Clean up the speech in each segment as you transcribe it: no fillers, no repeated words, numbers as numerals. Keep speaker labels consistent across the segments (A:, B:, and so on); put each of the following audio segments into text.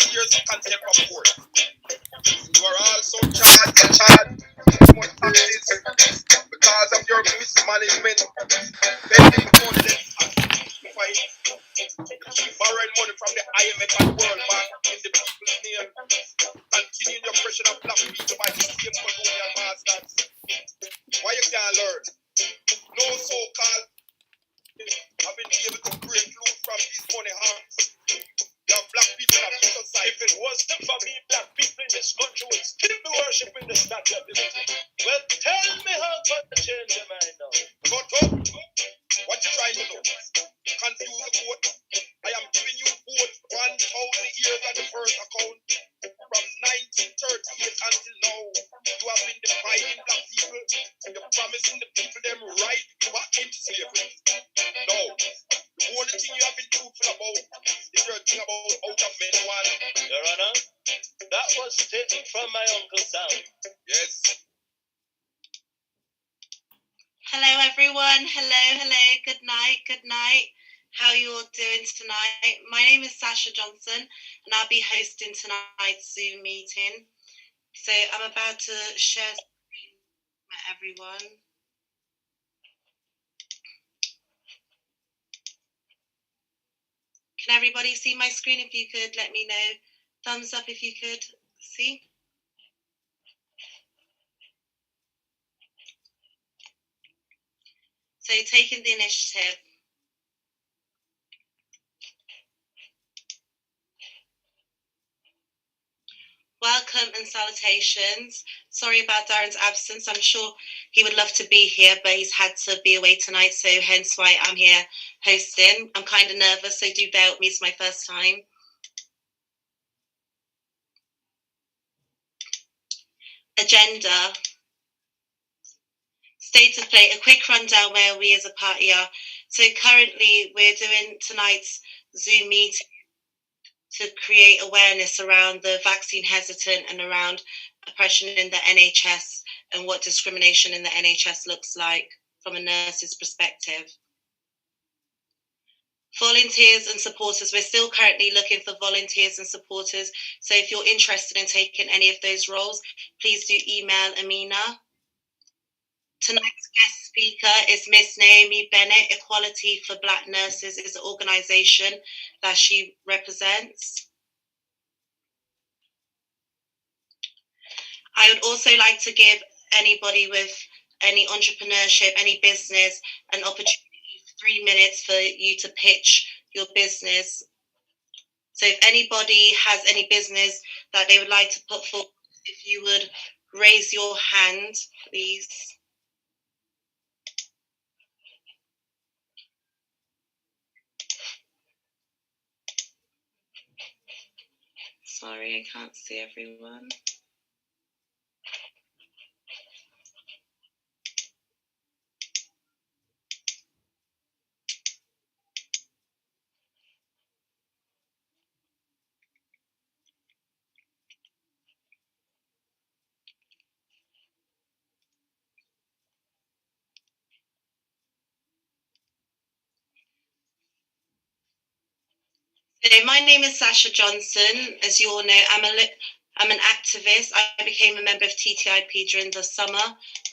A: years of contempt of court. You are also charged with more taxes because of your mismanagement, spending more than fight. Borrowing money from the IMF and World Bank in the people's name, continuing the oppression of black people by the same colonial masters. Why you can't learn? No so-called have been able to break loose from these money harms. Your black people have been society. If it wasn't for me, black people in this country would still be worshipping the Statue of Liberty. Well, tell me how to change your mind now. Go to what you trying to do? Confuse the court. I am giving you both 1,000 years on the first account. From 1938 until now, you have been dividing black people and you're promising the people them right back into slavery. No. The only thing you have been truthful about is your thing about out of men one. Your Honor, that was taken from my Uncle Sam. Yes.
B: Hello everyone, hello, good night. How are you all doing tonight? My name is Sasha Johnson and I'll be hosting tonight's Zoom meeting. So I'm about to share screen with everyone. Can everybody see my screen? If you could let me know, thumbs up if you could see. So taking the initiative. Welcome and salutations. Sorry about Darren's absence. I'm sure he would love to be here, but he's had to be away tonight, so hence why I'm here hosting. I'm kind of nervous, so do bear with me. It's my first time. Agenda. State of play, a quick rundown where we as a party are. So currently we're doing tonight's Zoom meeting to create awareness around the vaccine hesitant and around oppression in the NHS and what discrimination in the NHS looks like from a nurse's perspective. Volunteers and supporters, we're still currently looking for volunteers and supporters. So if you're interested in taking any of those roles, please do email Amina. Tonight's guest speaker is Miss Naomi Bennett. Equality for Black Nurses is an organisation that she represents. I would also like to give anybody with any entrepreneurship, any business, an opportunity for 3 minutes for you to pitch your business. So if anybody has any business that they would like to put forward, if you would raise your hand, please. Sorry, I can't see everyone. So my name is Sasha Johnson. As you all know, I'm an activist. I became a member of TTIP during the summer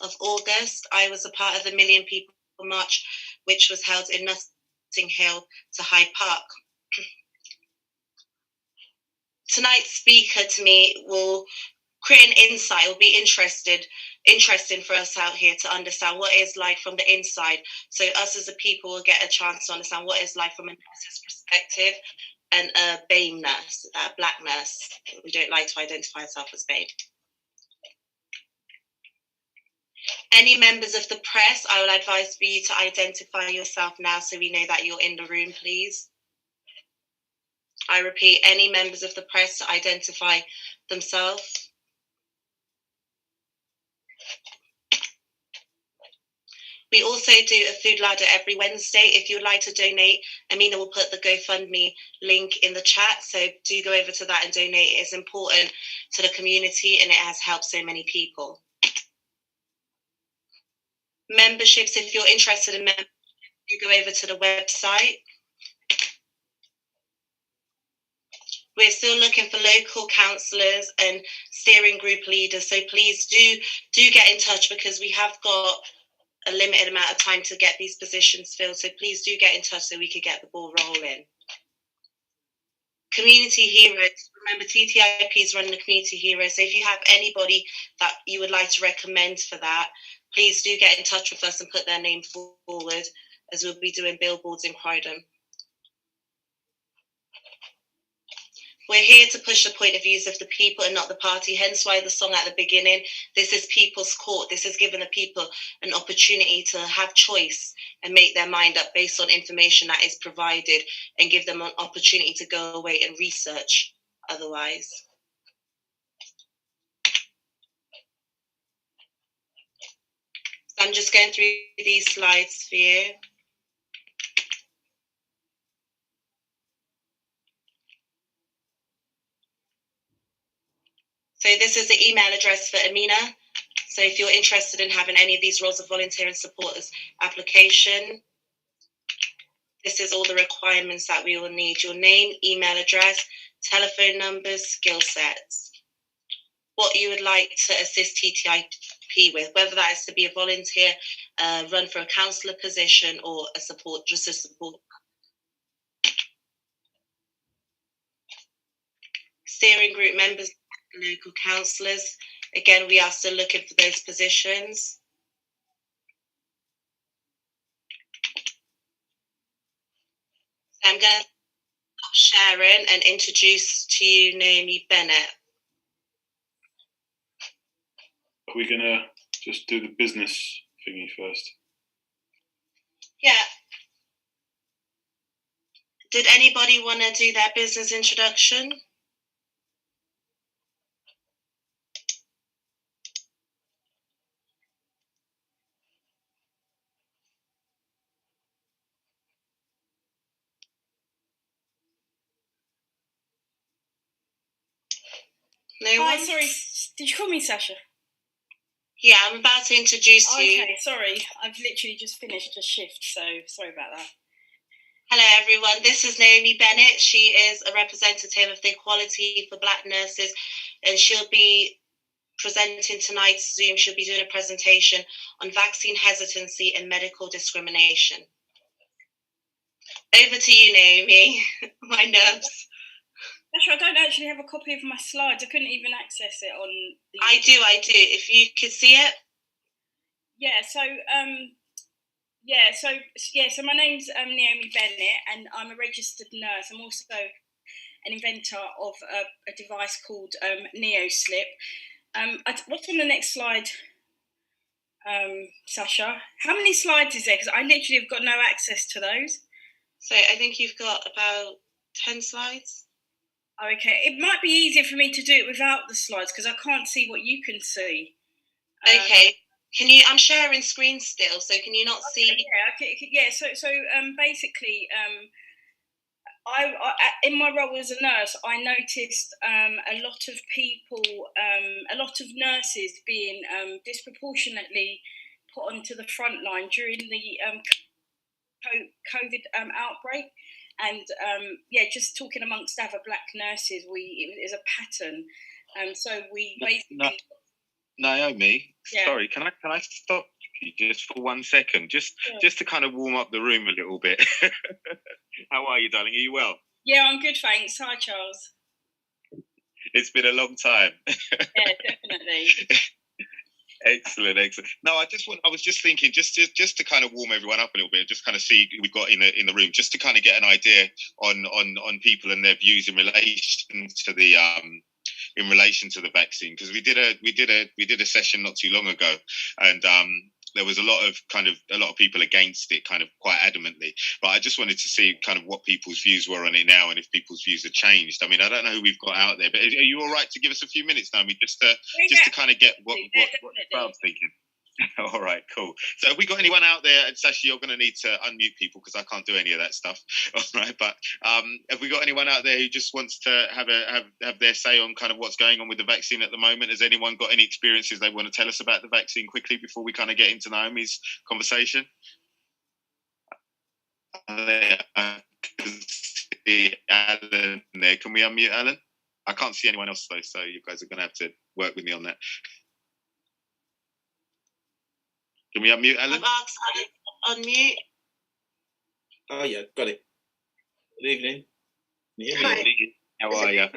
B: of August. I was a part of the Million People March, which was held in Notting Hill to Hyde Park. Tonight's speaker to me will create an insight, will be interesting for us out here to understand what it's like from the inside. So us as a people will get a chance to understand what it's like from a nurse's perspective. And a BAME nurse, a black nurse. We don't like to identify ourselves as BAME. Any members of the press, I will advise for you to identify yourself now so we know that you're in the room, please. I repeat, any members of the press to identify themselves. We also do a food ladder every Wednesday. If you'd like to donate, Amina will put the GoFundMe link in the chat. So do go over to that and donate. It is important to the community and it has helped so many people. Memberships, if you're interested in membership, you go over to the website. We're still looking for local councillors and steering group leaders. So please do get in touch, because we have got a limited amount of time to get these positions filled. So please do get in touch so we could get the ball rolling. Community heroes. Remember, TTIP is running the community heroes. So if you have anybody that you would like to recommend for that, please do get in touch with us and put their name forward, as we'll be doing billboards in Croydon. We're here to push the point of views of the people and not the party, hence why the song at the beginning, this is people's court. This has given the people an opportunity to have choice and make their mind up based on information that is provided, and give them an opportunity to go away and research otherwise. So I'm just going through these slides for you. So this is the email address for Amina. So if you're interested in having any of these roles of volunteer and supporters application, this is all the requirements that we will need: your name, email address, telephone numbers, skill sets, what you would like to assist TTIP with, whether that is to be a volunteer, run for a councillor position, or a support, just a support. Steering group members, local councillors. Again, we are still looking for those positions. So I'm going to stop sharing and introduce to you Naomi Bennett.
C: Are we going to just do the business thingy first?
B: Yeah. Did anybody want to do their business introduction? No
D: Hi,
B: one?
D: sorry. Did you call me Sasha?
B: Yeah, I'm about to introduce you.
D: Okay, sorry. I've literally just finished a shift, so sorry about that.
B: Hello, everyone. This is Naomi Bennett. She is a representative of the Equality for Black Nurses, and she'll be presenting tonight's Zoom. She'll be doing a presentation on vaccine hesitancy and medical discrimination. Over to you, Naomi. My nerves.
D: Sasha, I don't actually have a copy of my slides. I couldn't even access it on the...
B: I do. If you could see it.
D: Yeah, so my name's Naomi Bennett, and I'm a registered nurse. I'm also an inventor of a device called NeoSlip. What's on the next slide, Sasha? How many slides is there? Because I literally have got no access to those.
B: So I think you've got about 10 slides.
D: Oh, okay. It might be easier for me to do it without the slides, because I can't see what you can see.
B: Okay. Can you? I'm sharing screen still, so can you not see?
D: Yeah. So basically, I in my role as a nurse, I noticed a lot of people, a lot of nurses being disproportionately put onto the front line during the COVID outbreak. And just talking amongst other black nurses, it is a pattern. So we basically...
E: Naomi, sorry, can I stop you just for 1 second? Just to kind of warm up the room a little bit. How are you, darling? Are you well?
D: Yeah, I'm good, thanks. Hi, Charles.
E: It's been a long time.
D: Yeah, definitely.
E: Excellent. No, I was just thinking, just to kind of warm everyone up a little bit, just kind of see who we've got in the room, just to kind of get an idea on people and their views in relation to the vaccine, because we did a session not too long ago, and there was a lot of people against it, kind of quite adamantly. But I just wanted to see kind of what people's views were on it now, and if people's views have changed. I mean, I don't know who we've got out there, but are you all right to give us a few minutes, Naomi, just to kind of get what the crowd's thinking? All right, cool. So have we got anyone out there? And Sasha, you're going to need to unmute people because I can't do any of that stuff. All right, but have we got anyone out there who just wants to have their say on kind of what's going on with the vaccine at the moment? Has anyone got any experiences they want to tell us about the vaccine quickly before we kind of get into Naomi's conversation? see Alan there. Can we unmute Alan? I can't see anyone else though, so you guys are going to have to work with me on that. Can we unmute Alan?
B: I've asked Alan to unmute.
F: Oh yeah, got it. Good evening.
B: Hi.
E: How are you?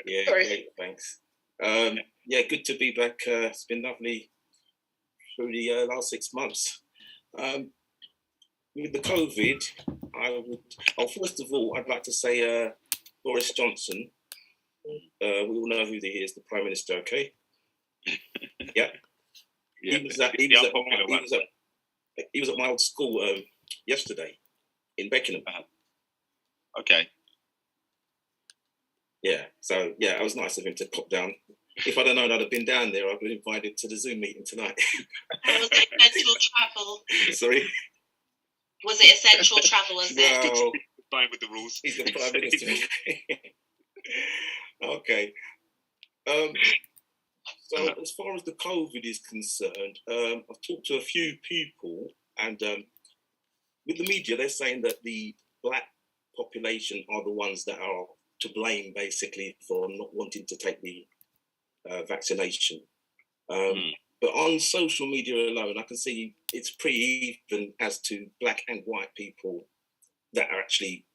F: Yeah, great, thanks. Yeah, good to be back. It's been lovely through the last 6 months. With the COVID, first of all, I'd like to say Boris Johnson. We all know who he is, the Prime Minister, okay? Yeah. He was at my old school yesterday in Beckenham.
E: Okay.
F: Yeah, so yeah, it was nice of him to pop down. If I'd have known I'd have been down there, I'd been invited to the Zoom meeting tonight.
B: Was it essential travel?
F: Sorry?
B: Was it essential travel, was it?
F: Well,
E: Fine with the rules.
F: he's the Prime Minister. Okay. So as far as the COVID is concerned, I've talked to a few people, and with the media, they're saying that the black population are the ones that are to blame, basically, for not wanting to take the vaccination. But on social media alone, I can see it's pretty even as to black and white people that are actually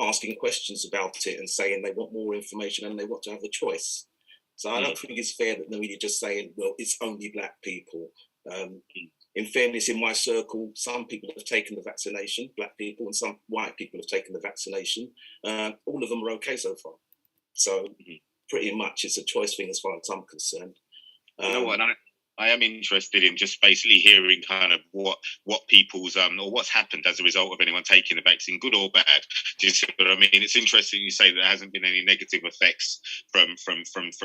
F: asking questions about it and saying they want more information and they want to have a choice. So I don't think it's fair that the media just saying, well, it's only black people. In fairness, in my circle, some people have taken the vaccination, black people, and some white people have taken the vaccination. All of them are okay so far. So pretty much it's a choice thing as far as I'm concerned.
E: You know what? I am interested in just basically hearing kind of what people's or what's happened as a result of anyone taking the vaccine, good or bad. Do you see what I mean? It's interesting you say there hasn't been any negative effects from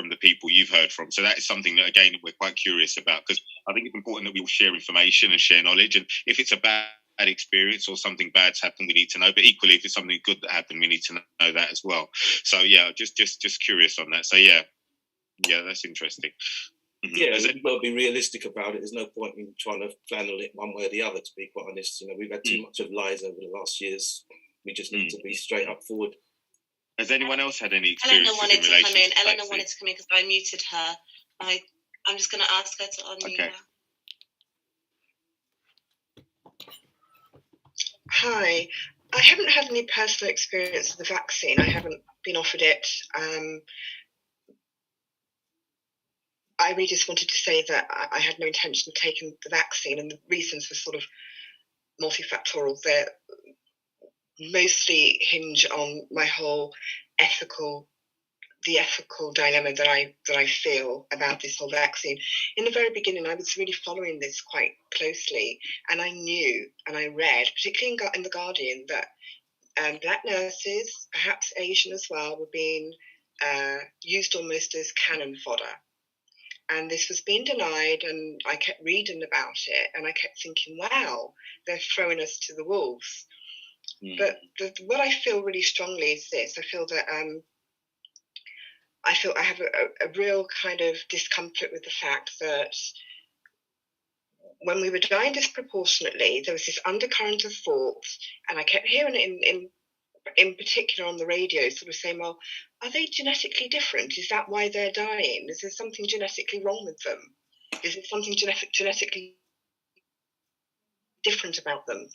E: the people you've heard from. So that is something that again we're quite curious about, because I think it's important that we all share information and share knowledge. And if it's a bad experience or something bad's happened, we need to know. But equally, if it's something good that happened, we need to know that as well. So yeah, just curious on that. So yeah, that's interesting.
F: Yeah, we've got to be realistic about it. There's no point in trying to flannel it one way or the other, to be quite honest. You know, we've had too much of lies over the last years. We just need to be straight up forward.
E: Has anyone else had any experience?
B: Eleanor wanted to come in. Eleanor wanted to come in because I muted her. I'm just going to ask her to unmute now.
G: Hi. I haven't had any personal experience with the vaccine. I haven't been offered it. I really just wanted to say that I had no intention of taking the vaccine, and the reasons were sort of multifactorial. They mostly hinge on my whole ethical dilemma that I feel about this whole vaccine. In the very beginning, I was really following this quite closely, and I knew and I read, particularly in The Guardian, that black nurses, perhaps Asian as well, were being used almost as cannon fodder. And this was being denied, and I kept reading about it, and I kept thinking, wow, they're throwing us to the wolves. But what I feel really strongly is this. I feel that I have a real kind of discomfort with the fact that when we were dying disproportionately, there was this undercurrent of thought, and I kept hearing it in particular on the radio, sort of saying, well, are they genetically different? Is that why they're dying? Is there something genetically wrong with them? Is there something genetically different about them?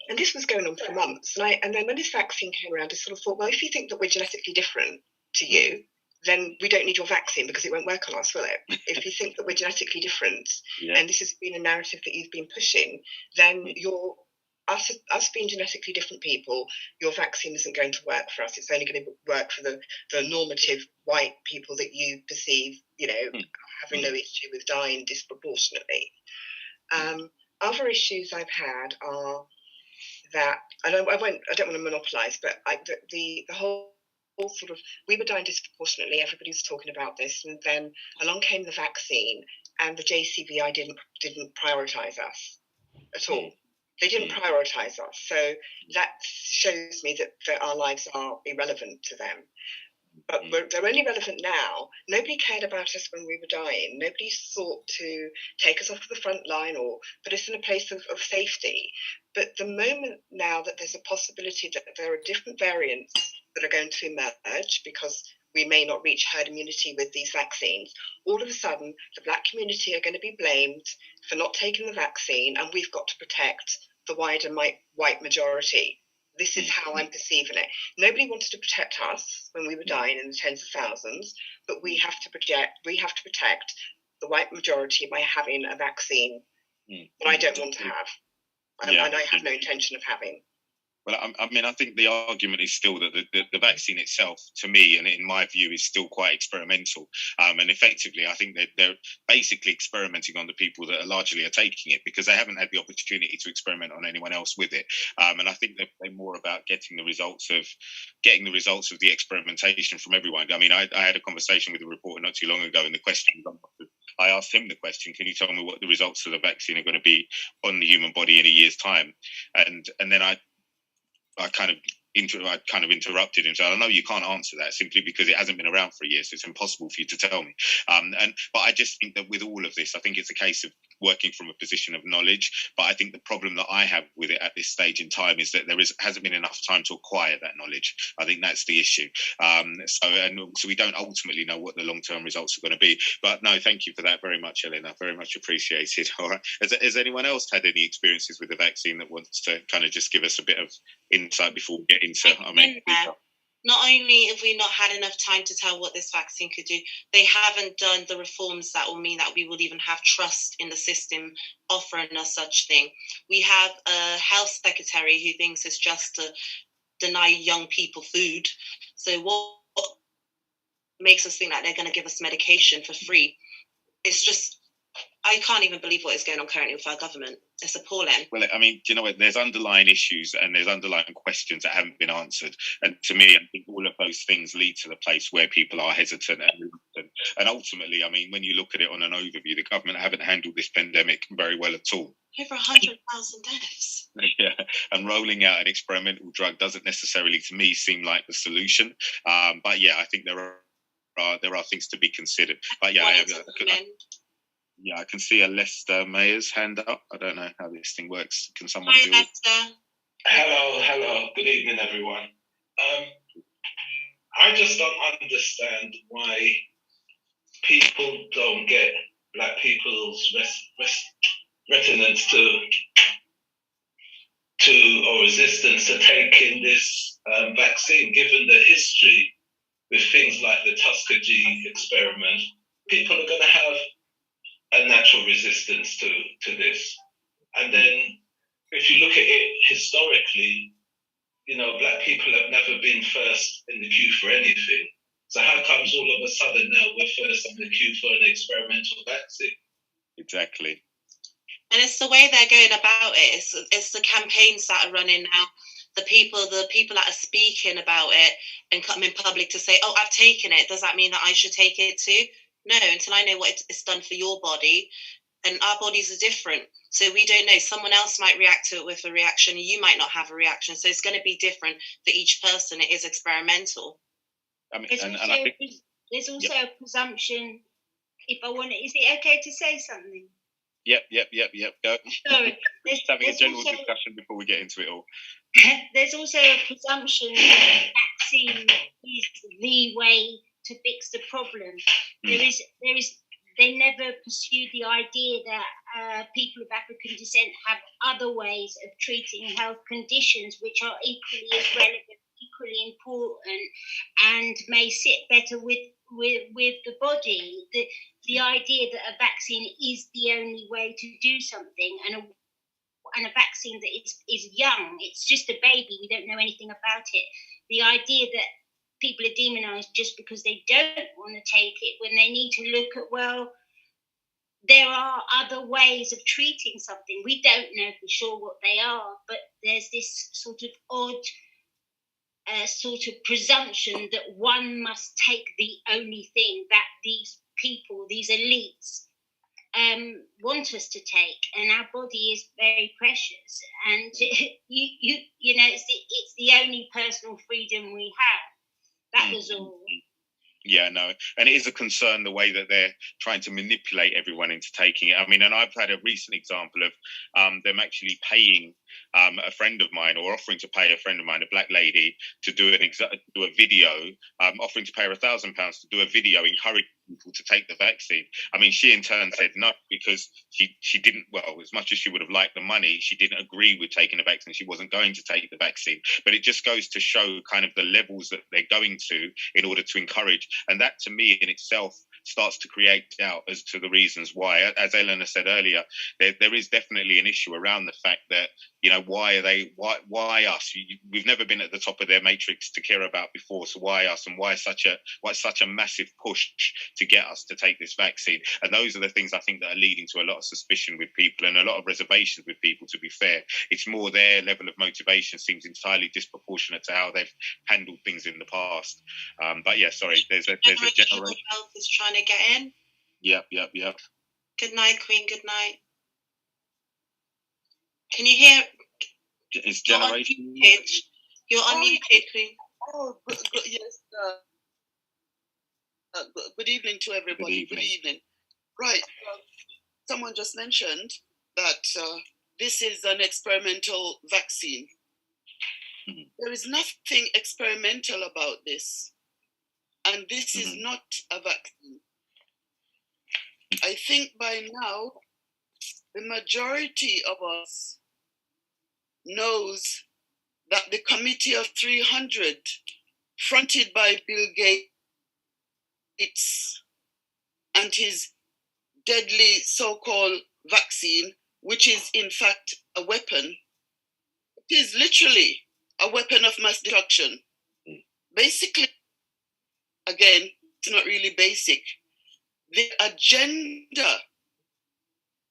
G: And this was going on for months. And then when this vaccine came around, I sort of thought, well, if you think that we're genetically different to you, then we don't need your vaccine because it won't work on us, will it? If you think that we're genetically different, and this has been a narrative that you've been pushing, then us being genetically different people, your vaccine isn't going to work for us. It's only going to work for the normative white people that you perceive, having no issue with dying disproportionately. Other issues I've had are that I don't want to monopolise, but the whole sort of, we were dying disproportionately. Everybody was talking about this, and then along came the vaccine, and the JCVI didn't prioritise us at all. They didn't prioritise us, so that shows me that our lives are irrelevant to them. But they're only relevant now. Nobody cared about us when we were dying. Nobody sought to take us off to the front line or put us in a place of safety. But the moment now that there's a possibility that there are different variants that are going to emerge because we may not reach herd immunity with these vaccines, all of a sudden the black community are going to be blamed for not taking the vaccine, and we've got to protect the wider white majority. This is how I'm perceiving it. Nobody wanted to protect us when we were dying in the tens of thousands, but we have to protect the white majority by having a vaccine that I don't want to have, and I have no intention of having.
E: Well, I mean, I think the argument is still that the vaccine itself, to me, and in my view, is still quite experimental. And effectively, I think they're basically experimenting on the people that are largely taking it because they haven't had the opportunity to experiment on anyone else with it. And I think they're more about getting the results of the experimentation from everyone. I mean, I had a conversation with a reporter not too long ago, and the question I asked him the question, can you tell me what the results of the vaccine are going to be on the human body in a year's time? And then I kind of interrupted him. So I know you can't answer that simply because it hasn't been around for a year, so it's impossible for you to tell me. But I just think that with all of this, I think it's a case of working from a position of knowledge. But I think the problem that I have with it at this stage in time is that hasn't been enough time to acquire that knowledge. I think that's the issue. So we don't ultimately know what the long-term results are going to be. But no, thank you for that very much, Elena. Very much appreciated. All right. Has anyone else had any experiences with the vaccine that wants to kind of just give us a bit of insight before we get into?
B: Not only have we not had enough time to tell what this vaccine could do, they haven't done the reforms that will mean that we will even have trust in the system offering us such thing. We have a health secretary who thinks it's just to deny young people food. So what makes us think that they're going to give us medication for free? It's just, I can't even believe what is going on currently with our government. It's appalling.
E: Well, I mean, do you know what? There's underlying issues and there's underlying questions that haven't been answered. And to me, I think all of those things lead to the place where people are hesitant and reluctant. And ultimately, I mean, when you look at it on an overview, the government haven't handled this pandemic very well at all.
B: Over 100,000 deaths.
E: Yeah, and rolling out an experimental drug doesn't necessarily, to me, seem like the solution. But yeah, I think there are things to be considered. But yeah, I can see a Leicester Mayor's hand up. I don't know how this thing works. Can someone do it?
H: Hello. Good evening, everyone. I just don't understand why people don't get black people's reticence or resistance to taking this vaccine, given the history with things like the Tuskegee experiment. People are going to have a natural resistance to this. And then if you look at it historically, you know, black people have never been first in the queue for anything. So how comes all of a sudden now we're first in the queue for an experimental vaccine?
E: Exactly.
B: And it's the way they're going about it. It's the campaigns that are running now. The people that are speaking about it and come in public to say, oh, I've taken it. Does that mean that I should take it too? No, until I know what it's done for your body. And our bodies are different. So we don't know. Someone else might react to it with a reaction. You might not have a reaction. So it's going to be different for each person. It is experimental.
E: I mean,
I: there's also a presumption. If I want it, is it okay to say something?
E: Yep. Go.
I: Sorry.
E: Just having a general discussion before we get into it all.
I: There's also a presumption that vaccine is the way to fix the problem. They never pursued the idea that people of African descent have other ways of treating health conditions which are equally as relevant, equally important, and may sit better with the body. The idea that a vaccine is the only way to do something, and a vaccine that is young, it's just a baby, we don't know anything about it. The idea that people are demonised just because they don't want to take it, when they need to look at, well, there are other ways of treating something. We don't know for sure what they are, but there's this sort of odd sort of presumption that one must take the only thing that these people, these elites, want us to take, and our body is very precious, and you know it's the only personal freedom we have. That was all.
E: Yeah, no, and it is a concern the way that they're trying to manipulate everyone into taking it. I mean, and I've had a recent example of them actually paying a friend of mine, or offering to pay a friend of mine, a black lady, to do a video, offering to pay her £1,000 to do a video encouraging people to take the vaccine. I mean, she in turn said no, because she didn't, well, as much as she would have liked the money, she didn't agree with taking the vaccine. She wasn't going to take the vaccine. But it just goes to show kind of the levels that they're going to in order to encourage. And that, to me, in itself, starts to create doubt as to the reasons why. As Eleanor said earlier, there is definitely an issue around the fact that, you know, why why us? We've never been at the top of their matrix to care about before, so why us, and why such a massive push to get us to take this vaccine? And those are the things I think that are leading to a lot of suspicion with people and a lot of reservations with people, to be fair. It's more their level of motivation seems entirely disproportionate to how they've handled things in the past. But yeah, sorry, there's a generation.
B: Health is trying to get in.
E: Yep.
B: Good night, Queen. Good night. Can you hear?
E: It's generation.
B: You're unmuted, Queen.
J: Oh, yes. Good evening to everybody. Good evening. Right. Someone just mentioned that this is an experimental vaccine. Mm-hmm. There is nothing experimental about this. And this is not a vaccine. I think by now, the majority of us knows that the Committee of 300, fronted by Bill Gates and his deadly so-called vaccine, which is in fact a weapon, it is literally a weapon of mass destruction. Basically, again, it's not really basic. The agenda,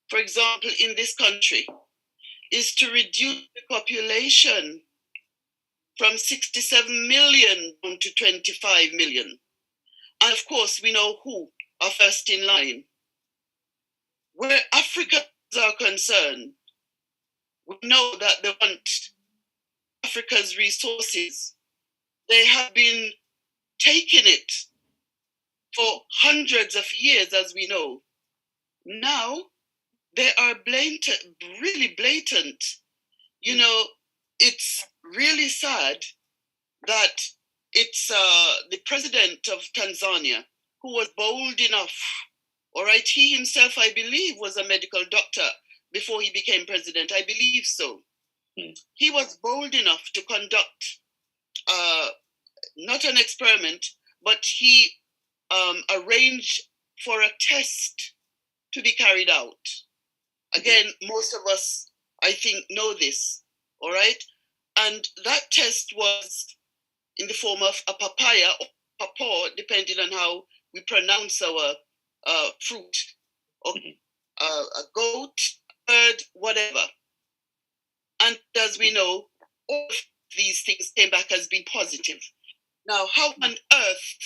J: for example, in this country, is to reduce the population from 67 million down to 25 million. And of course, we know who are first in line. Where Africans are concerned, we know that they want Africa's resources. They have been taking it for hundreds of years, as we know. Now, they are really blatant. You know, it's really sad that it's the president of Tanzania who was bold enough, all right, he himself, I believe, was a medical doctor before he became president. I believe so. He was bold enough to conduct not an experiment, but he arranged for a test to be carried out. Again, most of us, I think, know this, all right? And that test was in the form of a papaya or papaw, depending on how we pronounce our fruit, or a goat, bird, whatever. And as we know, all of these things came back as being positive. Now, how on earth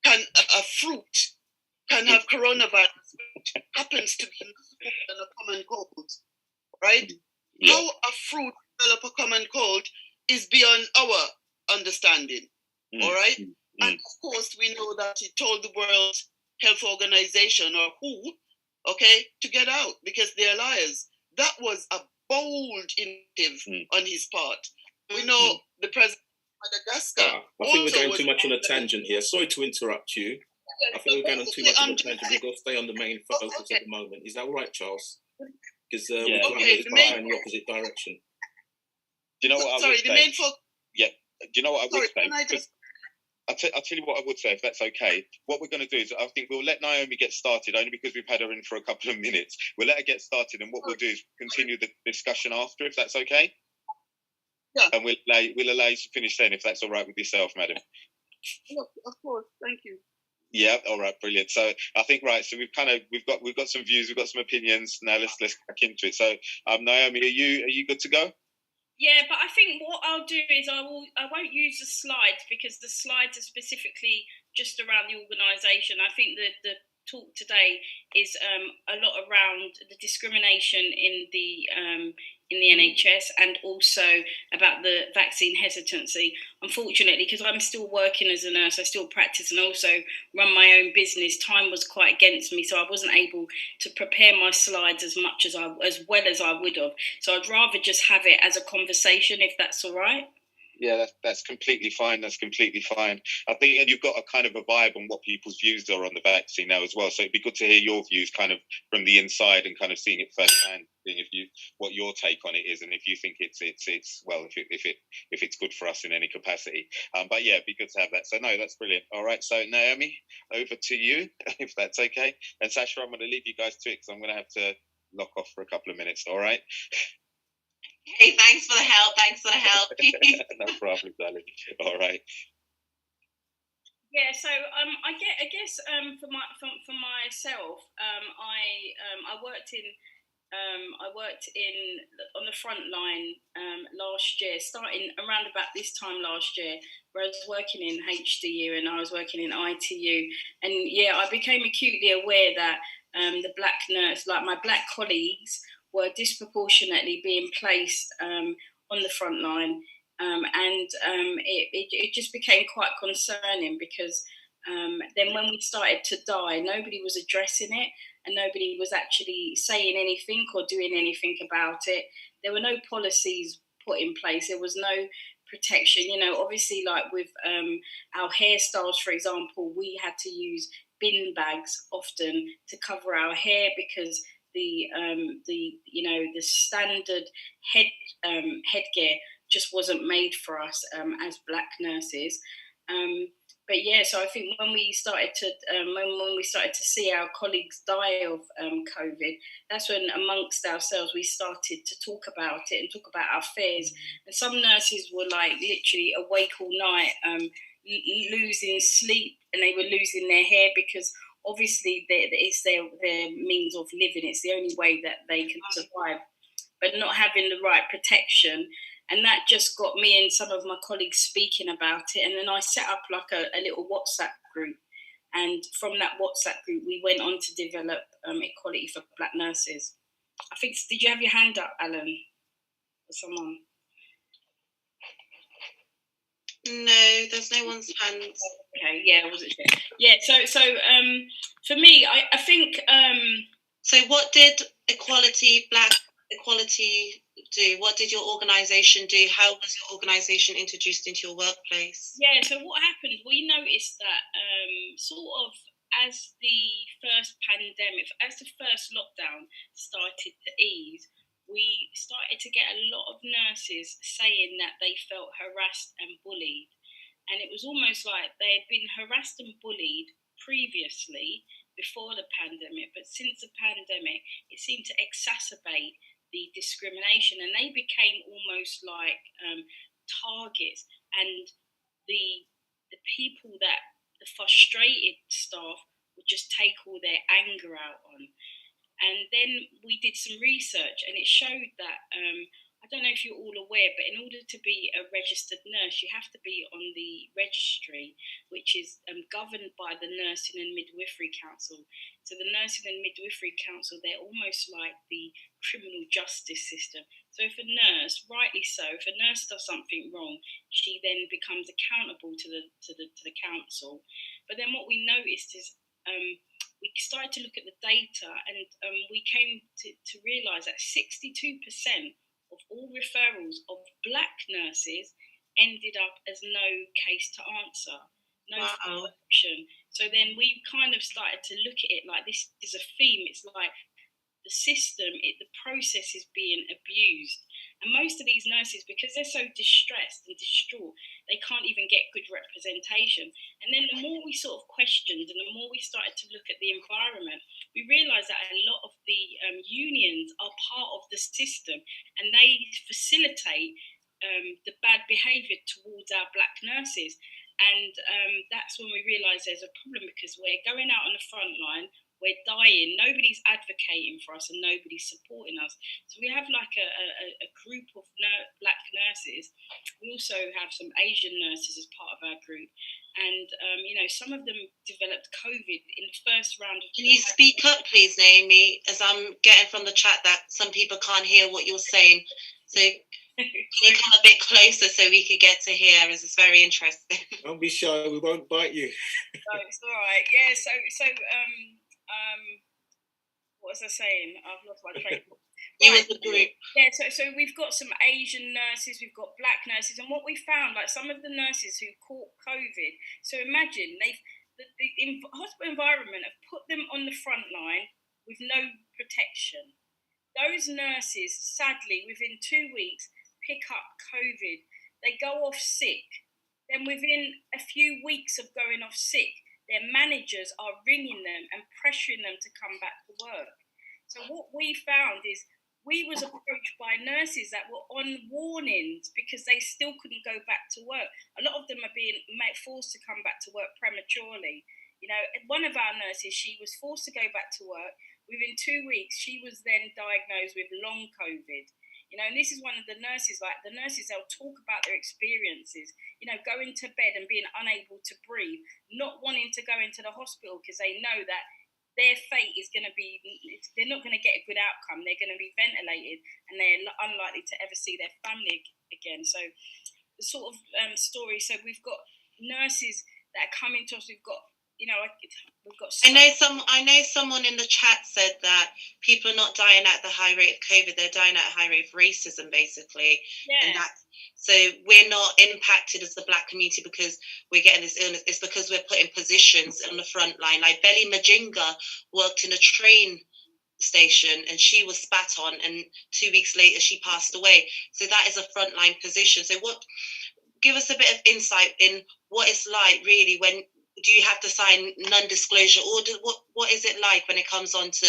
J: can a fruit can have coronavirus, which happens to be a common cold, right? Yeah. How a fruit develop a common cold is beyond our understanding, all right? And of course, we know that he told the World Health Organization, or WHO, okay, to get out because they're liars. That was a bold initiative on his part. We know the president of Madagascar.
F: I think we're going too much on a tangent here. Sorry to interrupt you. I think we're going on too much on a tangent. We've got to stay on the main focus at the moment. Is that all right, Charles? Because we're trying to go in the opposite direction.
E: Do you know what I would say?
J: Main focus.
E: Yeah. Do you know what I would say? I'll tell you what I would say, if that's okay. What we're going to do is, I think we'll let Naomi get started, only because we've had her in for a couple of minutes. We'll let her get started, and what we'll do is continue the discussion after, if that's okay. Yeah. And we'll allow you to finish then, if that's all right with yourself, madam.
J: Look, of course. Thank you.
E: Yeah. All right. Brilliant. So I think So we've got some views, we've got some opinions. Now let's crack into it. So Naomi, are you good to go?
D: Yeah, but I think what I'll do is I won't use the slides, because the slides are specifically just around the organisation. I think the talk today is a lot around the discrimination in the in the NHS, and also about the vaccine hesitancy. Unfortunately, because I'm still working as a nurse, I still practice and also run my own business, time was quite against me, so I wasn't able to prepare my slides as well as I would have. So I'd rather just have it as a conversation, if that's all right.
E: Yeah, that's completely fine. That's completely fine. I think, and you've got a kind of a vibe on what people's views are on the vaccine now as well. So it'd be good to hear your views, kind of from the inside, and kind of seeing it firsthand. Seeing what your take on it is, and if you think it's well, if it's good for us in any capacity. But yeah, it'd be good to have that. So no, that's brilliant. All right, so Naomi, over to you, if that's okay. And Sasha, I'm going to leave you guys to it because I'm going to have to lock off for a couple of minutes. All right.
B: Hey, thanks for the help.
E: No problem, darling. All right.
D: Yeah, so I guess for myself, I worked in on the front line last year, starting around about this time last year, where I was working in HDU and I was working in ITU, and yeah, I became acutely aware that the black nurse, like my black colleagues, were disproportionately being placed on the front line, and it just became quite concerning because then when we started to die, nobody was addressing it and nobody was actually saying anything or doing anything about it. There were no policies put in place. There was no protection. You know, obviously, like with our hairstyles, for example, we had to use bin bags often to cover our hair because the standard headgear just wasn't made for us as black nurses. But yeah, so I think when we started to see our colleagues die of COVID, that's when amongst ourselves we started to talk about it and talk about our fears. And some nurses were like literally awake all night, losing sleep, and they were losing their hair because obviously it's their means of living. It's the only way that they can survive. But not having the right protection. And that just got me and some of my colleagues speaking about it. And then I set up like a little WhatsApp group. And from that WhatsApp group, we went on to develop equality for black nurses. I think, did you have your hand up, Alan? Or someone?
B: No, there's no one's hands.
D: Okay, yeah, was it? Yeah, so for me, I think...
B: So what did black equality do? What did your organisation do? How was your organisation introduced into your workplace?
D: Yeah, so what happened, we noticed that sort of as the first lockdown started to ease, we started to get a lot of nurses saying that they felt harassed and bullied. And it was almost like they had been harassed and bullied previously before the pandemic, but since the pandemic, it seemed to exacerbate the discrimination, and they became almost like targets. And the people that the frustrated staff would just take all their anger out on. And then we did some research, and it showed that I don't know if you're all aware, but in order to be a registered nurse, you have to be on the registry, which is governed by the Nursing and Midwifery Council. So the Nursing and Midwifery Council, they're almost like the criminal justice system. So if a nurse, rightly so, if a nurse does something wrong, she then becomes accountable to the council. But then what we noticed is we started to look at the data, and we came to realise that 62% of all referrals of black nurses ended up as no case to answer, no option. So then we kind of started to look at it like this is a theme. It's like the system, the process is being abused. And most of these nurses, because they're so distressed and distraught, they can't even get good representation. And then the more we sort of questioned and the more we started to look at the environment, we realised that a lot of the unions are part of the system, and they facilitate the bad behaviour towards our black nurses. And that's when we realised there's a problem, because we're going out on the front line, we're dying. Nobody's advocating for us and nobody's supporting us. So we have like a group of black nurses. We also have some Asian nurses as part of our group. And, some of them developed COVID in the first round of...
B: Can you speak up, please, Naomi? As I'm getting from the chat that some people can't hear what you're saying. So can you come a bit closer so we could get to hear, as it's very interesting.
F: Don't be shy, we won't bite you.
D: So it's all right. Yeah, so what was I saying? I've lost my train.
B: You as a group.
D: Yeah, so we've got some Asian nurses, we've got black nurses, and what we found, like some of the nurses who caught COVID, so imagine the hospital environment have put them on the front line with no protection. Those nurses, sadly, within 2 weeks, pick up COVID. They go off sick. Then within a few weeks of going off sick, their managers are ringing them and pressuring them to come back to work. So what we found is we was approached by nurses that were on warnings because they still couldn't go back to work. A lot of them are being forced to come back to work prematurely. One of our nurses, she was forced to go back to work. Within 2 weeks, she was then diagnosed with long COVID. And this is one of the nurses, like the nurses, they'll talk about their experiences, going to bed and being unable to breathe, not wanting to go into the hospital because they know that their fate is going to be, they're not going to get a good outcome. They're going to be ventilated and they're unlikely to ever see their family again. So the sort of story, so we've got nurses that are coming to us, we've got, we've got...
B: I know someone in the chat said that people are not dying at the high rate of COVID, they're dying at a high rate of racism, basically.
D: Yeah.
B: And so we're not impacted as the black community because we're getting this illness. It's because we're put in positions on the front line. Like Belly Majinga worked in a train station and she was spat on, and 2 weeks later she passed away. So that is a frontline position. So give us a bit of insight in what it's like really when... Do you have to sign non-disclosure orders? What is it like when it comes on to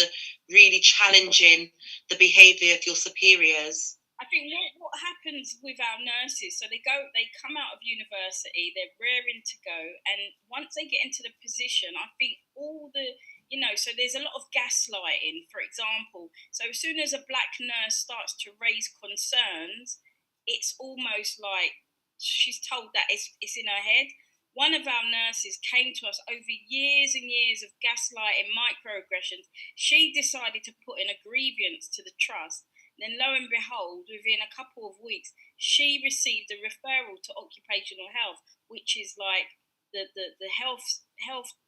B: really challenging the behaviour of your superiors?
D: I think what happens with our nurses, so they come out of university, they're raring to go, and once they get into the position, I think all the, so there's a lot of gaslighting, for example. So as soon as a black nurse starts to raise concerns, it's almost like she's told that it's in her head. One of our nurses came to us over years and years of gaslighting, microaggressions. She decided to put in a grievance to the trust. And then lo and behold, within a couple of weeks, she received a referral to occupational health, which is like the health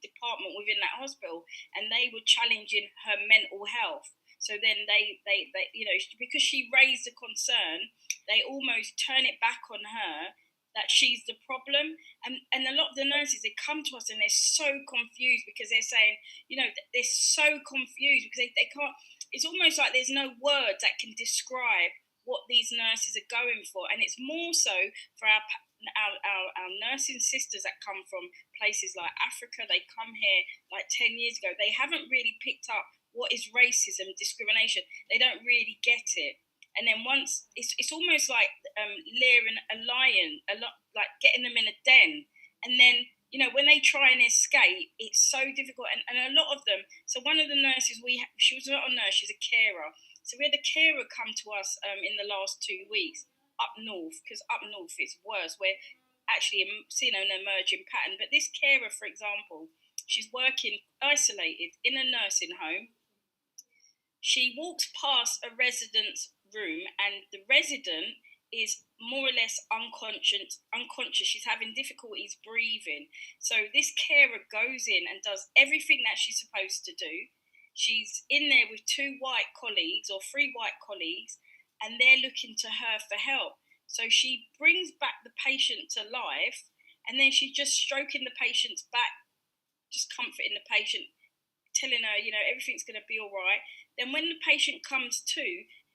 D: department within that hospital, and they were challenging her mental health. So then they because she raised a concern, they almost turn it back on her that she's the problem. And a lot of the nurses, they come to us and they're so confused because they're saying, they're so confused because they can't, it's almost like there's no words that can describe what these nurses are going for. And it's more so for our nursing sisters that come from places like Africa. They come here like 10 years ago. They haven't really picked up what is racism, discrimination. They don't really get it. And then once, it's almost like luring a lion, like getting them in a den. And then, when they try and escape, it's so difficult. And a lot of them, so one of the nurses she was not a nurse, she's a carer. So we had a carer come to us in the last 2 weeks up north, because up north it's worse. We're actually seeing an emerging pattern. But this carer, for example, she's working isolated in a nursing home. She walks past a resident's room and the resident is more or less unconscious. She's having difficulties breathing. So this carer goes in and does everything that she's supposed to do. She's in there with 2 white colleagues or 3 white colleagues, and they're looking to her for help. So she brings back the patient to life, and then she's just stroking the patient's back, just comforting the patient, telling her, everything's going to be all right. Then when the patient comes to,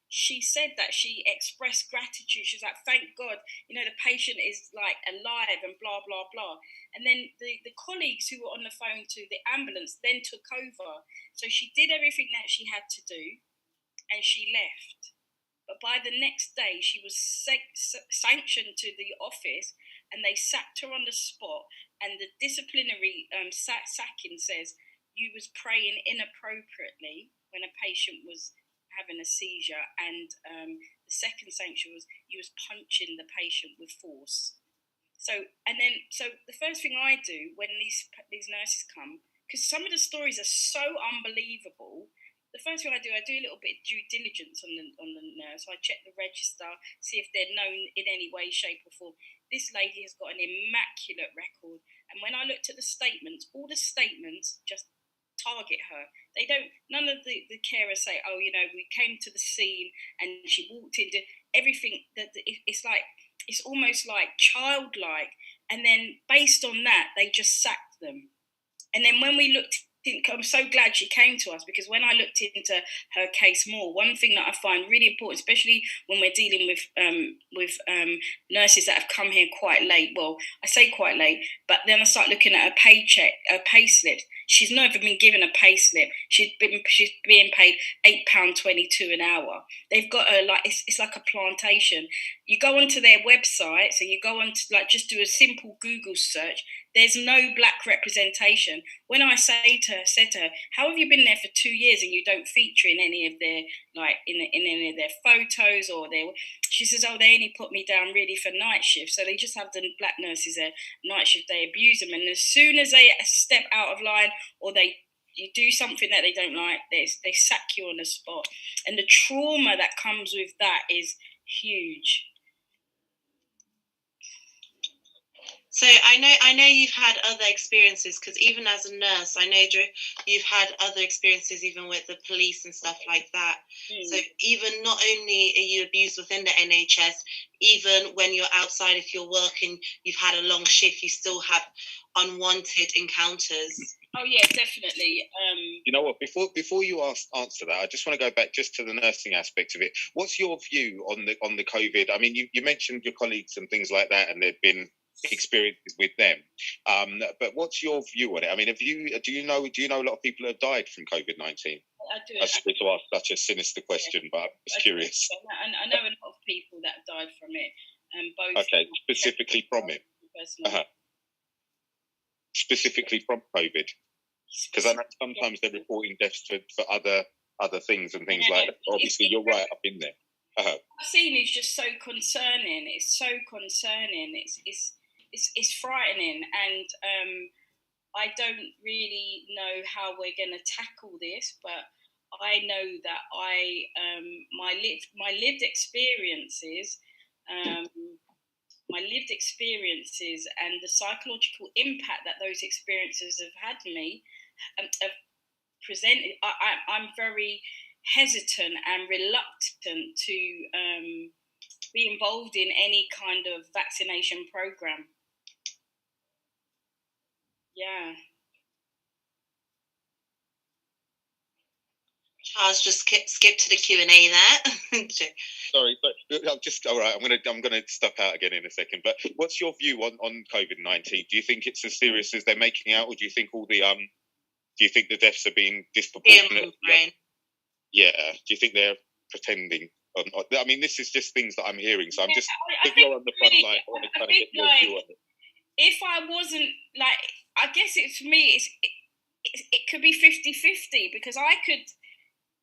D: she said that she expressed gratitude. She was like, thank God, the patient is like alive and blah, blah, blah. And then the colleagues who were on the phone to the ambulance then took over. So she did everything that she had to do and she left. But by the next day, she was sanctioned to the office and they sacked her on the spot. And the disciplinary sacking says, you was praying inappropriately when a patient was having a seizure, and the second sanction was you was punching the patient with force. So the first thing I do when these nurses come, because some of the stories are so unbelievable, the first thing I do a little bit of due diligence on the nurse. I check the register, see if they're known in any way, shape, or form. This lady has got an immaculate record, and when I looked at the statements, all the statements just target her. They don't. None of the carers say, "Oh, we came to the scene and she walked into everything." It's like, it's almost like childlike, and then based on that, they just sacked them. And then when we looked, I'm so glad she came to us, because when I looked into her case more, one thing that I find really important, especially when we're dealing with nurses that have come here quite late. Well, I say quite late, but then I start looking at her paycheck, her pay slip. She's never been given a pay slip. She's being paid £8.22 an hour. They've got her it's like a plantation. You go onto their website, so you go on to just do a simple Google search. There's no black representation. When I said to her, how have you been there for 2 years and you don't feature in any of their in any of their photos or their? She says, oh, they only put me down really for night shift. So they just have the black nurses there night shift. They abuse them, and as soon as they step out of line or you do something that they don't like, they sack you on the spot. And the trauma that comes with that is huge.
B: So I know you've had other experiences, because even as a nurse, I know you've had other experiences even with the police and stuff like that. So even not only are you abused within the NHS, even when you're outside, if you're working, you've had a long shift, you still have unwanted encounters.
D: Oh yeah, definitely.
E: You know what? Before you answer that, I just want to go back just to the nursing aspect of it. What's your view on the COVID? I mean, you mentioned your colleagues and things like that, and there've been experiences with them. But what's your view on it? I mean, do you know a lot of people have died from COVID-19?
D: I do.
E: I'm sorry to ask such a sinister question, but I'm just curious.
D: I know a lot of people that have died from it, both.
E: Okay, specifically from it. Specifically from COVID, because I know sometimes they're reporting deaths for other things and things like that. Obviously, you're right up in there.
D: What I've seen is just so concerning. It's so concerning. It's frightening, and I don't really know how we're going to tackle this, but I know that my lived experiences. My lived experiences and the psychological impact that those experiences have had me have presented. I'm very hesitant and reluctant to be involved in any kind of vaccination program. Yeah.
B: Charles, just skip to the Q&A there.
E: Sorry, but all right. I'm gonna step out again in a second. But what's your view on COVID-19? Do you think it's as serious as they're making out, or do you think do you think the deaths are being disproportionate? Yeah. Do you think they're pretending? I mean, this is just things that I'm hearing. So I'm just, if you're on the front line, I want to kind of get your view on it.
D: If I wasn't I guess it's for me. It could be 50-50, because I could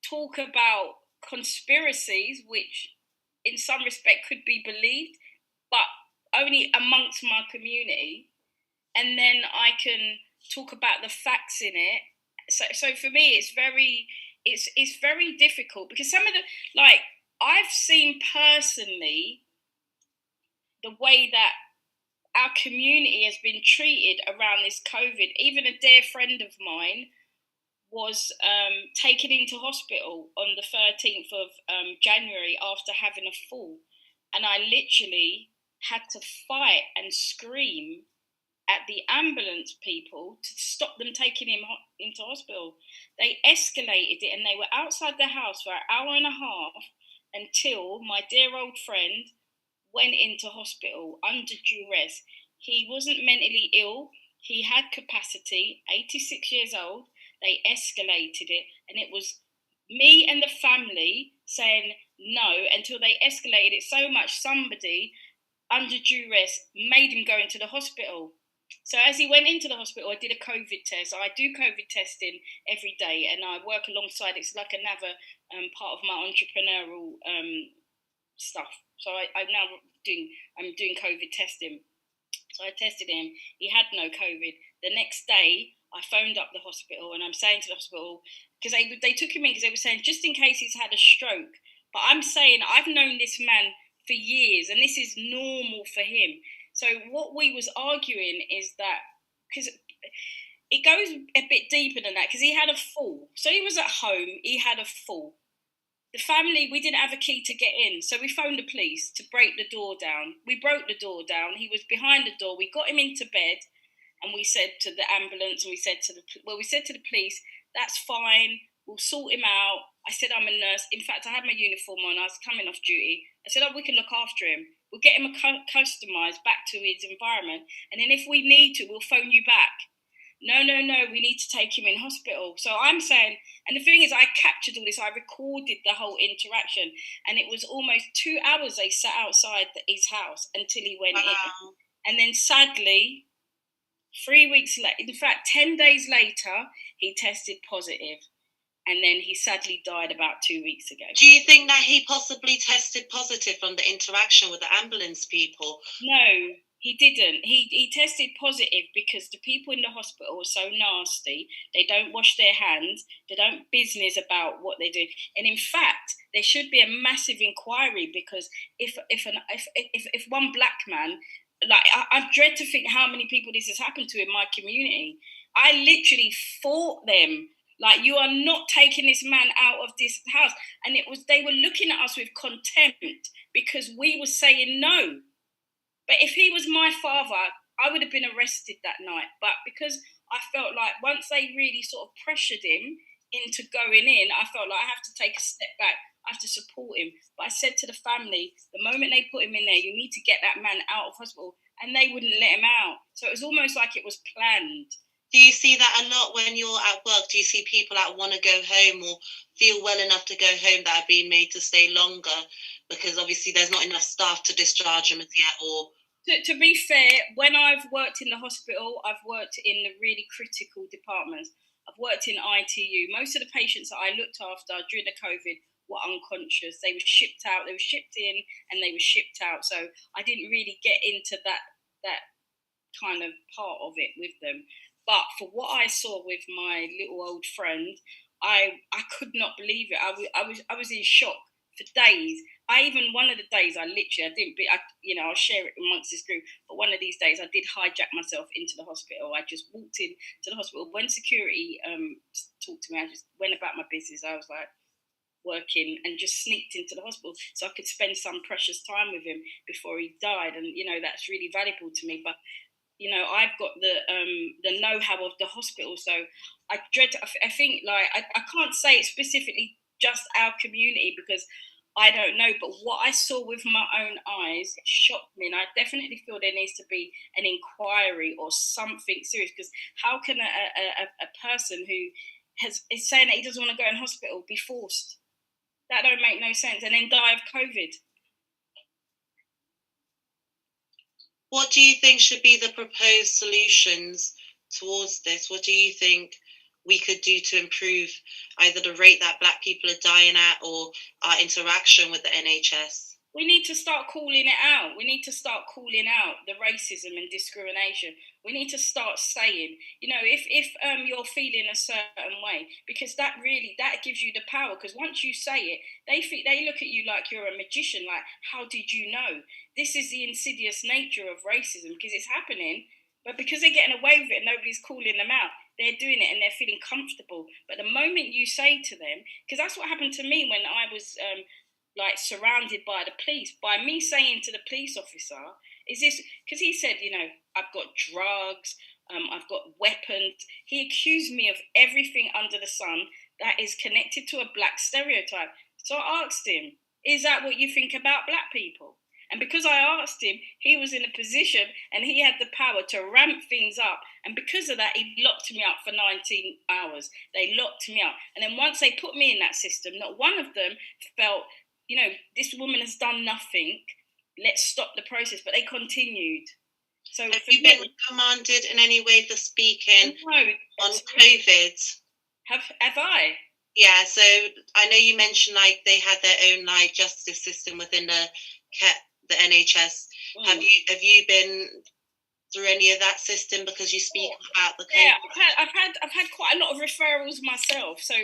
D: talk about conspiracies, which in some respect could be believed, but only amongst my community, and then I can talk about the facts in it. So for me, it's very difficult, because some of the I've seen personally the way that our community has been treated around this COVID. Even a dear friend of mine was taken into hospital on the 13th of January after having a fall. And I literally had to fight and scream at the ambulance people to stop them taking him into hospital. They escalated it, and they were outside the house for an hour and a half until my dear old friend went into hospital under duress. He wasn't mentally ill. He had capacity, 86 years old. They escalated it, and it was me and the family saying no until they escalated it so much somebody under duress made him go into the hospital. So as he went into the hospital, I did a COVID test. I do COVID testing every day, and I work alongside. It's like another part of my entrepreneurial stuff. So I'm doing COVID testing. So I tested him. He had no COVID. The next day, I phoned up the hospital, and I'm saying to the hospital, because they took him in because they were saying just in case he's had a stroke. But I'm saying I've known this man for years, and this is normal for him. So what we was arguing is that, because it goes a bit deeper than that, because he had a fall. So he was at home, he had a fall. The family, we didn't have a key to get in, so we phoned the police to break the door down. We broke the door down. He was behind the door. We got him into bed, and we said to the ambulance, and we said to the police, that's fine. We'll sort him out. I said, I'm a nurse. In fact, I had my uniform on. I was coming off duty. I said, we can look after him. We'll get him customised back to his environment, and then if we need to, we'll phone you back. No, we need to take him in hospital. So I'm saying, and the thing is, I captured all this, I recorded the whole interaction, and it was almost 2 hours they sat outside his house until he went in. And then sadly, 3 weeks later, in fact, 10 days later, he tested positive. And then he sadly died about 2 weeks ago.
B: Do you think that he possibly tested positive from the interaction with the ambulance people?
D: No. He didn't. He tested positive because the people in the hospital are so nasty. They don't wash their hands. They don't business about what they do. And in fact, there should be a massive inquiry, because if one black man, like I dread to think how many people this has happened to in my community. I literally fought them. Like, you are not taking this man out of this house. And they were looking at us with contempt because we were saying no. But if he was my father, I would have been arrested that night. But because I felt like once they really sort of pressured him into going in, I felt like I have to take a step back. I have to support him. But I said to the family, the moment they put him in there, you need to get that man out of hospital. And they wouldn't let him out. So it was almost like it was planned.
B: Do you see that a lot when you're at work? Do you see people that want to go home or feel well enough to go home that are being made to stay longer? Because obviously there's not enough staff to discharge them as yet. Or
D: to be fair, when I've worked in the hospital, I've worked in the really critical departments. I've worked in ITU. Most of the patients that I looked after during the COVID were unconscious. They were shipped out, they were shipped in, and they were shipped out. So I didn't really get into that kind of part of it with them. But for what I saw with my little old friend, I could not believe it. I was in shock for days. One of the days I'll share it amongst this group, but one of these days I did hijack myself into the hospital. I just walked into the hospital. When security talked to me, I just went about my business. I was like working and just sneaked into the hospital so I could spend some precious time with him before he died. And, that's really valuable to me. But I've got the know-how of the hospital, so I think, like, I can't say it's specifically just our community because I don't know, but what I saw with my own eyes shocked me, and I definitely feel there needs to be an inquiry or something serious, because how can a person who is saying that he doesn't want to go in hospital be forced? That don't make no sense, and then die of COVID.
B: What do you think should be the proposed solutions towards this? What do you think we could do to improve either the rate that Black people are dying at or our interaction with the NHS?
D: We need to start calling it out. We need to start calling out the racism and discrimination. We need to start saying, if you're feeling a certain way, because that gives you the power. Because once you say it, they look at you like you're a magician. Like, how did you know? This is the insidious nature of racism, because it's happening, but because they're getting away with it and nobody's calling them out, they're doing it and they're feeling comfortable. But the moment you say to them, because that's what happened to me when I was surrounded by the police, by me saying to the police officer, is this, because he said, I've got drugs, I've got weapons. He accused me of everything under the sun that is connected to a Black stereotype. So I asked him, is that what you think about Black people? And because I asked him, he was in a position and he had the power to ramp things up. And because of that, he locked me up for 19 hours. They locked me up. And then once they put me in that system, not one of them felt, this woman has done nothing, let's stop the process. But they continued. So
B: have you been reprimanded in any way for speaking on COVID?
D: Have I?
B: Yeah, so I know you mentioned like they had their own like justice system within the NHS. Have you been through any of that system because you speak about the COVID?
D: Yeah, I've had quite a lot of referrals myself. So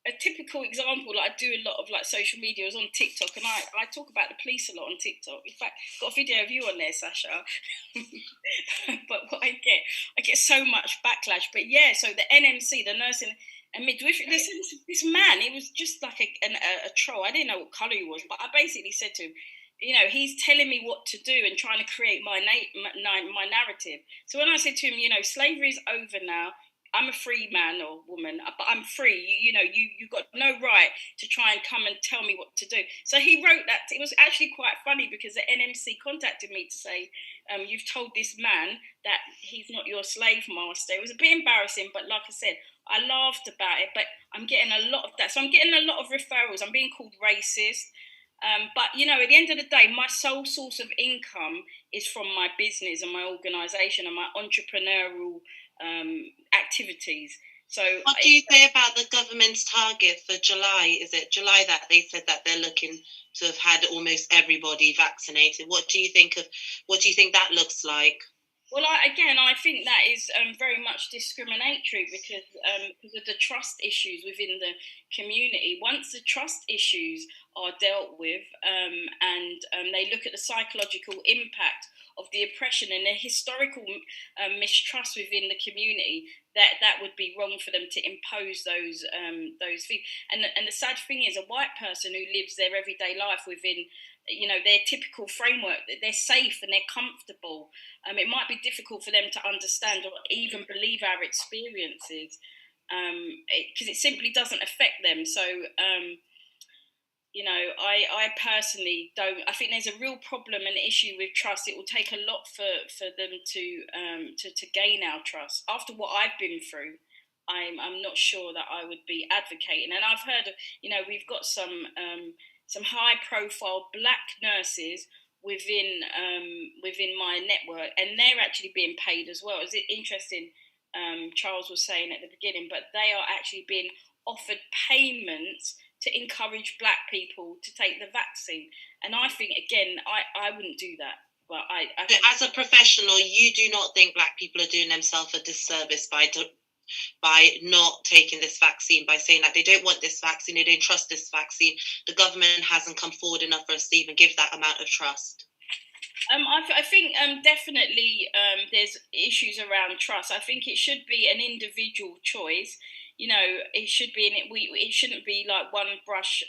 D: a typical example, like I do a lot of like social media, is on TikTok, and I talk about the police a lot on TikTok. In fact, got a video of you on there, Sasha. But what I get so much backlash. But yeah, so the NMC, the nursing and midwifery, this man, he was just like a troll. I didn't know what colour he was, but I basically said to him, you know, he's telling me what to do and trying to create my narrative. So when I said to him, you know, slavery is over now. I'm a free man or woman, but I'm free. You know, you got no right to try and come and tell me what to do. So he wrote that. It was actually quite funny because the NMC contacted me to say, you've told this man that he's not your slave master. It was a bit embarrassing, but like I said, I laughed about it, but I'm getting a lot of that. So I'm getting a lot of referrals. I'm being called racist. But, you know, at the end of the day, my sole source of income is from my business and my organisation and my entrepreneurial activities. So
B: what do you say about the government's target for July? Is it July that they said that they're looking to have had almost everybody vaccinated? What do you think that looks like?
D: Well, I think that is very much discriminatory because of the trust issues within the community. Once the trust issues are dealt with and they look at the psychological impact of the oppression and the historical mistrust within the community, that would be wrong for them to impose those things. And the sad thing is, a white person who lives their everyday life within, you know, their typical framework, they're safe and they're comfortable. It might be difficult for them to understand or even believe our experiences because it simply doesn't affect them. So, you know, I personally don't. I think there's a real problem and issue with trust. It will take a lot for them to gain our trust. After what I've been through, I'm not sure that I would be advocating. And I've heard of, you know, we've got some high profile black nurses within my network, and they're actually being paid as well. Is it interesting? Charles was saying at the beginning, but they are actually being offered payments to encourage black people to take the vaccine. And I think, again, I wouldn't do that. But
B: as a professional, you do not think black people are doing themselves a disservice by not taking this vaccine, by saying that they don't want this vaccine, they don't trust this vaccine. The government hasn't come forward enough for us to even give that amount of trust.
D: I think definitely there's issues around trust. I think it should be an individual choice. You know, it should be, it shouldn't be like one brush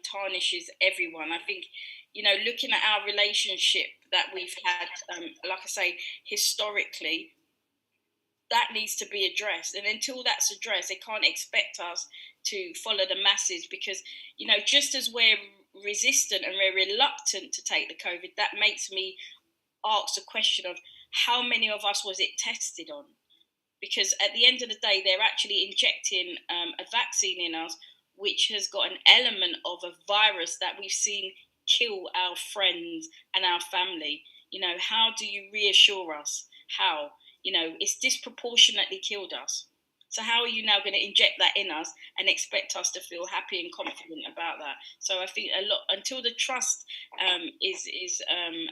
D: tarnishes everyone. I think, you know, looking at our relationship that we've had, like I say, historically, that needs to be addressed. And until that's addressed, they can't expect us to follow the masses because, you know, just as we're resistant and we're reluctant to take the COVID, that makes me ask the question of how many of us was it tested on? Because at the end of the day, they're actually injecting a vaccine in us, which has got an element of a virus that we've seen kill our friends and our family. You know, how do you reassure us? How? You know, it's disproportionately killed us. So how are you now going to inject that in us and expect us to feel happy and confident about that? So I think a lot until the trust is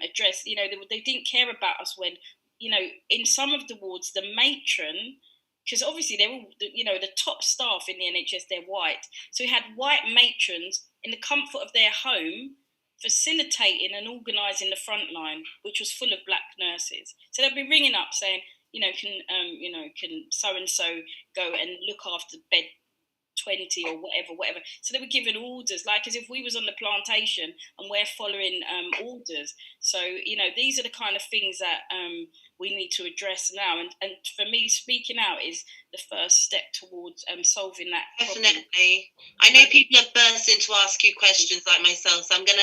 D: addressed. You know, they didn't care about us when, you know, in some of the wards, the matron, because obviously they're all, you know, the top staff in the NHS, they're white. So we had white matrons in the comfort of their home facilitating and organising the front line, which was full of black nurses. So they'd be ringing up saying, can so and so go and look after bed 20 or whatever. So they were giving orders, like as if we was on the plantation and we're following orders. So, you know, these are the kind of things that we need to address now. And for me, speaking out is the first step towards solving that problem.
B: Definitely. I know people are bursting to ask you questions like myself. So I'm gonna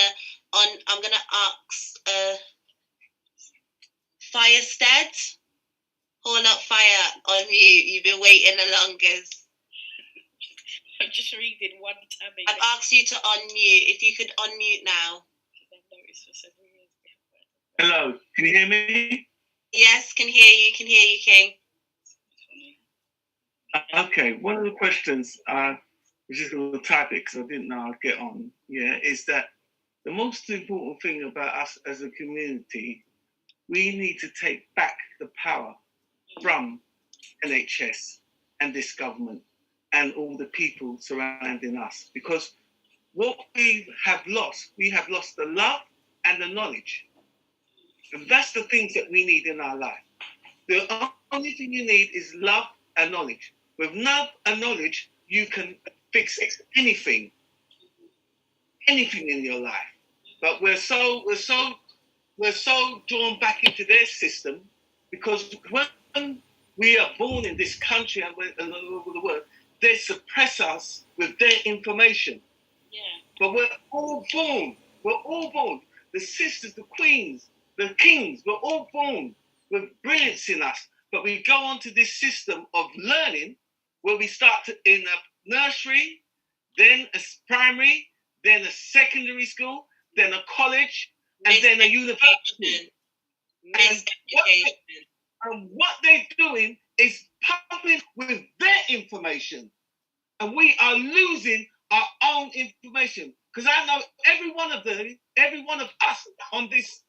B: ask Firestead. Hold up, Fire, on mute. You've been waiting the longest.
D: I'm just reading one tab.
B: I've asked you to unmute. If you could unmute now.
C: Hello, can you hear me?
B: Yes, can hear you, King.
K: Okay, one of the questions, which is going to type it because I didn't know I'd get on, is that the most important thing about us as a community, we need to take back the power from NHS and this government and all the people surrounding us. Because what we have lost the love and the knowledge. And that's the things that we need in our life. The only thing you need is love and knowledge. With love and knowledge, you can fix anything in your life. But we're so drawn back into their system because when we are born in this country and all over the world, they suppress us with their information. Yeah. But we're all born. The sisters, the queens, the kings, we're all born with brilliance in us. But we go on to this system of learning where we start in a nursery, then a primary, then a secondary school, then a college, and then a university. And what they're doing is pumping with their information. And we are losing our own information. Because I know every one of us on this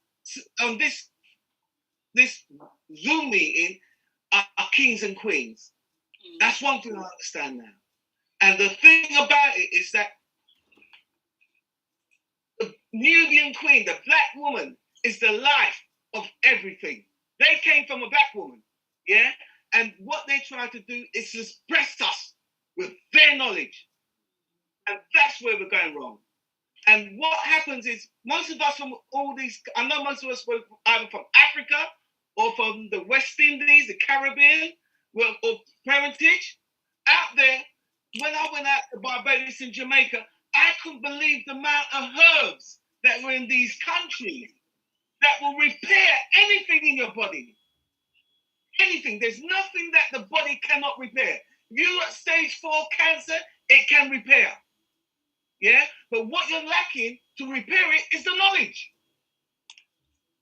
K: Zoom meeting are kings and queens. That's one thing I understand now. And the thing about it is that the Nubian queen, the black woman, is the life of everything. They came from a black woman, yeah? And what they try to do is suppress us with their knowledge. And that's where we're going wrong. And what happens is most of us from all these, I know most of us were either from Africa or from the West Indies, the Caribbean, or parentage. Out there, when I went out to Barbados and Jamaica, I couldn't believe the amount of herbs that were in these countries that will repair anything in your body. Anything. There's nothing that the body cannot repair. If you're at stage 4 cancer, it can repair. Yeah? But what you're lacking to repair it is the knowledge.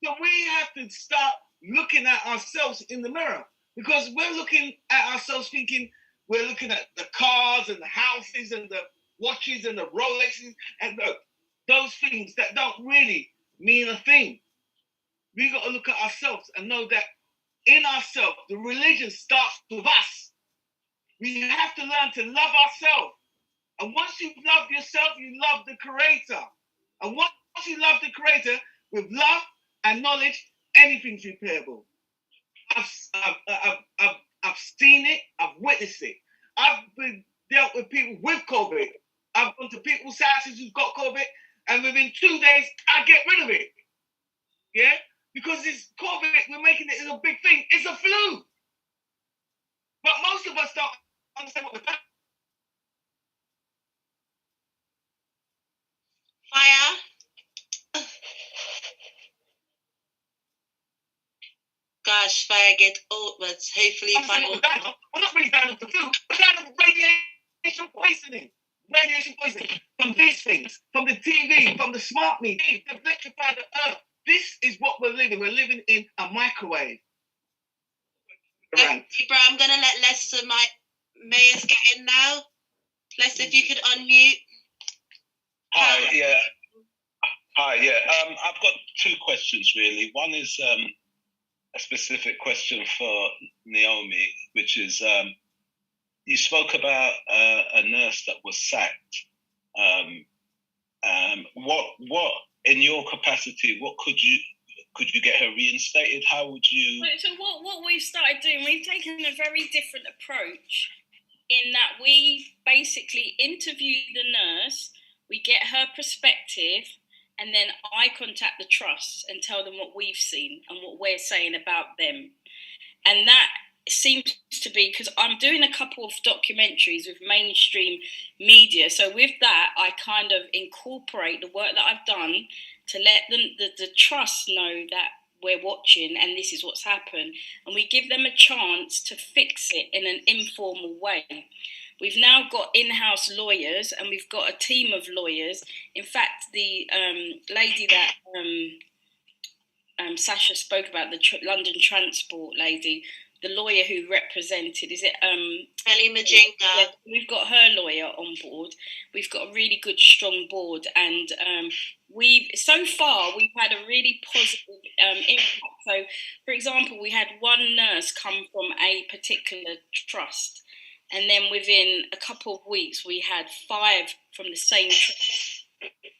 K: So we have to start looking at ourselves in the mirror because we're looking at ourselves thinking we're looking at the cars and the houses and the watches and the Rolexes and those things that don't really mean a thing. We got to look at ourselves and know that in ourselves, the religion starts with us. We have to learn to love ourselves. And once you love yourself, you love the Creator. And once you love the Creator, with love and knowledge, anything's repairable. I've seen it. I've witnessed it. I've been dealt with people with COVID. I've gone to people's houses who've got COVID, and within 2 days, I get rid of it. Yeah? Because it's COVID, we're making it a big thing. It's a flu. But most of us don't understand what the fact.
B: Fire. Gosh, Fire get old, but hopefully
K: We're not really down with the flu. We're down with radiation poisoning. Radiation poisoning from these things, from the TV, from the smart meter, the electrified earth. This is what we're living. We're living in a microwave.
B: Bro, I'm going to let Lester, my Mayors, get in now. Lester, if you could unmute.
H: Hi, yeah. I've got 2 questions, really. One is a specific question for Naomi, which is you spoke about a nurse that was sacked. What in your capacity, what could you get her reinstated? How would you?
D: So what we've started doing, we've taken a very different approach in that we basically interview the nurse, we get her perspective, and then I contact the trust and tell them what we've seen and what we're saying about them. And that seems to be, because I'm doing a couple of documentaries with mainstream media. So with that, I kind of incorporate the work that I've done to let them, the trust know that we're watching and this is what's happened. And we give them a chance to fix it in an informal way. We've now got in-house lawyers and we've got a team of lawyers. In fact, the lady that Sasha spoke about, the London Transport lady, the lawyer who represented, is it
B: Ellie Majinga?
D: Yeah, we've got her lawyer on board. We've got a really good, strong board, and we've had a really positive impact. So, for example, we had one nurse come from a particular trust, and then within a couple of weeks, we had 5 from the same trust.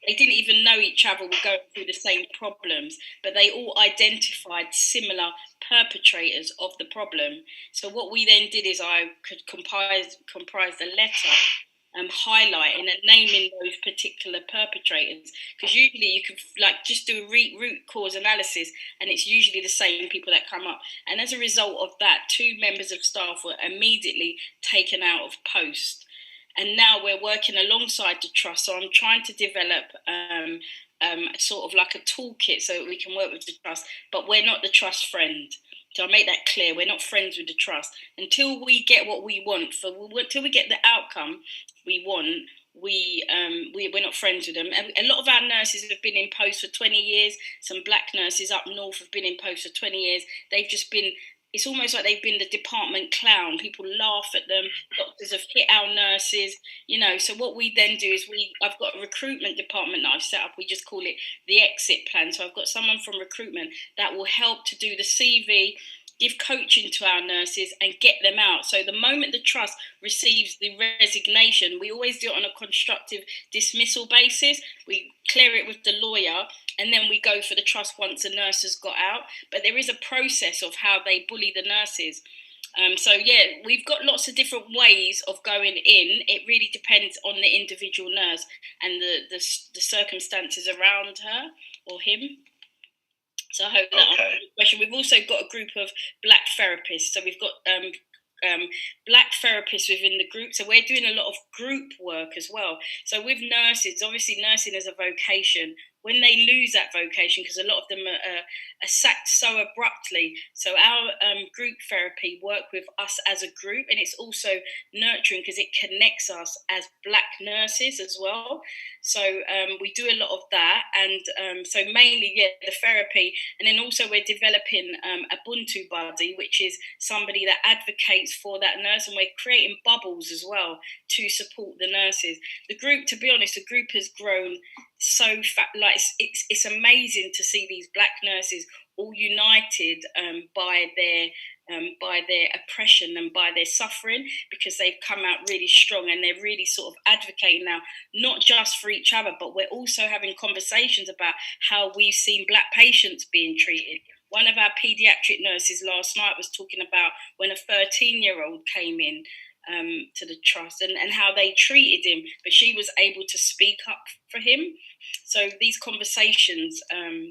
D: They didn't even know each other were going through the same problems, but they all identified similar perpetrators of the problem. So what we then did is I could comprise a letter highlighting and naming those particular perpetrators, because usually you could just do a root cause analysis and it's usually the same people that come up. And as a result of that, 2 members of staff were immediately taken out of post. And now we're working alongside the trust. So I'm trying to develop sort of like a toolkit so that we can work with the trust, but we're not the trust friend. So I'll make that clear. We're not friends with the trust. Until we get what we want, until we get the outcome we want, we're not friends with them. A lot of our nurses have been in post for 20 years. Some black nurses up north have been in post for 20 years. They've just been, it's almost like they've been the department clown. People laugh at them. Doctors have hit our nurses, So what we then do is I've got a recruitment department that I've set up. We just call it the exit plan. So I've got someone from recruitment that will help to do the CV, give coaching to our nurses and get them out. So the moment the trust receives the resignation, we always do it on a constructive dismissal basis. We clear it with the lawyer and then we go for the trust once the nurse has got out. But there is a process of how they bully the nurses. We've got lots of different ways of going in. It really depends on the individual nurse and the circumstances around her or him. So I hope that answers the question. We've also got a group of black therapists. So we've got black therapists within the group. So we're doing a lot of group work as well. So with nurses, obviously nursing is a vocation. When they lose that vocation, because a lot of them are sacked so abruptly. So our group therapy work with us as a group, and it's also nurturing because it connects us as black nurses as well. So we do a lot of that, and so mainly the therapy, and then also we're developing a Ubuntu buddy, which is somebody that advocates for that nurse, and we're creating bubbles as well to support the nurses. The group, to be honest, the group has grown so it's amazing to see these black nurses all united by their oppression and by their suffering, because they've come out really strong and they're really sort of advocating now, not just for each other, but we're also having conversations about how we've seen black patients being treated. One of our paediatric nurses last night was talking about when a 13-year-old came in to the trust and how they treated him, but she was able to speak up for him. So these conversations,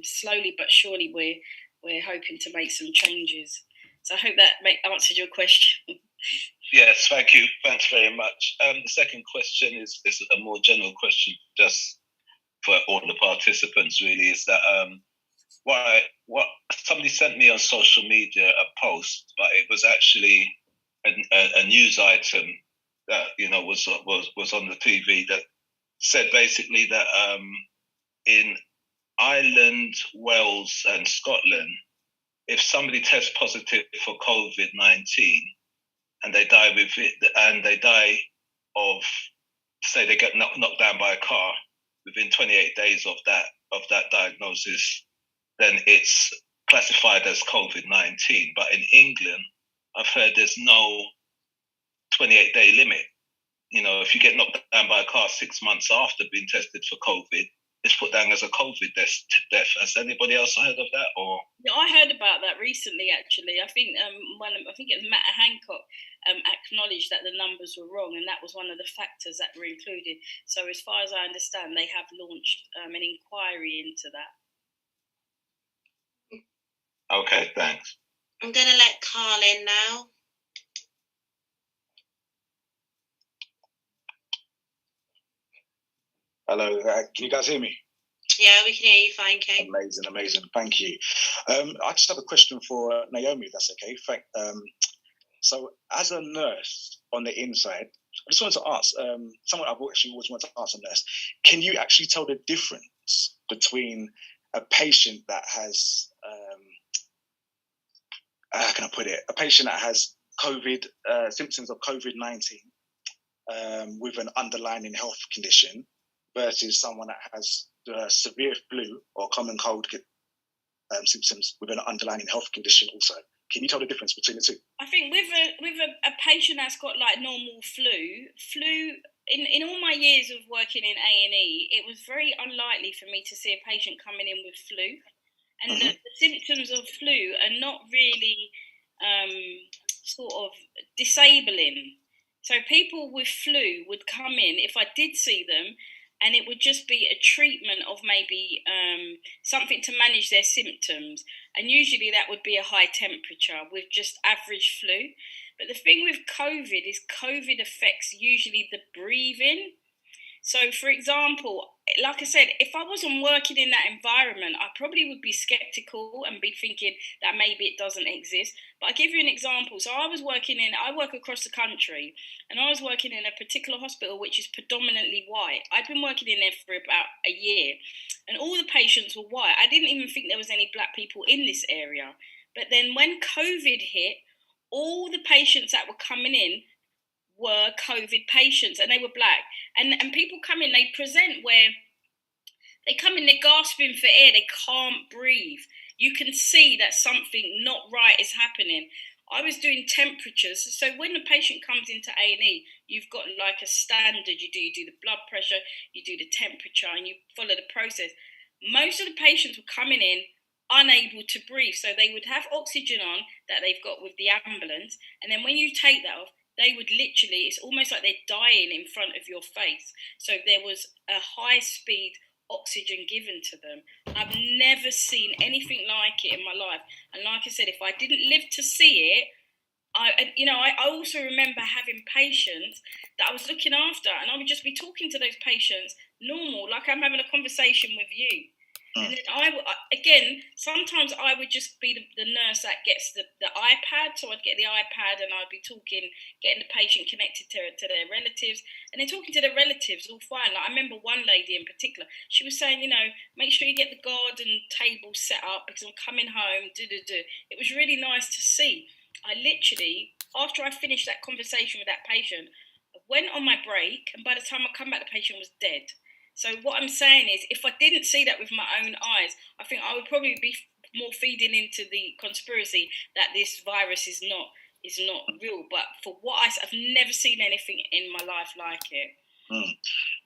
D: slowly but surely, we're hoping to make some changes. So I hope that answered your question.
L: Yes, thank you. Thanks very much. The second question is a more general question, just for all the participants. Really, is that what somebody sent me on social media a post, but it was actually a news item that was on the TV that said basically that in Ireland, Wales, and Scotland, if somebody tests positive for COVID-19 and they die with it, and they die of, say, they get knocked down by a car within 28 days of that diagnosis, then it's classified as COVID-19. But in England, I've heard there's no 28-day limit. If you get knocked down by a car 6 months after being tested for COVID, it's put down as a COVID death. Has anybody else heard of that? Or
D: I heard about that recently. Actually, I think it was Matt Hancock acknowledged that the numbers were wrong, and that was one of the factors that were included. So, as far as I understand, they have launched an inquiry into that.
L: Okay, thanks.
B: I'm going to let Carl in now.
M: Hello, can you guys hear me?
B: Yeah, we can hear you fine, Kate.
M: Amazing, thank you. I just have a question for Naomi, if that's okay. So, as a nurse on the inside, I just wanted to ask, someone I've actually always wanted to ask a nurse, can you actually tell the difference between a patient that has, how can I put it? A patient that has COVID, symptoms of COVID-19 with an underlying health condition versus someone that has severe flu or common cold symptoms with an underlying health condition also. Can you tell the difference between the two?
D: I think with a patient that's got like normal flu, in all my years of working in A&E, it was very unlikely for me to see a patient coming in with flu. And the symptoms of flu are not really sort of disabling. So people with flu would come in, if I did see them, and it would just be a treatment of maybe something to manage their symptoms. And usually that would be a high temperature with just average flu. But the thing with COVID is COVID affects usually the breathing. So, for example, like I said, if I wasn't working in that environment, I probably would be skeptical and be thinking that maybe it doesn't exist. But I'll give you an example. So I work across the country, and I was working in a particular hospital which is predominantly white. I've been working in there for about a year, and all the patients were white. I didn't even think there was any black people in this area. But then when COVID hit, all the patients that were coming in were COVID patients, and they were black. And people come in, they present where they come in, they're gasping for air, they can't breathe. You can see that something not right is happening. I was doing temperatures, so when the patient comes into A&E, you've got like a standard. You do the blood pressure, you do the temperature, and you follow the process. Most of the patients were coming in unable to breathe, so they would have oxygen on that they've got with the ambulance, and then when you take that off, they would literally, it's almost like they're dying in front of your face. So there was a high speed oxygen given to them. I've never seen anything like it in my life. And like I said, if I didn't live to see it, I also remember having patients that I was looking after, and I would just be talking to those patients normal, like I'm having a conversation with you. And then sometimes I would just be the nurse that gets the iPad. So I'd get the iPad and I'd be talking, getting the patient connected to their relatives. And then talking to the relatives, all fine. Like I remember one lady in particular, she was saying, make sure you get the garden table set up because I'm coming home, It was really nice to see. I literally, after I finished that conversation with that patient, I went on my break, and by the time I come back, the patient was dead. So what I'm saying is, if I didn't see that with my own eyes, I think I would probably be more feeding into the conspiracy that this virus is not real. But for what I've never seen anything in my life like it.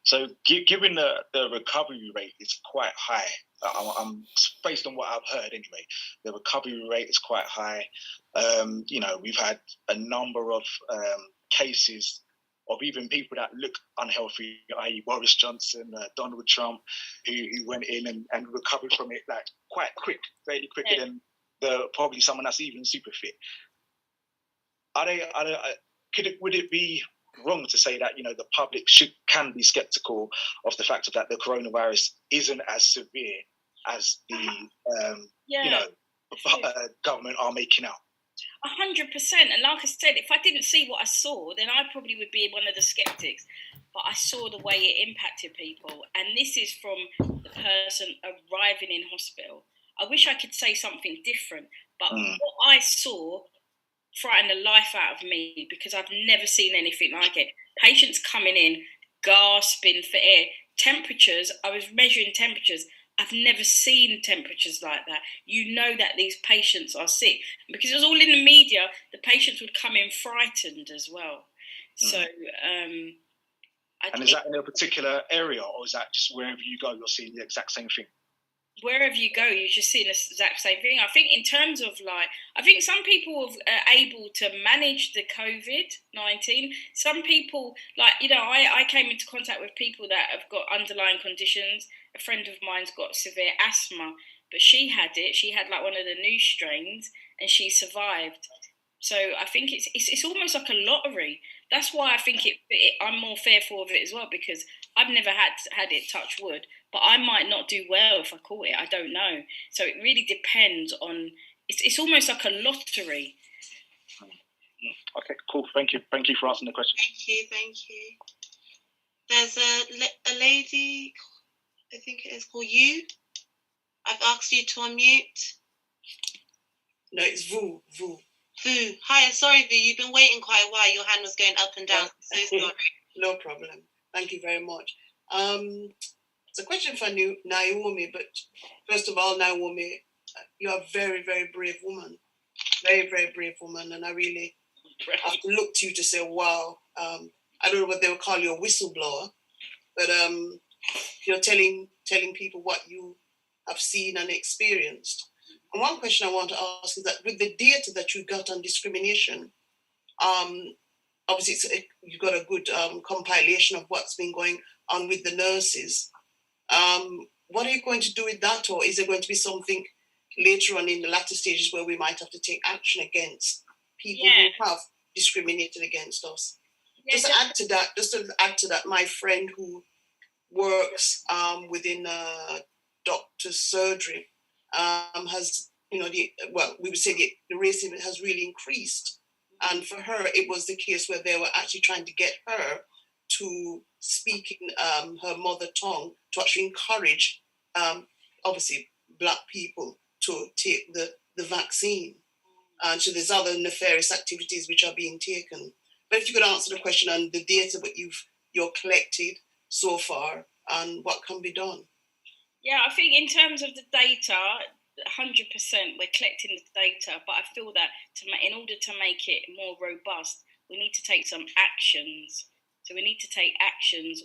M: So, given the recovery rate is quite high, I'm based on what I've heard anyway. The recovery rate is quite high. We've had a number of cases of even people that look unhealthy, i.e. Boris Johnson, Donald Trump, who went in and recovered from it like quite quick, fairly quicker than probably someone that's even super fit. Would it be wrong to say that the public can be skeptical of the fact that the coronavirus isn't as severe as the government are making out?
D: 100%. And like I said, if I didn't see what I saw, then I probably would be one of the skeptics. But I saw the way it impacted people. And this is from the person arriving in hospital. I wish I could say something different. But what I saw frightened the life out of me because I've never seen anything like it. Patients coming in, gasping for air. Temperatures, I was measuring temperatures. I've never seen temperatures like that. You know that these patients are sick. Because it was all in the media, the patients would come in frightened as well. So,
M: and is that in a particular area, or is that just wherever you go, you're seeing the exact same thing?
D: Wherever you go, you're just seeing the exact same thing. I think in terms of I think some people are able to manage the COVID-19. Some people, I came into contact with people that have got underlying conditions. A friend of mine's got severe asthma, but she had it. She had one of the new strains, and she survived. So I think it's almost like a lottery. That's why I think I'm more fearful of it as well, because I've never had it, touch wood, but I might not do well if I caught it. I don't know. So it really depends on. It's almost like a lottery.
M: Okay, cool. Thank you for answering the question.
B: Thank you. There's a lady, I think it is called You. I've asked you to unmute.
N: No, it's Vu.
B: Vu. Hi, sorry, Vu. You've been waiting quite a while. Your hand was going up and down. So sorry.
N: No problem. Thank you very much. It's a question for Naomi, but first of all, Naomi, you're a very, very brave woman. Very, very brave woman. And I really have to look to you to say, wow. I don't know what they would call you, a whistleblower, but you're telling people what you have seen and experienced. And one question I want to ask is that with the data that you got on discrimination, obviously you've got a good compilation of what's been going on with the nurses. What are you going to do with that? Or is there going to be something later on in the latter stages where we might have to take action against people who have discriminated against us? Just to add to that, my friend who works within doctor's surgery has, we would say the racism has really increased. And for her, it was the case where they were actually trying to get her to speak in her mother tongue to actually encourage, obviously, Black people to take the vaccine. And so there's other nefarious activities which are being taken. But if you could answer the question on the data that you're collected so far and what can be done.
D: Yeah, I think in terms of the data, 100% we're collecting the data, but I feel that in order to make it more robust, we need to take some actions. So we need to take actions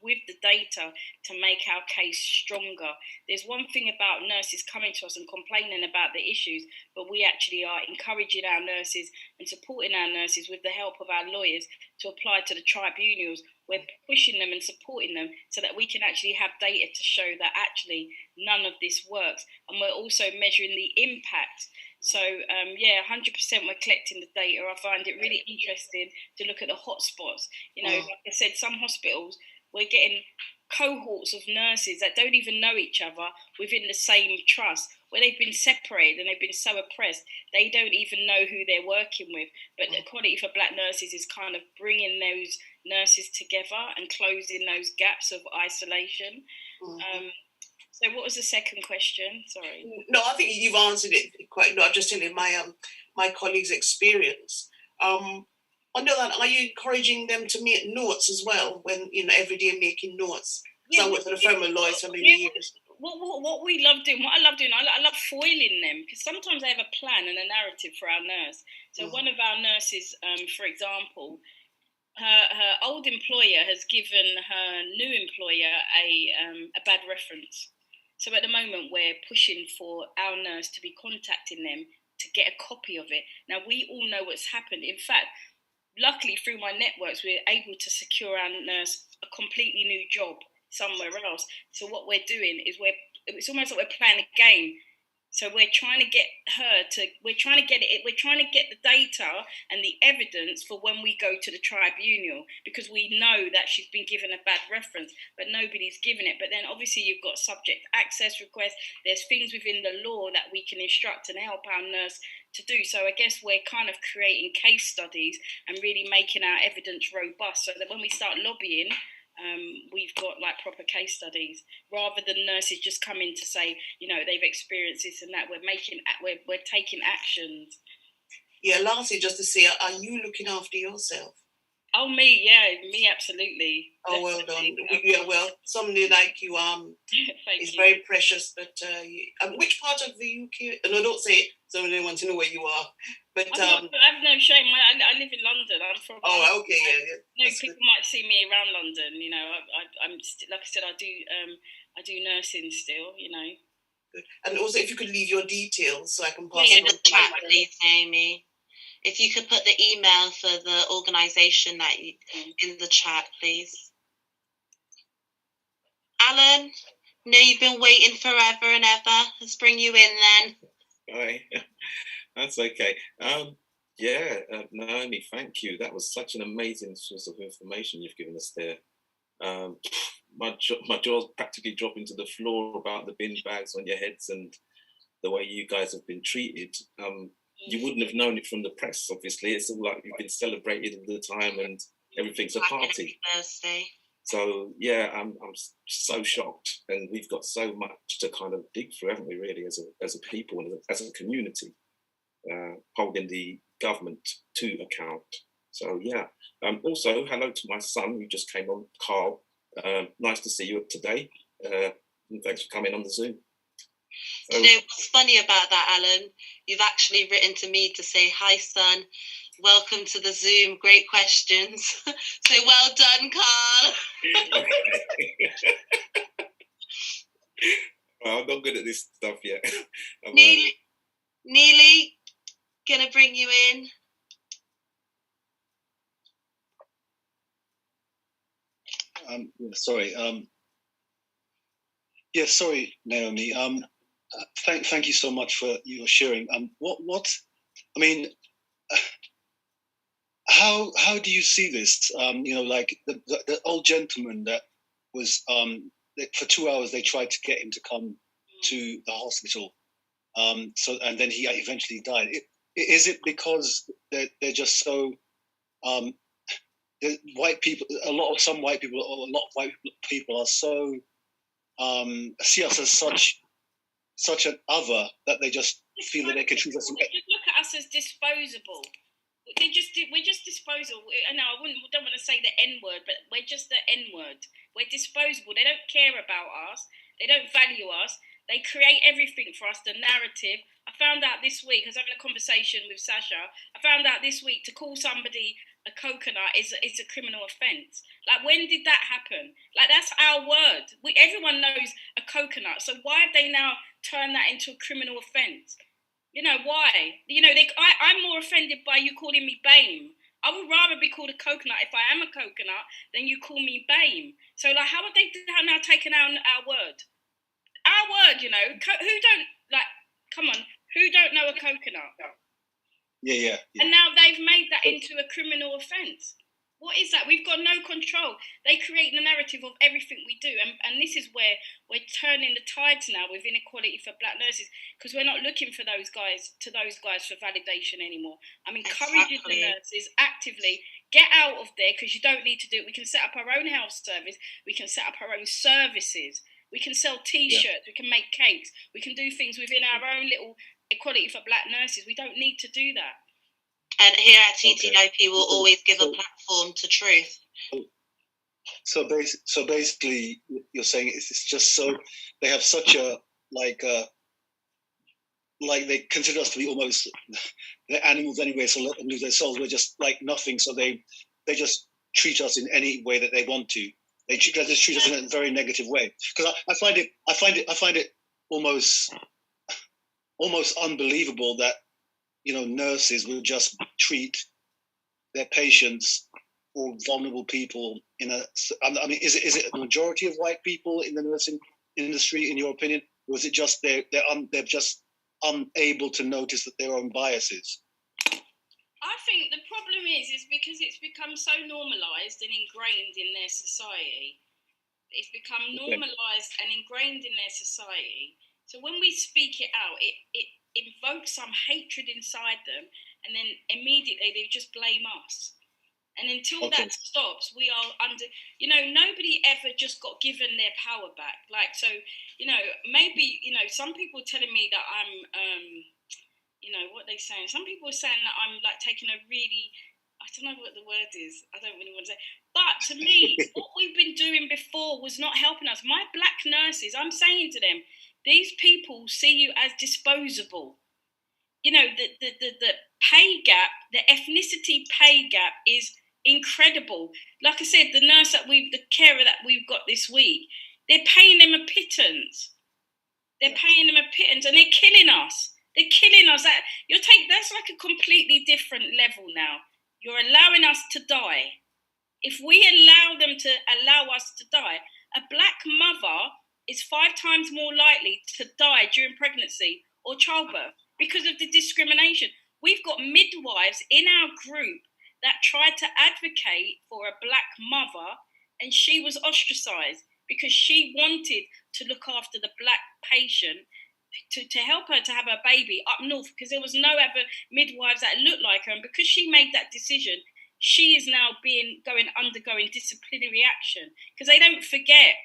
D: with the data to make our case stronger. There's one thing about nurses coming to us and complaining about the issues, but we actually are encouraging our nurses and supporting our nurses with the help of our lawyers to apply to the tribunals. We're pushing them and supporting them so that we can actually have data to show that actually none of this works. And we're also measuring the impact. So, 100% we're collecting the data. I find it really interesting to look at the hotspots. Like I said, some hospitals, we're getting cohorts of nurses that don't even know each other within the same trust, where they've been separated and they've been so oppressed, they don't even know who they're working with. But the Equality for Black Nurses is kind of bringing those nurses together and closing those gaps of isolation. So what was the second question? Sorry.
N: No, I think you've answered it quite. No, I'm just telling my colleagues' experience. On the other hand, are you encouraging them to make notes as well when every day making notes? Because I worked at a firm of lawyers for many years.
D: What we love doing, I love foiling them, because sometimes they have a plan and a narrative for our nurse. So one of our nurses, for example, her old employer has given her new employer a bad reference. So at the moment, we're pushing for our nurse to be contacting them to get a copy of it. Now, we all know what's happened. In fact, luckily, through my networks, we're able to secure our nurse a completely new job somewhere else. So what we're doing is it's almost like we're playing a game. So we're trying to get we're trying to get the data and the evidence for when we go to the tribunal, because we know that she's been given a bad reference, but nobody's given it. But then obviously you've got subject access requests. There's things within the law that we can instruct and help our nurse to do. So I guess we're kind of creating case studies and really making our evidence robust so that when we start lobbying, we've got like proper case studies, rather than nurses just coming to say, they've experienced this and that. We're taking actions.
N: Yeah, lastly, just to say, are you looking after yourself?
D: Oh, me, absolutely.
N: Oh, well done. Yeah, well, somebody like you is very precious. But which part of the UK? No, don't say it. Somebody wants to know where you are. But
D: I have no shame. I live in London. I'm from.
N: Oh, okay, yeah.
D: People might see me around London. I'm like I said, I do nursing still.
N: Good. And also, if you could leave your details so I can pass
B: it on. In the chat, please, Amy. If you could put the email for the organisation in the chat, please. Alan, you've been waiting forever and ever. Let's bring you in then.
F: Hi, that's okay. Naomi, thank you. That was such an amazing source of information you've given us there. My jaw's practically dropping to the floor about the bin bags on your heads and the way you guys have been treated. You wouldn't have known it from the press, obviously. It's all like you've been celebrated all the time and everything's a party.
B: Thursday.
F: So yeah, I'm so shocked, and we've got so much to kind of dig through, haven't we? Really, as a people and as a community, holding the government to account. So yeah. Also, hello to my son who just came on, Carl. Nice to see you today. And thanks for coming on the Zoom.
B: Do you know what's funny about that, Alan? You've actually written to me to say, hi, son. Welcome to the Zoom. Great questions. So well done, Carl.
F: Well, I'm not good at this stuff yet.
B: Neely, gonna bring you in.
O: Sorry. Sorry, Naomi. Thank you so much for your sharing. I mean, how do you see this? Like the old gentleman that was for 2 hours they tried to get him to come to the hospital. And then he eventually died. Is it because they're just so white people? A lot of white people are so see us as such an other that they just feel that they can treat us.
D: They just look at us as disposable. We're just disposable. No, don't want to say the N word, but we're just the N word. We're disposable. They don't care about us. They don't value us. They create everything for us, the narrative. I found out this week, I was having a conversation with Sasha, I found out this week to call somebody a coconut is a criminal offence. Like, when did that happen? Like, that's our word. Everyone knows a coconut. So why have they now turned that into a criminal offence? You know, why? You know, I'm more offended by you calling me BAME. I would rather be called a coconut if I am a coconut than you call me BAME. So, like, how have they now taken our word? Our word, you know, who don't, like, come on, who don't know a coconut?
O: Yeah.
D: And now they've made that into a criminal offence. What is that? We've got no control. They create the narrative of everything we do. And this is where we're turning the tides now with inequality for black nurses, because we're not looking for those guys for validation anymore. I'm encouraging the nurses actively, get out of there, because you don't need to do it. We can set up our own health service. We can set up our own services. We can sell T-shirts. We can make cakes. We can do things within our own little equality for black nurses. We don't need to do that.
B: And here at TTIP, we'll always give a platform to truth.
O: So basically, you're saying it's just so they have such a like they consider us to be almost they're animals anyway. So let them lose their souls. We're just like nothing. So they just treat us in any way that they want to. They just treat us in a very negative way. Because I find it almost unbelievable that, you know, nurses will just treat their patients or vulnerable people in a. I mean, is it a majority of white people in the nursing industry, in your opinion, or is it just they're just unable to notice that their own biases?
D: I think the problem is because it's become so normalised and ingrained in their society. It's become normalised and ingrained in their society. So when we speak it out, it invokes some hatred inside them, and then immediately they just blame us. And until that stops, we are under, you know, nobody ever just got given their power back. Like, so, you know, maybe, you know, some people are telling me that I'm, you know, what are they saying? Some people are saying that I'm like taking a really, I don't know what the word is. I don't really want to say. But to me, what we've been doing before was not helping us. My black nurses, I'm saying to them, these people see you as disposable. You know, the pay gap, the ethnicity pay gap is incredible. Like I said, the carer that we've got this week, they're paying them a pittance. They're paying them a pittance, and they're killing us. They're killing us. That's like a completely different level now. You're allowing us to die. If we allow them to allow us to die, a black mother is 5 times more likely to die during pregnancy or childbirth because of the discrimination. We've got midwives in our group that tried to advocate for a black mother, and she was ostracized because she wanted to look after the black patient to help her to have her baby up north, because there was no other midwives that looked like her. And because she made that decision, she is now undergoing disciplinary action because they don't forget.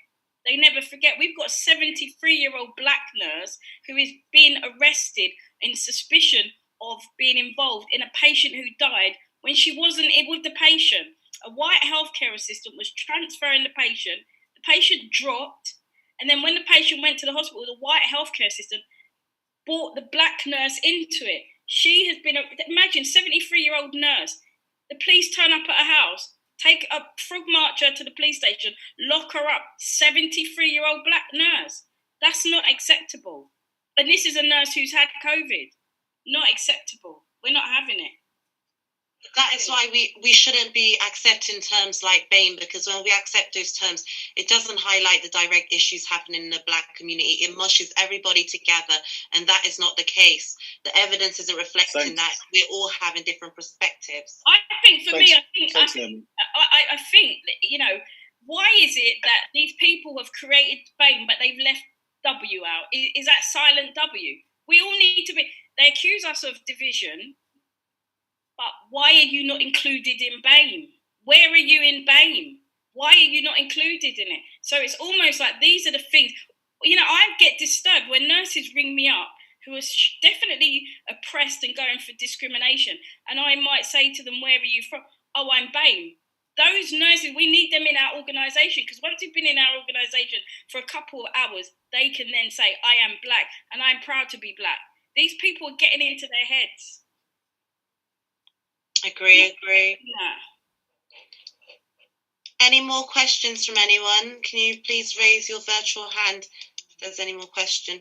D: They never forget. We've got a 73-year-old black nurse who is being arrested in suspicion of being involved in a patient who died when she wasn't with the patient. A white healthcare assistant was transferring the patient dropped, and then when the patient went to the hospital, the white healthcare assistant brought the black nurse into it. She has been, imagine, 73-year-old nurse. The police turn up at her house, take a frog marcher to the police station, lock her up. 73-year-old black nurse. That's not acceptable. And this is a nurse who's had COVID. Not acceptable. We're not having it.
B: That is why we shouldn't be accepting terms like BAME, because when we accept those terms, it doesn't highlight the direct issues happening in the black community. It mushes everybody together, and that is not the case. The evidence isn't reflecting that. We're all having different perspectives.
D: I think, for me, I think, you know, why is it that these people have created BAME, but they've left W out? Is that silent W? We all need to be... They accuse us of division, but why are you not included in BAME? Where are you in BAME? Why are you not included in it? So it's almost like these are the things, you know, I get disturbed when nurses ring me up who are definitely oppressed and going for discrimination. And I might say to them, where are you from? Oh, I'm BAME. Those nurses, we need them in our organisation, because once you've been in our organisation for a couple of hours, they can then say, I am black and I'm proud to be black. These people are getting into their heads.
B: Agree.
D: Yeah.
B: Any more questions from anyone? Can you please raise your virtual hand if there's any more question?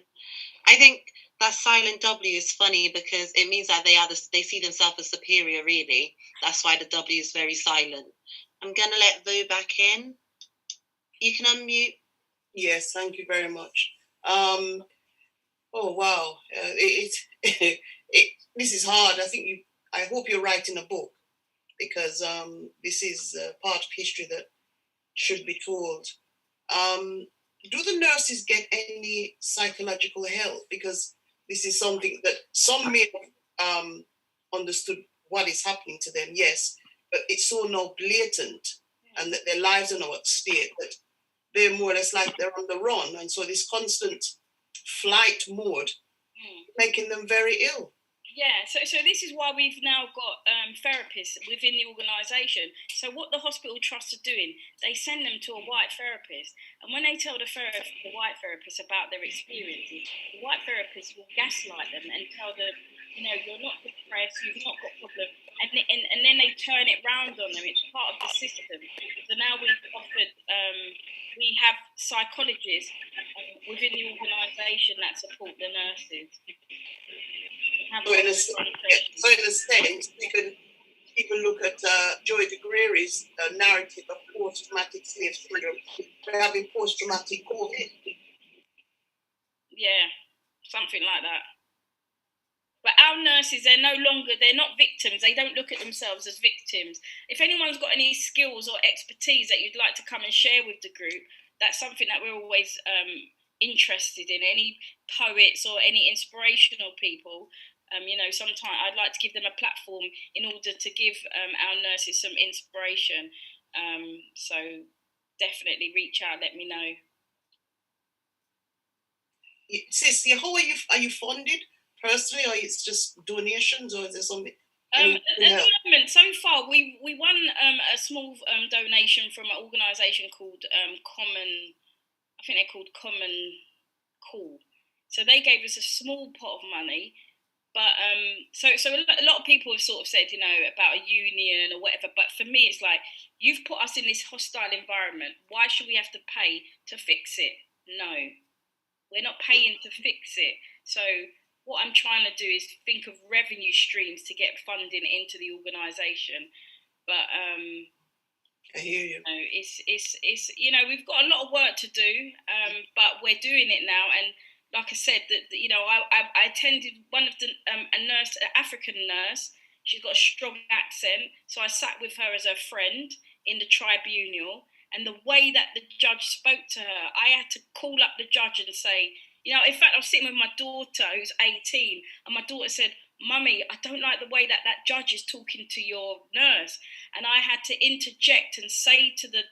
B: I think that silent W is funny because it means that they see themselves as superior, really. That's why the W is very silent. I'm going to let Vu back in. You can unmute.
N: Yes, thank you very much. Oh, wow. This is hard. I hope you're writing a book, because this is part of history that should be told. Do the nurses get any psychological help? Because this is something that some may have understood what is happening to them, yes, but it's so now blatant, and that their lives are now at stake, that they're more or less like they're on the run. And so this constant flight mode making them very ill.
D: Yeah, so this is why we've now got therapists within the organisation. So what the hospital trusts are doing, they send them to a white therapist, and when they tell the white therapist about their experiences, the white therapist will gaslight them and tell them, you know, you're not depressed, you've not got problems, and then they turn it round on them. It's part of the system. So now we've offered, we have psychologists within the organisation that support the nurses.
N: So in a sense, we can even look at Joy DeGreary's narrative of post-traumatic slave syndrome. We're having post-traumatic COVID.
D: Yeah, something like that. But our nurses, they're not victims. They don't look at themselves as victims. If anyone's got any skills or expertise that you'd like to come and share with the group, that's something that we're always interested in. Any poets or any inspirational people, you know, sometimes I'd like to give them a platform in order to give our nurses some inspiration. So definitely reach out, let me know.
N: Sis, how are you funded personally, or it's just donations, or is there something?
D: At the moment, so far, we won a small donation from an organisation called Common Call. So they gave us a small pot of money. But so a lot of people have sort of said, you know, about a union or whatever. But for me, it's like, you've put us in this hostile environment. Why should we have to pay to fix it? No, we're not paying to fix it. So what I'm trying to do is think of revenue streams to get funding into the organisation. But
N: I hear you.
D: You know, it's you know, we've got a lot of work to do, but we're doing it now. And like I said, that you know, I attended one of the an African nurse. She's got a strong accent, so I sat with her as a friend in the tribunal. And the way that the judge spoke to her, I had to call up the judge and say, you know, in fact, I was sitting with my daughter who's 18, and my daughter said, Mummy, I don't like the way that judge is talking to your nurse. And I had to interject and say to the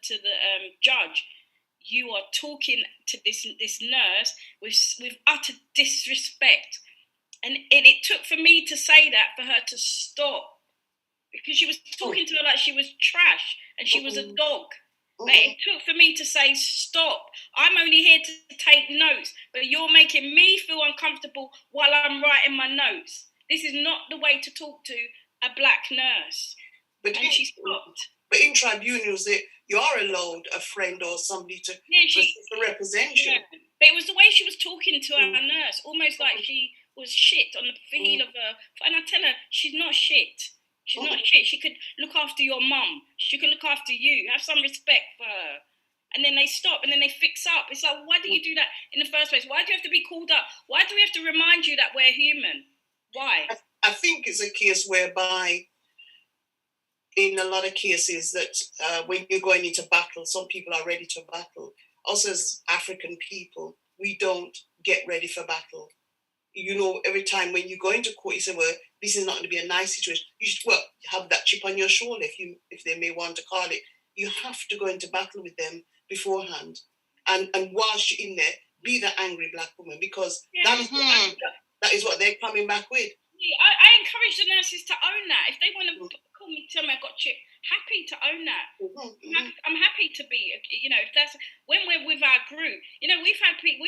D: judge, you are talking to this nurse with utter disrespect. And it took for me to say that for her to stop, because she was talking to her like she was trash and she was a dog. But it took for me to say, stop. I'm only here to take notes, but you're making me feel uncomfortable while I'm writing my notes. This is not the way to talk to a black nurse.
N: But she stopped. But in tribunals, you are allowed a friend or somebody to represent you.
D: Yeah. But it was the way she was talking to our nurse, almost like she was shit on the heel of her. And I tell her, she's not shit. She's not shit. She could look after your mum. She could look after you. Have some respect for her. And then they stop and then they fix up. It's like, why do you do that in the first place? Why do you have to be called up? Why do we have to remind you that we're human? Why?
N: I think it's a case whereby, in a lot of cases, that when you're going into battle, some people are ready to battle. Also, as African people, we don't get ready for battle. You know, every time when you go into court, you say, well, this is not going to be a nice situation. You should, have that chip on your shoulder, if they may want to call it. You have to go into battle with them beforehand. And whilst you're in there, be the angry black woman, because that is what they're coming back with.
D: I encourage the nurses to own that. If they want to call me, tell me I've got chip, happy to own that. I'm happy to be, if that's, when we're with our group, we've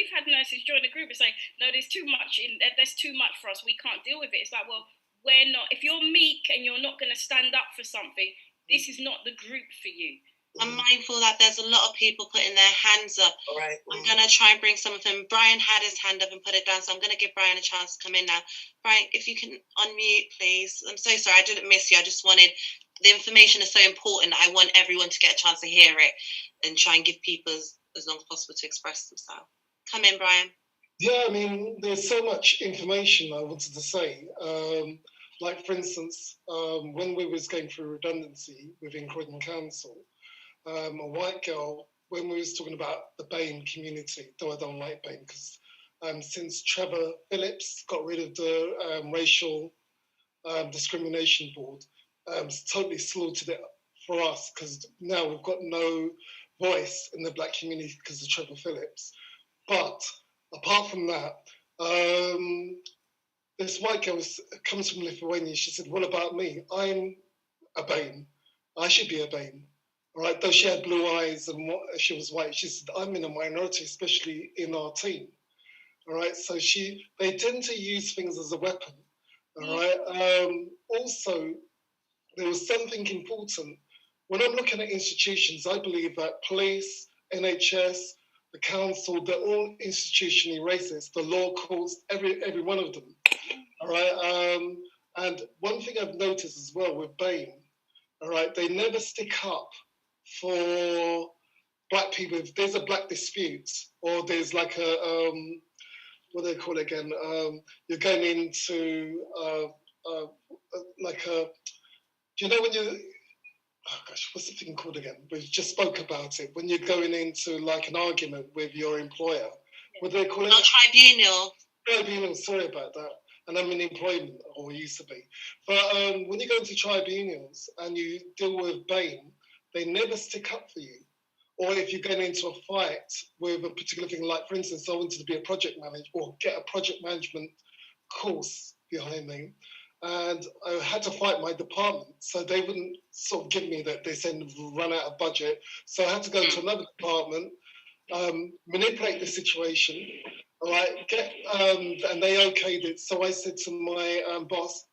D: had nurses join the group and say, no, there's too much for us, we can't deal with it. It's like, well, we're not, if you're meek and you're not going to stand up for something, this is not the group for you.
B: I'm mindful that there's a lot of people putting their hands up.
N: Right.
B: I'm going to try and bring some of them. Brian had his hand up and put it down, so I'm going to give Brian a chance to come in now. Brian, if you can unmute, please. I'm so sorry, I didn't miss you. I just wanted, the information is so important. I want everyone to get a chance to hear it and try and give people as long as possible to express themselves. Come in, Brian.
P: Yeah, I mean, there's so much information I wanted to say. Like, for instance, when we was going through redundancy within Croydon Council, a white girl, when we was talking about the BAME community, though I don't like BAME, because since Trevor Phillips got rid of the racial discrimination board, it's totally slaughtered it for us, because now we've got no voice in the black community because of Trevor Phillips. But apart from that, this white girl comes from Lithuania. She said, what about me? I'm a BAME. I should be a BAME. All right, though she had blue eyes and she was white, she said, I'm in a minority, especially in our team. All right, so they tend to use things as a weapon. All right, also, there was something important. When I'm looking at institutions, I believe that police, NHS, the council, they're all institutionally racist. The law courts, every one of them. All right, and one thing I've noticed as well with BAME, all right, they never stick up for black people. If there's a black dispute, or there's like a what do they call it again? You're going into like a, do you know when you, oh gosh, what's the thing called again? We just spoke about it. When you're going into like an argument with your employer, what do they call it?
B: Tribunal.
P: Tribunal. Sorry about that. And I'm in employment, or used to be. But when you go into tribunals and you deal with BAME, they never stick up for you. Or if you're going into a fight with a particular thing, like, for instance, I wanted to be a project manager or get a project management course behind me, and I had to fight my department. So they wouldn't sort of give me that. They said run out of budget. So I had to go to another department, manipulate the situation, all right, and they okayed it. So I said to my boss,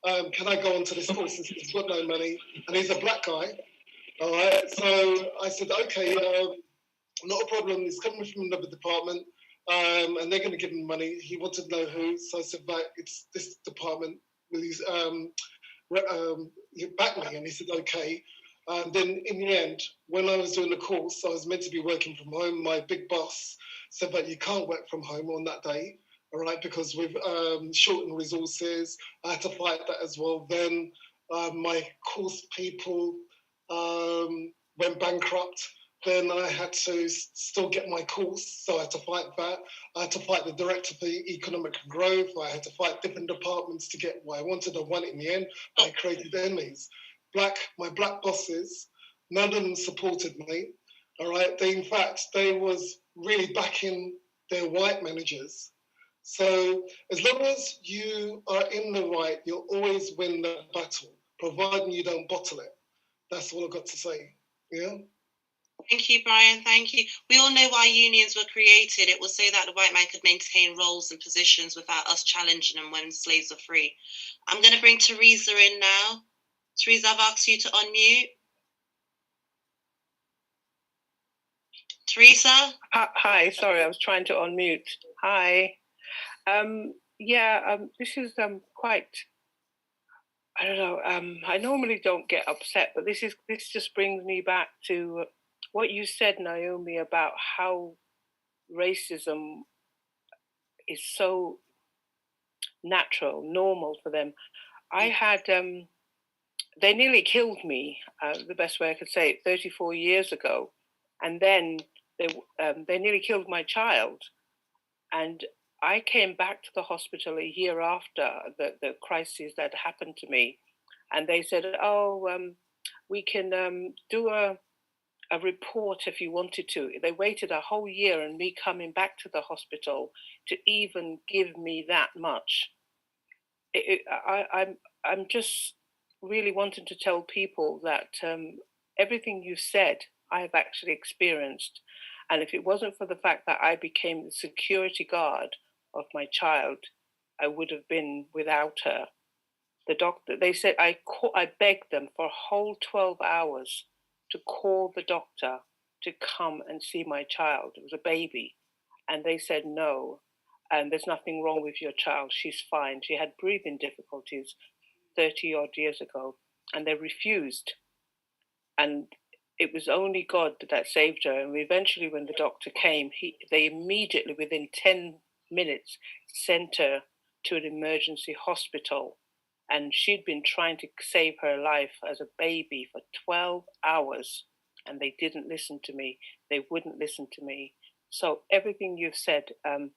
P: can I go on to this course? He's got no money, and he's a black guy. All right, so I said, okay, not a problem. It's coming from another department, and they're going to give him money. He wanted to know who, so I said, right, it's this department. Will you back me? And he said, okay. And then in the end, when I was doing the course, I was meant to be working from home. My big boss said that you can't work from home on that day, all right, because with shortened resources, I had to fight that as well. Then my course people went bankrupt. then I had to still get my course, so I had to fight that. I had to fight the Director for Economic Growth. I had to fight different departments to get what I wanted. I won it in the end. I created enemies. My black bosses, none of them supported me. All right. In fact, they was really backing their white managers. So as long as you are in the right, you'll always win the battle, providing you don't bottle it. That's all I've got to say. Yeah.
B: Thank you, Brian. Thank you. We all know why unions were created. It was so that the white man could maintain roles and positions without us challenging them when slaves are free. I'm going to bring Teresa in now. Teresa, I've asked you to unmute. Teresa?
Q: Hi, sorry, I was trying to unmute. Hi. This is quite, I don't know, I normally don't get upset, but this just brings me back to what you said, Naomi, about how racism is so natural, normal for them. I had, they nearly killed me, the best way I could say it, 34 years ago. And then they nearly killed my child. And I came back to the hospital a year after the crisis that happened to me. And they said, we can do a report if you wanted to. They waited a whole year and me coming back to the hospital to even give me that much. I'm just really wanting to tell people that everything you said, I have actually experienced. And if it wasn't for the fact that I became the security guard of my child, I would have been without her. The doctor, they said, I begged them for a whole 12 hours to call the doctor to come and see my child. It was a baby. And they said, no, and there's nothing wrong with your child. She's fine. She had breathing difficulties 30 odd years ago, and they refused. And it was only God that saved her. And eventually when the doctor came, they immediately, within 10 minutes, sent her to an emergency hospital. And she'd been trying to save her life as a baby for 12 hours. And they didn't listen to me. They wouldn't listen to me. So everything you've said, I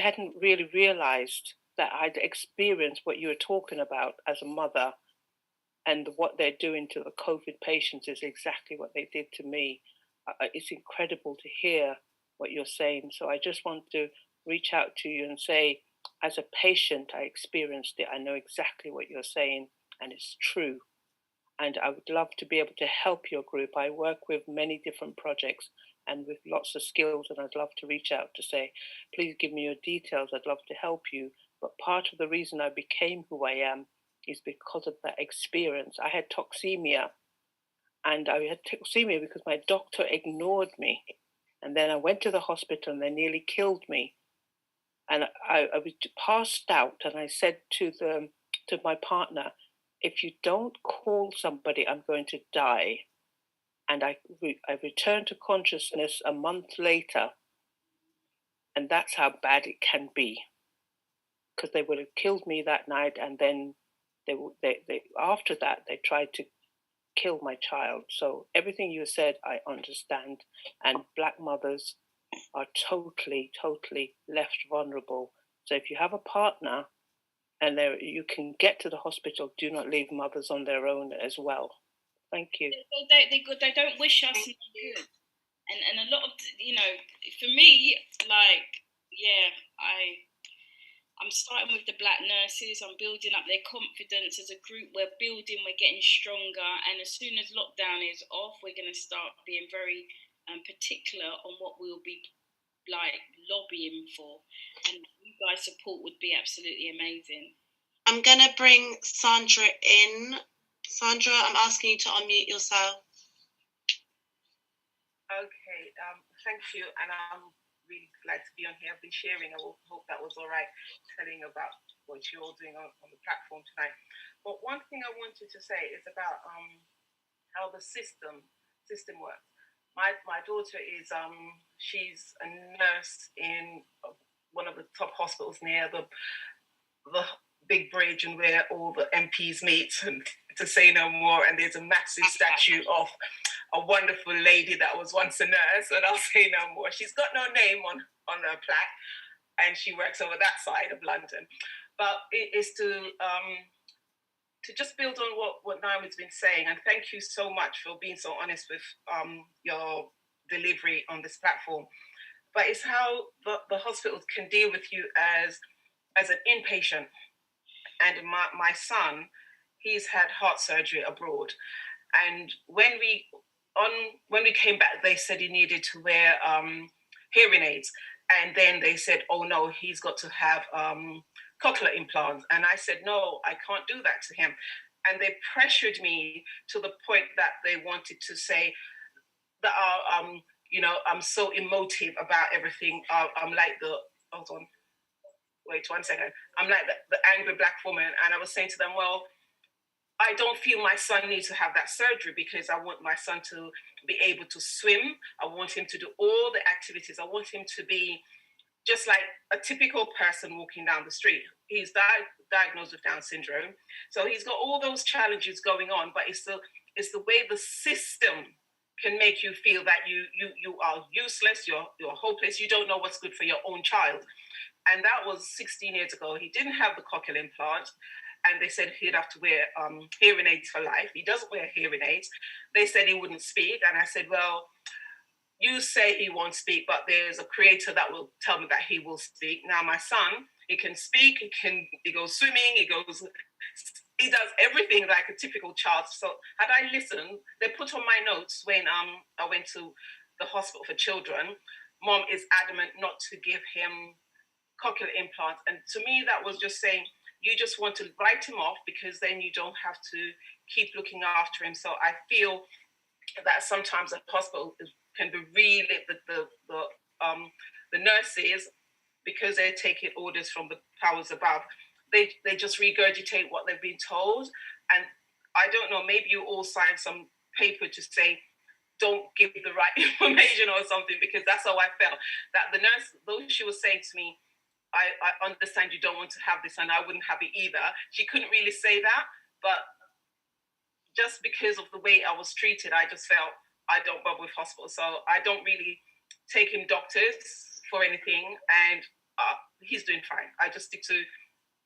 Q: hadn't really realized that I'd experienced what you were talking about as a mother. And what they're doing to the COVID patients is exactly what they did to me. It's incredible to hear what you're saying. So I just want to reach out to you and say, as a patient, I experienced it. I know exactly what you're saying, and it's true. And I would love to be able to help your group. I work with many different projects and with lots of skills, and I'd love to reach out to say, please give me your details. I'd love to help you. But part of the reason I became who I am is because of that experience. I had toxemia, and I had toxemia because my doctor ignored me. And then I went to the hospital and they nearly killed me. And I was passed out, and I said to my partner, if you don't call somebody, I'm going to die. And I returned to consciousness a month later. And that's how bad it can be. Because they would have killed me that night, and then they after that, they tried to kill my child. So everything you said, I understand. And Black mothers are totally, totally left vulnerable. So if you have a partner and you can get to the hospital, do not leave mothers on their own as well. Thank you.
D: They don't wish us good. And a lot of, for me, I'm starting with the Black nurses. I'm building up their confidence as a group. We're building, we're getting stronger. And as soon as lockdown is off, we're going to start being very particular on what we'll be lobbying for. And you guys' support would be absolutely amazing.
B: I'm going to bring Sandra in. Sandra, I'm asking you to unmute yourself.
R: Okay, thank you. And I'm really glad to be on here. I've been sharing. I hope that was all right, telling about what you're all doing on the platform tonight. But one thing I wanted to say is about how the system works. My daughter is she's a nurse in one of the top hospitals near the big bridge and where all the MPs meet, and to say no more. And there's a massive statue of a wonderful lady that was once a nurse, and I'll say no more. She's got no name on her plaque, and she works over that side of London. But it is to just build on what Naomi's been saying, and thank you so much for being so honest with your delivery on this platform. But it's how the hospitals can deal with you as an inpatient. And my son, he's had heart surgery abroad, and when we came back, they said he needed to wear hearing aids, and then they said, oh no, he's got to have cochlear implants. And I said, no, I can't do that to him. And they pressured me to the point that they wanted to say that I'm so emotive about everything. I'm like hold on, wait 1 second. I'm like the angry black woman. And I was saying to them, well, I don't feel my son needs to have that surgery because I want my son to be able to swim. I want him to do all the activities. I want him to be just like a typical person walking down the street. He's diagnosed with Down syndrome. So he's got all those challenges going on, but it's the way the system can make you feel that you are useless, you're hopeless, you don't know what's good for your own child. And that was 16 years ago. He didn't have the cochlear implant, and they said he'd have to wear hearing aids for life. He doesn't wear hearing aids. They said he wouldn't speak, and I said, well, you say he won't speak, but there's a creator that will tell me that he will speak. Now my son, he can speak, he goes swimming, he does everything like a typical child. So had I listened, they put on my notes when I went to the hospital for children, Mom is adamant not to give him cochlear implants. And to me, that was just saying, you just want to write him off because then you don't have to keep looking after him. So I feel that sometimes a hospital can be really, the nurses, because they're taking orders from the powers above, they just regurgitate what they've been told. And I don't know, maybe you all sign some paper to say, don't give the right information or something, because that's how I felt. That the nurse, though she was saying to me, I understand you don't want to have this, and I wouldn't have it either. She couldn't really say that, but just because of the way I was treated, I just felt I don't bother with hospitals. So I don't really take him doctors for anything, and he's doing fine. I just stick to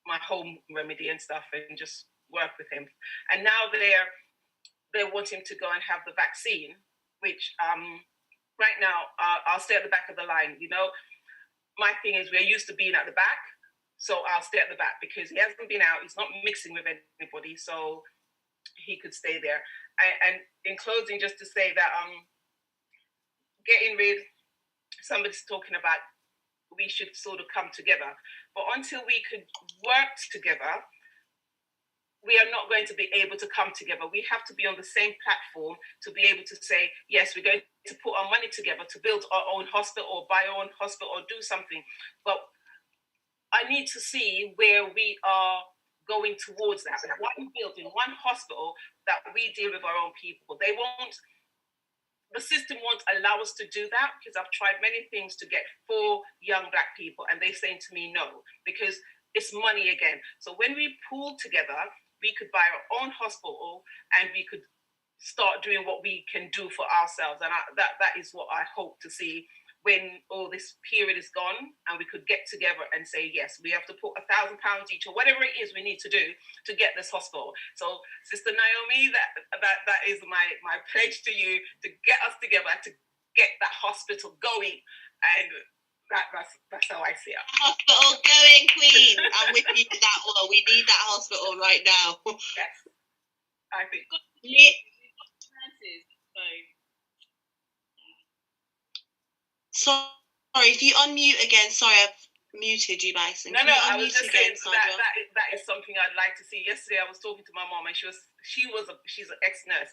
R: my home remedy and stuff and just work with him. And now they want him to go and have the vaccine, which right now I'll stay at the back of the line. You know, my thing is we're used to being at the back, so I'll stay at the back because he hasn't been out. He's not mixing with anybody, so he could stay there. And in closing, just to say that getting rid, somebody's talking about we should sort of come together, but until we could work together, we are not going to be able to come together. We have to be on the same platform to be able to say, yes, we're going to put our money together to build our own hospital or buy our own hospital or do something. But I need to see where we are going towards that. One building, one hospital that we deal with our own people. The system won't allow us to do that because I've tried many things to get 4 young Black people and they're saying to me no, because it's money again. So when we pool together, we could buy our own hospital and we could start doing what we can do for ourselves. And that is what I hope to see when all this period is gone and we could get together and say, yes, we have to put £1,000 each or whatever it is we need to do to get this hospital. So Sister Naomi, that is my pledge to you, to get us together, to get that hospital going. And that's how I see it.
B: Hospital going, Queen. I'm with you to that one. We need that hospital right now.
R: Yes, I think.
B: Sorry, if you unmute again. Sorry, I've muted you, Bison.
R: No, I was just saying that is something I'd like to see. Yesterday, I was talking to my mom, and she's an ex-nurse.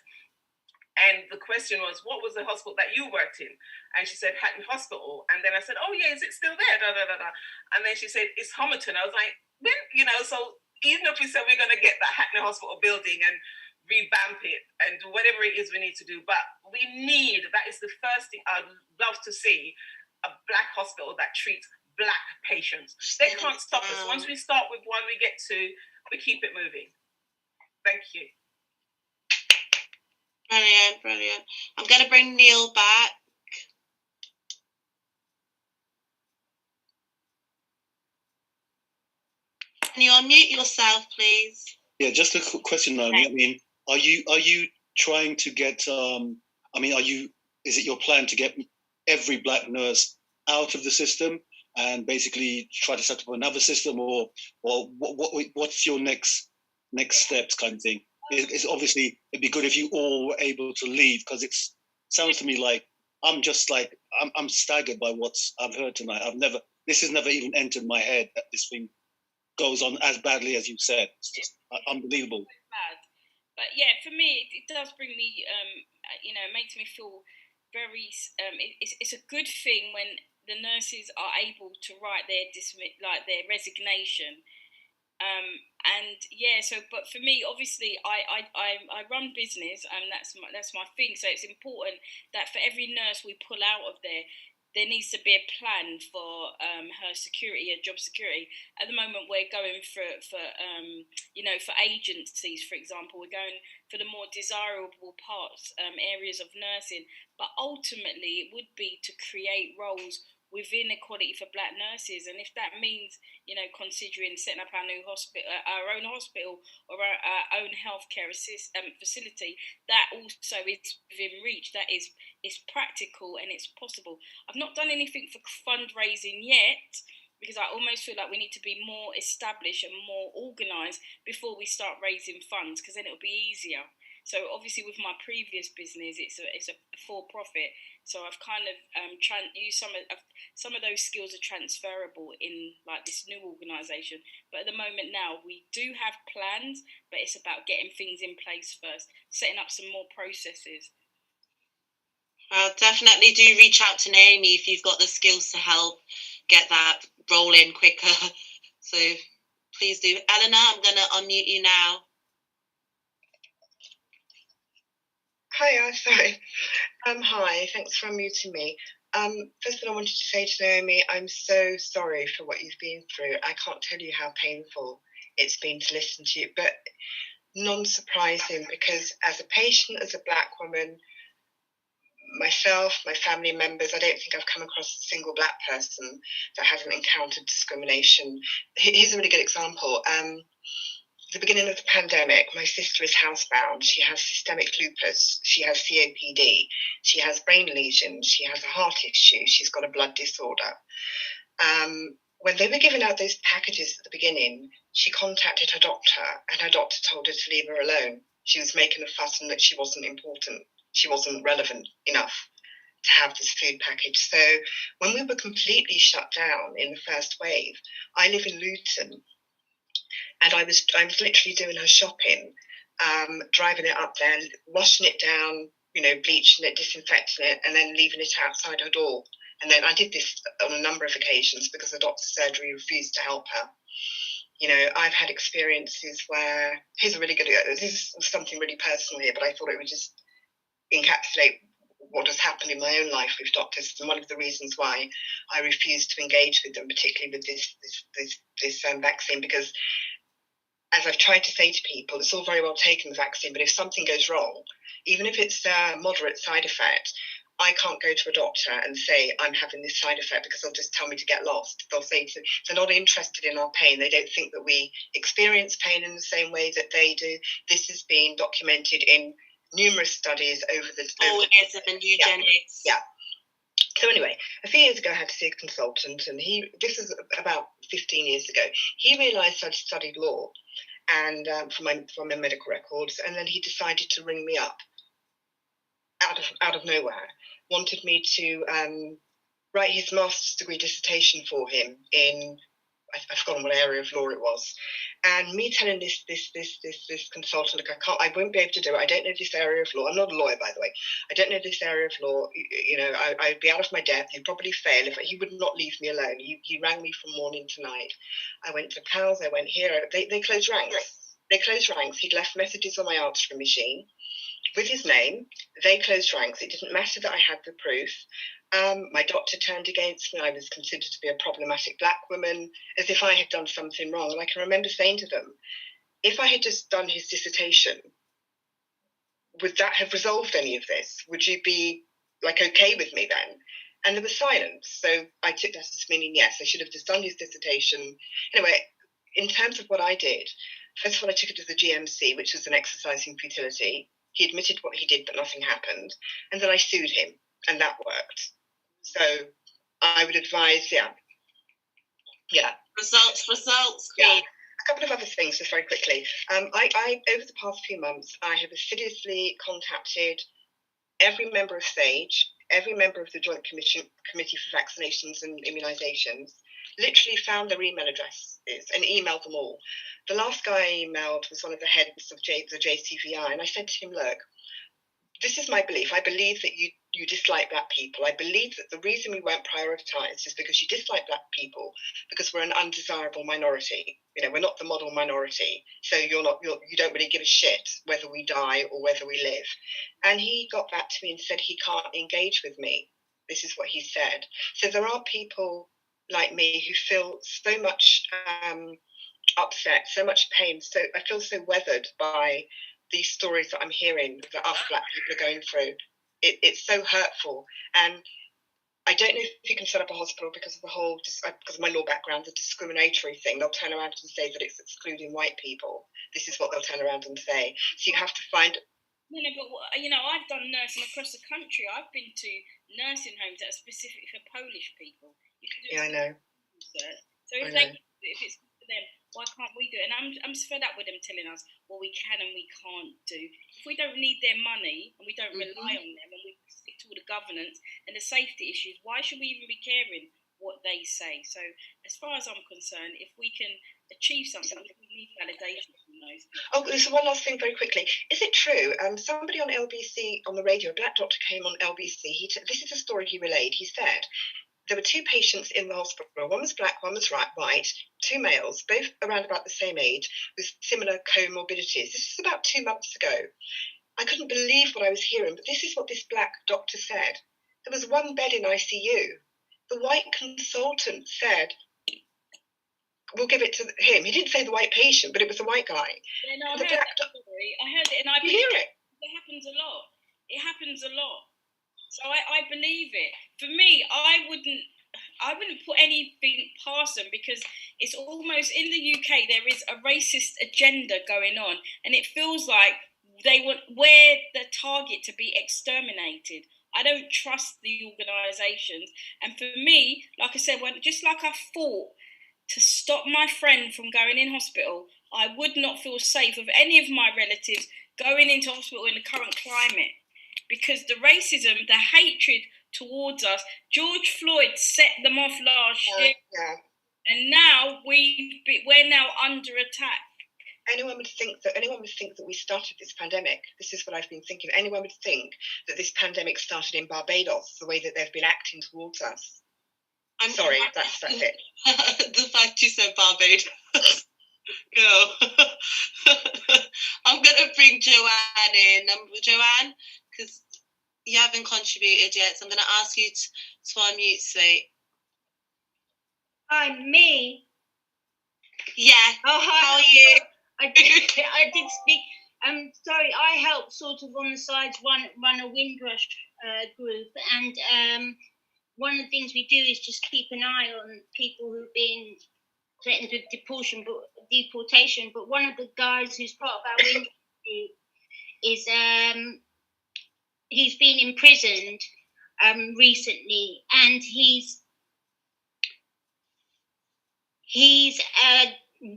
R: And the question was, what was the hospital that you worked in? And she said, Hackney Hospital. And then I said, oh, yeah, is it still there? And then she said, it's Homerton. I was like, so even if we said we're going to get that Hackney Hospital building and revamp it and do whatever it is we need to do, but that is the first thing I'd love to see, a Black hospital that treats Black patients. They can't stop us. Once we start with one, we keep it moving. Thank you.
B: Brilliant, brilliant. I'm going to bring Neil back. Can you unmute yourself, please?
O: Yeah, just a quick question, Naomi. I mean, are you trying to get? I mean, is it your plan to get every black nurse out of the system and basically try to set up another system, or what's your next steps kind of thing? It's obviously it'd be good if you all were able to leave, because it sounds to me like I'm staggered by what I've heard tonight. This has never even entered my head that this thing goes on as badly as you said. It's just unbelievable.
D: But yeah, for me, it does bring me, it makes me feel very. It's a good thing when the nurses are able to write their resignation. But for me, obviously, I run business, and that's my thing. So it's important that for every nurse we pull out of there needs to be a plan for her security, her job security. At the moment, we're going for agencies, for example. We're going for the more desirable parts, areas of nursing. But ultimately, it would be to create roles within Equality for Black Nurses, and if that means, considering setting up our own hospital, or our own healthcare facility, that also is within reach. That is practical and it's possible. I've not done anything for fundraising yet, because I almost feel like we need to be more established and more organised before we start raising funds, because then it'll be easier. So obviously, with my previous business, it's a for-profit. So I've kind of used some of those skills are transferable in like this new organisation. But at the moment now, we do have plans, but it's about getting things in place first, setting up some more processes.
B: Well, definitely do reach out to Naomi if you've got the skills to help get that rolling quicker. So please do. Eleanor, I'm going to unmute you now.
G: Hiya, sorry. Hi, thanks for unmuting me. First of all, I wanted to say to Naomi, I'm so sorry for what you've been through. I can't tell you how painful it's been to listen to you, but non-surprising, because as a patient, as a Black woman, myself, my family members, I don't think I've come across a single Black person that hasn't encountered discrimination. Here's a really good example. The beginning of the pandemic, my sister is housebound. She has systemic lupus. She has COPD. She has brain lesions. She has a heart issue. She's got a blood disorder. When they were giving out those packages at the beginning, she contacted her doctor, and her doctor told her to leave her alone. She was making a fuss and that she wasn't important. She wasn't relevant enough to have this food package. So when we were completely shut down in the first wave, I live in Luton, and I was literally doing her shopping, driving it up there, washing it down, bleaching it, disinfecting it, and then leaving it outside her door. And then I did this on a number of occasions because the doctor's surgery refused to help her. I've had experiences where, this is something really personal here, but I thought it would just encapsulate what has happened in my own life with doctors, and one of the reasons why I refuse to engage with them, particularly with this vaccine, because as I've tried to say to people, it's all very well taking the vaccine, but if something goes wrong, even if it's a moderate side effect, I can't go to a doctor and say I'm having this side effect, because they'll just tell me to get lost. They'll say they're not interested in our pain. They don't think that we experience pain in the same way that they do. This has been documented in numerous studies over the
B: and eugenics.
G: Yeah. So anyway, a few years ago I had to see a consultant, and this is about 15 years ago. He realised I'd studied law and from my medical records, and then he decided to ring me up out of nowhere, wanted me to write his master's degree dissertation for him in, I've forgotten what area of law it was, and me telling this consultant, look, I won't be able to do it. I don't know this area of law. I'm not a lawyer, by the way. I don't know this area of law. I'd be out of my depth. He'd probably fail. If he would not leave me alone. He rang me from morning to night. I went to Pals. I went here. They closed ranks. They closed ranks. He'd left messages on my answering machine with his name. They closed ranks. It didn't matter that I had the proof. My doctor turned against me. I was considered to be a problematic Black woman, as if I had done something wrong. And I can remember saying to them, if I had just done his dissertation, would that have resolved any of this? Would you be like okay with me then? And there was silence. So I took that as meaning, yes, I should have just done his dissertation. Anyway, in terms of what I did, first of all, I took it to the GMC, which was an exercise in futility. He admitted what he did, but nothing happened. And then I sued him, and that worked. So I would advise,
B: Results.
G: Yeah. A couple of other things, just very quickly. I over the past few months, I have assiduously contacted every member of SAGE, every member of the Joint Committee for Vaccinations and Immunisations, literally found their email addresses and emailed them all. The last guy I emailed was one of the heads of the JCVI, and I said to him, look, this is my belief. I believe that you dislike black people. I believe that the reason we weren't prioritised is because you dislike black people, because we're an undesirable minority. You know, we're not the model minority. So you don't really give a shit whether we die or whether we live. And he got back to me and said he can't engage with me. This is what he said. So there are people like me who feel so much upset, so much pain. So I feel so weathered by these stories that I'm hearing that other black people are going through. It's so hurtful. And I don't know if you can set up a hospital because of because of my law background, the discriminatory thing. They'll turn around and say that it's excluding white people. This is what they'll turn around and say. So you have to find...
D: No, but I've done nursing across the country. I've been to nursing homes that are specific for Polish people.
G: I know.
D: So if it's good for them, why can't we do it? And I'm fed up with them telling us what we can and we can't do. If we don't need their money and we don't rely on them and we stick to all the governance and the safety issues, why should we even be caring what they say? So as far as I'm concerned, if we can achieve something, we need validation from those people.
G: Oh, there's one last thing very quickly. Is it true? Somebody on LBC, on the radio, a black doctor came on LBC. This is a story he relayed. He said there were two patients in the hospital. One was black, one was white, two males, both around about the same age, with similar comorbidities. This was about 2 months ago. I couldn't believe what I was hearing, but this is what this black doctor said. There was one bed in ICU. The white consultant said, we'll give it to him. He didn't say the white patient, but it was the white guy.
D: Yeah, no, I heard it, and I
G: believe it.
D: It happens a lot. It happens a lot. So I believe it. For me, I wouldn't put anything past them, because it's almost, in the UK there is a racist agenda going on, and it feels like we're the target to be exterminated. I don't trust the organisations, and for me, like I said, just like I fought to stop my friend from going in hospital, I would not feel safe with any of my relatives going into hospital in the current climate. Because the racism, the hatred towards us, George Floyd set them off last year, and now we're now under attack.
G: Anyone would think that we started this pandemic. This is what I've been thinking. Anyone would think that this pandemic started in Barbados, the way that they've been acting towards us. I'm sorry, that's it.
B: The fact you said Barbados. Girl. I'm going to bring Joanne in. Joanne, because you haven't contributed yet, so I'm going to ask you to unmute, sweet.
I: Hi, me?
B: Yeah.
I: Oh, hi.
B: How are you?
I: I did speak. Sorry, I help sort of on the sides run a Windrush group, and one of the things we do is just keep an eye on people who've been threatened with deportation. But one of the guys who's part of our Windrush group is he's been imprisoned recently, and he's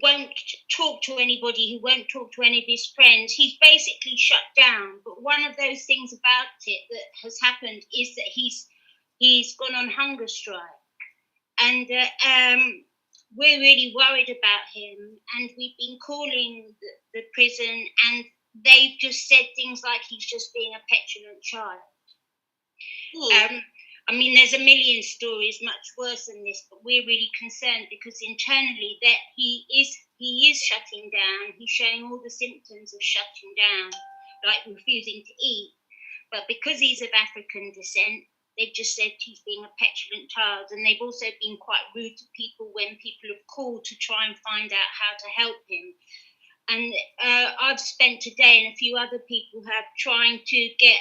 I: won't talk to anybody. He won't talk to any of his friends. He's basically shut down. But one of those things about it that has happened is that he's gone on hunger strike, and we're really worried about him. And we've been calling the prison, and they've just said things like he's just being a petulant child. I mean, there's a million stories much worse than this, but we're really concerned because internally that he is shutting down. He's showing all the symptoms of shutting down, like refusing to eat. But because he's of African descent, they've just said he's being a petulant child. And they've also been quite rude to people when people have called to try and find out how to help him. And I've spent today, and a few other people have, trying to get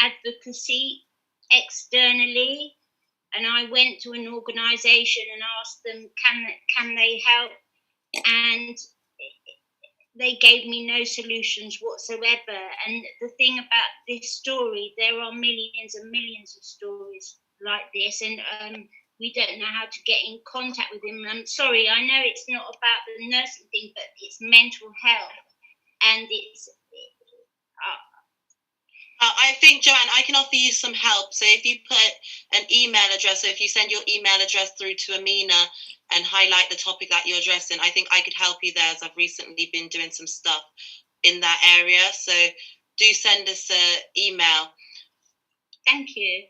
I: advocacy externally. And I went to an organisation and asked them, can they help? And they gave me no solutions whatsoever. And the thing about this story, there are millions and millions of stories like this, and we don't know how to get in contact with them. I'm sorry, I know it's not about the nursing thing, but it's mental health, and it's.
B: I think, Joanne, I can offer you some help. So if you put an email address, so if you send your email address through to Amina and highlight the topic that you're addressing, I think I could help you there, as I've recently been doing some stuff in that area. So do send us an email.
I: Thank you.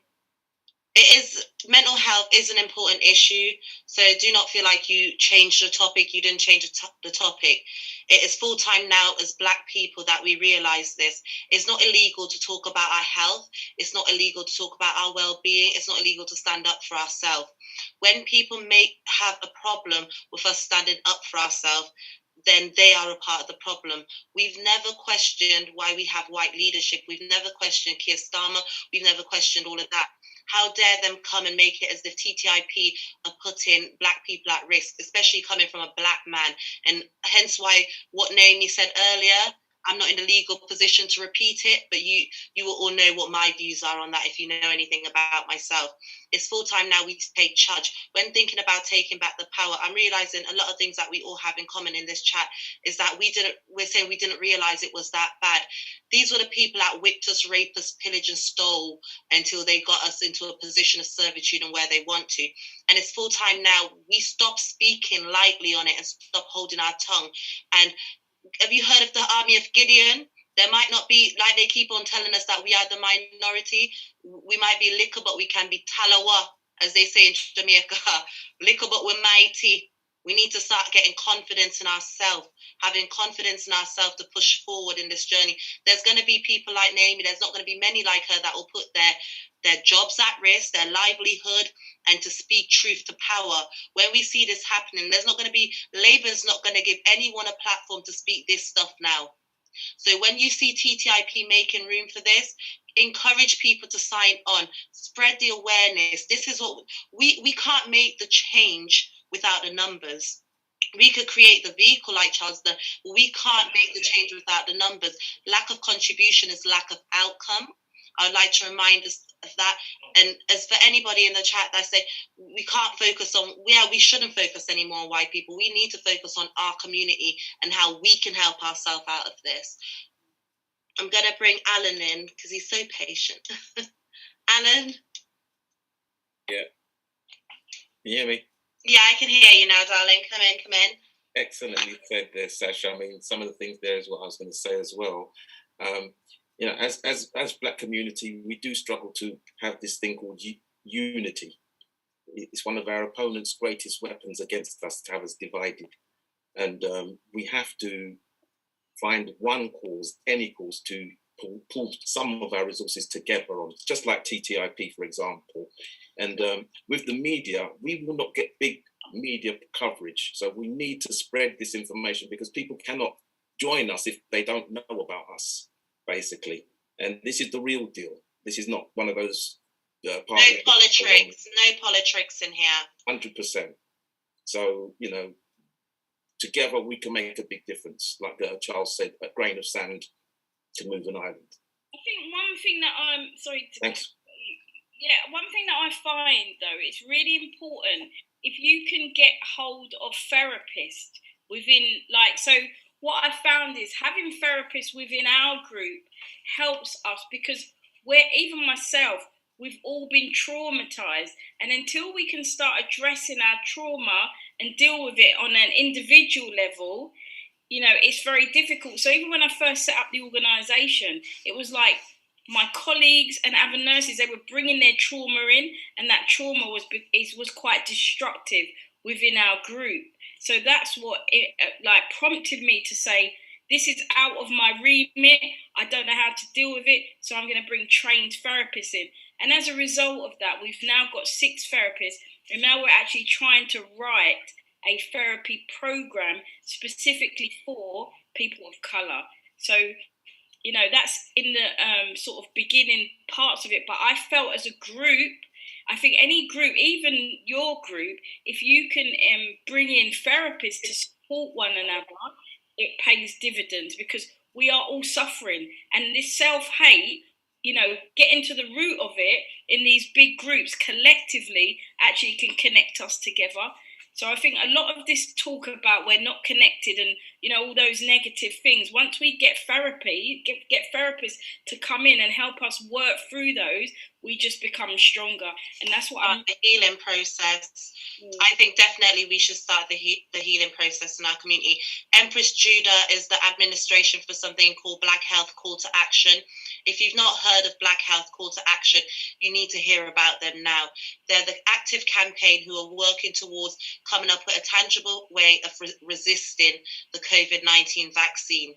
B: Mental health is an important issue, so do not feel like you changed the topic. You didn't change the topic. It is full time now as Black people that we realise this. It's not illegal to talk about our health. It's not illegal to talk about our well-being. It's not illegal to stand up for ourselves. When people have a problem with us standing up for ourselves, then they are a part of the problem. We've never questioned why we have white leadership. We've never questioned Keir Starmer. We've never questioned all of that. How dare them come and make it as if TTIP are putting Black people at risk, especially coming from a Black man. And hence why what Naomi said earlier, I'm not in a legal position to repeat it, but you will all know what my views are on that if you know anything about myself. It's full time now we take charge. When thinking about taking back the power, I'm realising a lot of things that we all have in common in this chat is that we're saying we didn't realise it was that bad. These were the people that whipped us, raped us, pillaged and stole until they got us into a position of servitude and where they want to. And it's full time now. We stop speaking lightly on it and stop holding our tongue. And have you heard of the Army of Gideon? There might not be, like they keep on telling us that we are the minority. We might be little, but we can be talawa, as they say in Jamaica. Little, but we're mighty. We need to start getting confidence in ourselves, having confidence in ourselves to push forward in this journey. There's going to be people like Naomi. There's not going to be many like her that will put their jobs at risk, their livelihood, and to speak truth to power. When we see this happening, there's not going to be, Labour's not going to give anyone a platform to speak this stuff now. So when you see TTIP making room for this, encourage people to sign on, spread the awareness. This is what we can't make the change without the numbers. We could create the vehicle like Charles done. We can't make the change without the numbers. Lack of contribution is lack of outcome. I'd like to remind us of that. And as for anybody in the chat that say we can't focus on, we shouldn't focus anymore on white people. We need to focus on our community and how we can help ourselves out of this. I'm going to bring Alan in because he's so patient. Alan?
S: Yeah. Can you hear me?
B: Yeah, I can hear you now, darling. Come in.
S: Excellently said there, Sasha. I mean, some of the things there is what I was going to say as well. As Black community, we do struggle to have this thing called unity. It's one of our opponents' greatest weapons against us, to have us divided. And we have to find one cause, any cause, to pull some of our resources together on, just like TTIP, for example. And with the media, we will not get big media coverage. So we need to spread this information because people cannot join us if they don't know about us, basically. And this is the real deal. This is not one of those... no politics in here. 100%. So, together we can make a big difference. Like Charles said, a grain of sand to move an island.
D: I think one thing that I'm...
S: Thanks.
D: Yeah, one thing that I find, though, it's really important if you can get hold of therapists within, so what I found is having therapists within our group helps us because even myself, we've all been traumatized. And until we can start addressing our trauma and deal with it on an individual level, it's very difficult. So even when I first set up the organisation, it was like my colleagues and other nurses, they were bringing their trauma in, and that trauma was quite destructive within our group. So that's what it prompted me to say, this is out of my remit. I don't know how to deal with it, so I'm going to bring trained therapists in. And as a result of that, we've now got 6 therapists, and now we're actually trying to write a therapy program specifically for people of colour. So, you know, that's in the sort of beginning parts of it. But I felt as a group, I think any group, even your group, if you can bring in therapists to support one another, it pays dividends, because we are all suffering. And this self-hate, you know, getting to the root of it in these big groups collectively actually can connect us together. So I think a lot of this talk about we're not connected and, you know, all those negative things, once we get therapy, get therapists to come in and help us work through those, we just become stronger. And that's what
B: the healing process. I think definitely we should start the healing process in our community. Empress Judah is the administration for something called Black Health Call to Action. If you've not heard of Black Health Call to Action, you need to hear about them now. They're the active campaign who are working towards coming up with a tangible way of resisting the COVID-19 vaccine.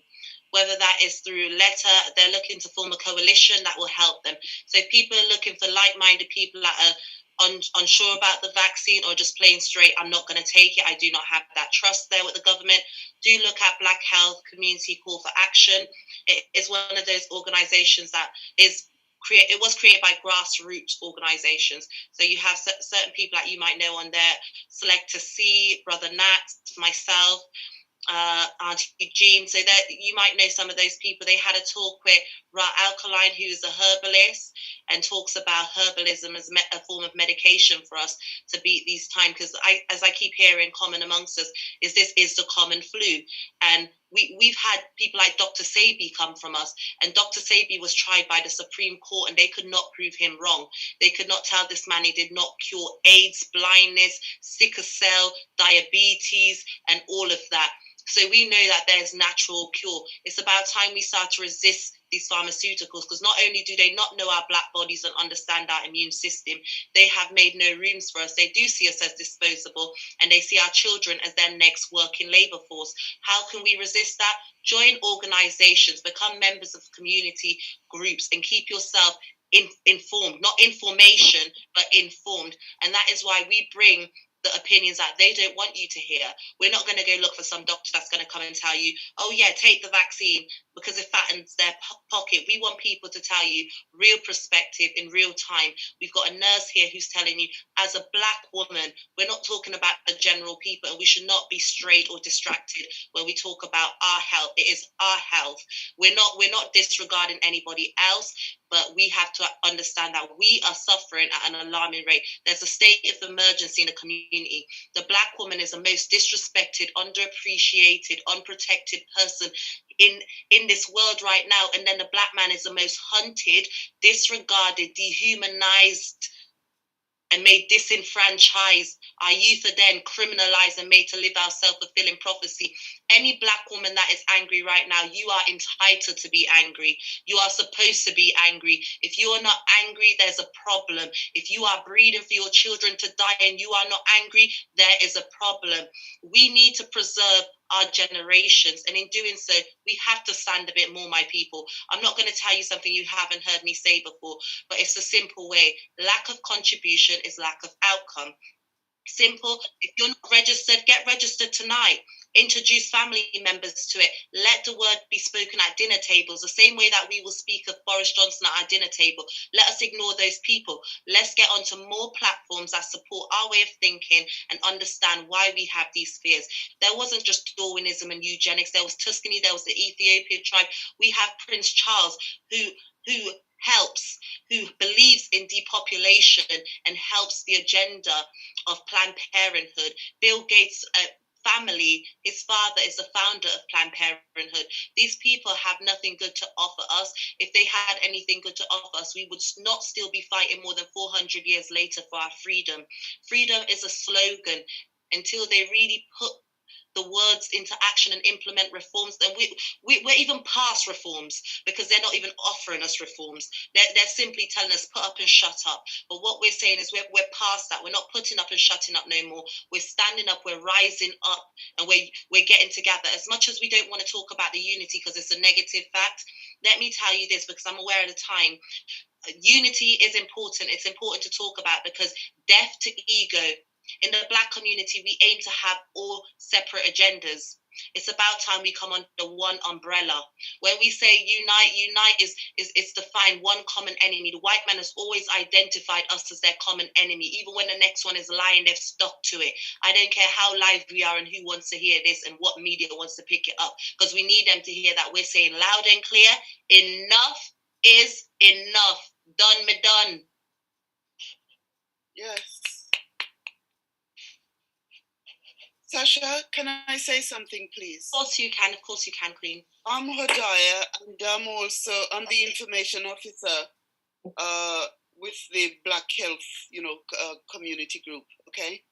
B: Whether that is through letter, they're looking to form a coalition that will help them. So if people are looking for like-minded people that are unsure about the vaccine, or just plain straight, I'm not going to take it, I do not have that trust there with the government, do look at Black Health Community Call for Action. It is one of those organizations that is it was created by grassroots organizations. So you have certain people that you might know on there, Selector C, Brother Nat, myself, Auntie Jean. So that you might know some of those people. They had a talk with Ra Alkaline, who is a herbalist, and talks about herbalism as a form of medication for us to beat these times. Because as I keep hearing common amongst us, this is the common flu. And we've had people like Dr. Sebi come from us, and Dr. Sebi was tried by the Supreme Court, and they could not prove him wrong. They could not tell this man he did not cure AIDS, blindness, sickle cell, diabetes, and all of that. So we know that there's natural cure. It's about time we start to resist these pharmaceuticals, because not only do they not know our black bodies and understand our immune system, they have made no rooms for us. They do see us as disposable, and they see our children as their next working labour force. How can we resist that? Join organisations, become members of community groups, and keep yourself informed, not information, but informed. And that is why we bring the opinions that they don't want you to hear. We're not going to go look for some doctor that's going to come and tell you, oh yeah, take the vaccine, because it fattens their pocket. We want people to tell you real perspective in real time. We've got a nurse here who's telling you, as a black woman, we're not talking about the general people, and we should not be strayed or distracted when we talk about our health. It is our health. We're not disregarding anybody else, but we have to understand that we are suffering at an alarming rate. There's a state of emergency in the community. The black woman is the most disrespected, underappreciated, unprotected person in this world right now. And then the black man is the most hunted, disregarded, dehumanized, and made disenfranchised. Our youth are then criminalized and made to live our self-fulfilling prophecy. Any black woman that is angry right now, you are entitled to be angry. You are supposed to be angry. If you are not angry, there's a problem. If you are breeding for your children to die and you are not angry, there is a problem. We need to preserve our generations, and in doing so, we have to stand a bit more, my people. I'm not going to tell you something you haven't heard me say before, but it's a simple way. Lack of contribution is lack of outcome. Simple. If you're not registered, get registered tonight. Introduce family members to it. Let the word be spoken at dinner tables, the same way that we will speak of Boris Johnson at our dinner table. Let us ignore those people. Let's get onto more platforms that support our way of thinking and understand why we have these fears. There wasn't just Darwinism and eugenics. There was Tuscany. There was the Ethiopian tribe. We have Prince Charles, who believes in depopulation and helps the agenda of Planned Parenthood. Bill Gates' family, his father is the founder of Planned Parenthood. These people have nothing good to offer us. If they had anything good to offer us, we would not still be fighting more than 400 years later for our freedom. Freedom is a slogan. Until they really put the words into action and implement reforms, then we're even past reforms, because they're not even offering us reforms. They're simply telling us put up and shut up. But what we're saying is we're past that. We're not putting up and shutting up no more. We're standing up, we're rising up, and we're getting together. As much as we don't want to talk about the unity because it's a negative fact, let me tell you this, because I'm aware of the time. Unity is important. It's important to talk about, because death to ego In the Black community, we aim to have all separate agendas. It's about time we come under one umbrella. When we say unite is to find one common enemy. The white man has always identified us as their common enemy. Even when the next one is lying, they've stuck to it. I don't care how live we are and who wants to hear this and what media wants to pick it up, because we need them to hear that we're saying loud and clear, enough is enough. Done me done.
J: Yes. Sasha, can I say something, please?
B: Of course you can, Queen.
J: I'm Hodaya, and I'm the information officer with the Black Health, community group, okay?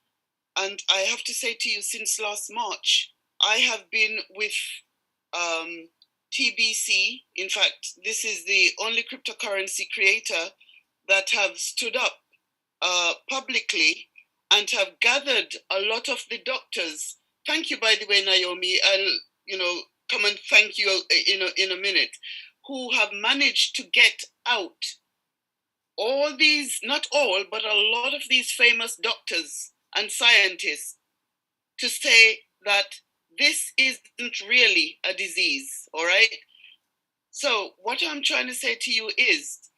J: And I have to say to you, since last March, I have been with TBC. In fact, this is the only cryptocurrency creator that have stood up publicly and have gathered a lot of the doctors. Thank you, by the way, Naomi. I'll, come and thank you in a minute, who have managed to get out all these, not all, but a lot of these famous doctors and scientists to say that this isn't really a disease, all right? So what I'm trying to say to you is,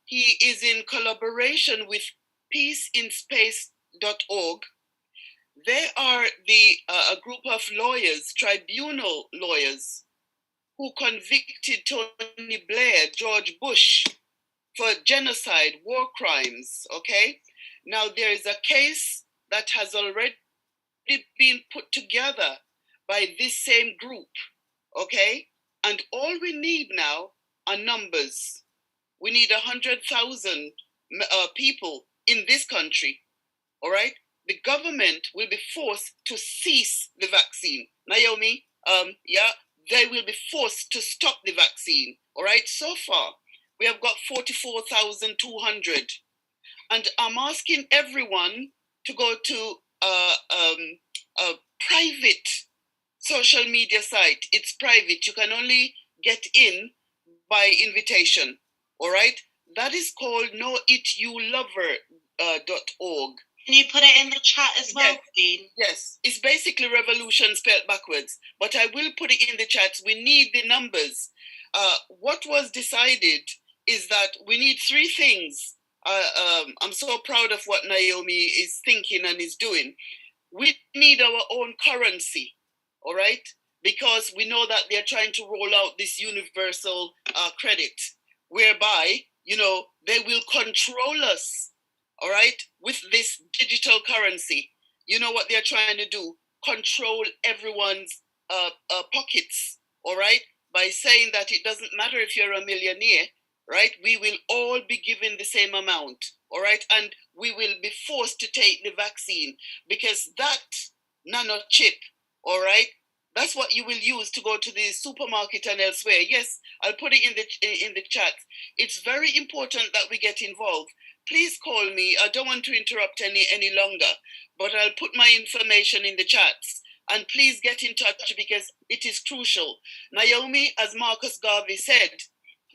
J: he is in collaboration with peaceinspace.org. They are a group of lawyers, tribunal lawyers, who convicted Tony Blair, George Bush, for genocide, war crimes, okay? Now, there is a case that has already been put together by this same group, okay? And all we need now are numbers. We need 100,000 people in this country, all right? The government will be forced to cease the vaccine. Naomi, they will be forced to stop the vaccine, all right? So far, we have got 44,200. And I'm asking everyone to go to a private social media site. It's private. You can only get in by invitation, all right? That is called knowityouluver.org.
B: Can you put it in the chat as well, Queen?
J: Yes, it's basically revolution spelled backwards, but I will put it in the chat. We need the numbers. What was decided is that we need three things. I'm so proud of what Naomi is thinking and is doing. We need our own currency, all right? Because we know that they're trying to roll out this universal credit, whereby, they will control us, all right, with this digital currency. You know what they're trying to do? Control everyone's pockets, all right, by saying that it doesn't matter if you're a millionaire, right? We will all be given the same amount, all right? And we will be forced to take the vaccine, because that nano chip, all right, that's what you will use to go to the supermarket and elsewhere. Yes, I'll put it in the chat. It's very important that we get involved. Please call me. I don't want to interrupt any longer, but I'll put my information in the chats. And please get in touch, because it is crucial. Naomi, as Marcus Garvey said,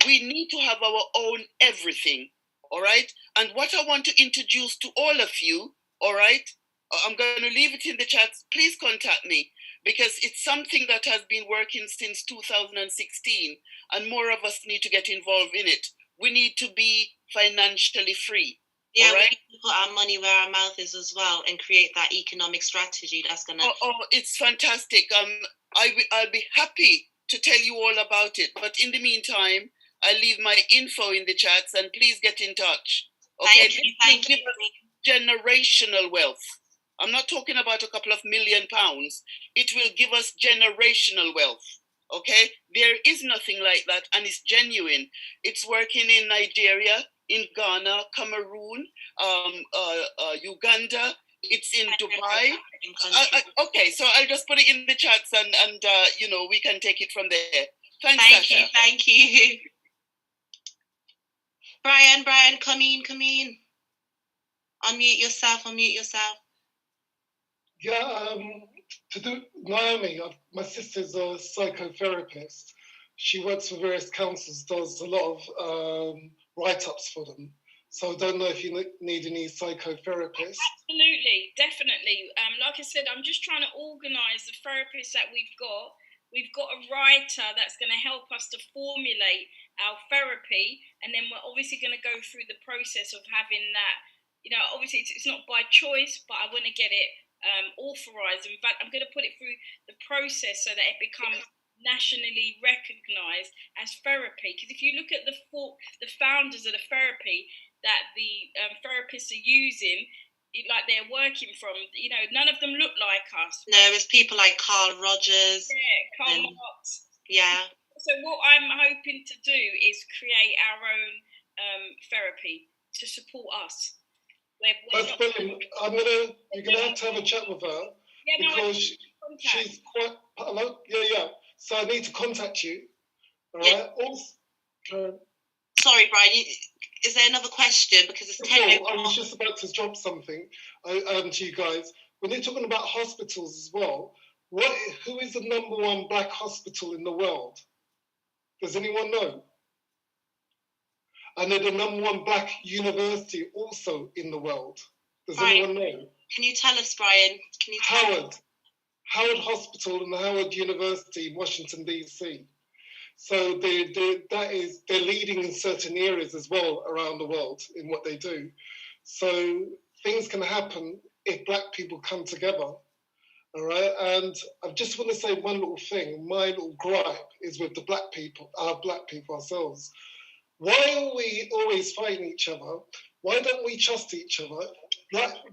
J: we need to have our own everything, all right? And what I want to introduce to all of you, all right, I'm going to leave it in the chat. Please contact me, because it's something that has been working since 2016, and more of us need to get involved in it. We need to be financially free.
B: Yeah,
J: right?
B: we need to put our money where our mouth is as well, and create that economic strategy that's going to...
J: Oh, it's fantastic. I'll be happy to tell you all about it. But in the meantime, I'll leave my info in the chats, and please get in touch. Okay,
B: Thank you.
J: Generational wealth. I'm not talking about a couple of £1 million. It will give us generational wealth. Okay, there is nothing like that, and it's genuine. It's working in Nigeria, in Ghana, Cameroon, Uganda. It's in Dubai. Okay, so I'll just put it in the chats, and we can take it from there. Thanks, Sasha.
B: Thank you. Brian, come in. Unmute yourself.
P: Yeah, to do Naomi, my sister's a psychotherapist. She works for various councils, does a lot of write-ups for them. So I don't know if you need any psychotherapists.
D: Absolutely, definitely. Like I said, I'm just trying to organise the therapists that we've got. We've got a writer that's going to help us to formulate our therapy, and then we're obviously going to go through the process of having that. You know, obviously it's not by choice, but I want to get it authorised. In fact, I'm going to put it through the process so that it becomes nationally recognised as therapy. Because if you look at the founders of the therapy that the therapists are using, like they're working from, you know, none of them look like us.
B: No, it's people like Carl Rogers.
D: Yeah, Karl Marx.
B: Yeah.
D: So what I'm hoping to do is create our own therapy to support us.
P: That's brilliant. You're gonna have a chat with her because she's quite. Hello, yeah. So I need to contact you. All right. Also,
B: sorry, Brian. Is there another question? Because it's 10
P: I was just about to drop something to you guys. When you're talking about hospitals as well, who is the #1 black hospital in the world? Does anyone know? And they're the #1 black university also in the world. Does anyone know?
B: Can you tell us, Brian? Can you tell
P: Howard Hospital and Howard University in Washington, D.C. So they're leading in certain areas as well around the world in what they do. So things can happen if black people come together. All right. And I just want to say one little thing. My little gripe is with the black people ourselves. Why are we always fighting each other? Why don't we trust each other?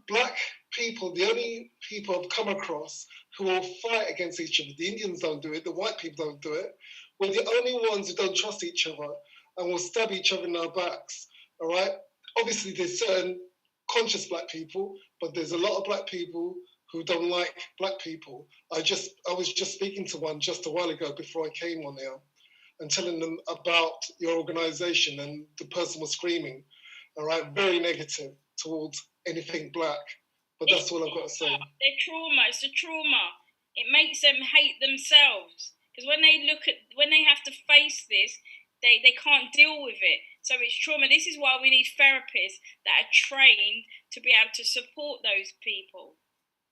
P: Black people, the only people I've come across who will fight against each other. The Indians don't do it. The white people don't do it. We're the only ones who don't trust each other and will stab each other in our backs. All right. Obviously, there's certain conscious black people, but there's a lot of black people who don't like black people. I was just speaking to one just a while ago before I came on here, and telling them about your organisation, and the person was screaming, all right, very negative towards anything black. But that's all I've got to say.
D: Their trauma, it's the trauma. It makes them hate themselves. Because when they have to face this, they can't deal with it. So it's trauma. This is why we need therapists that are trained to be able to support those people.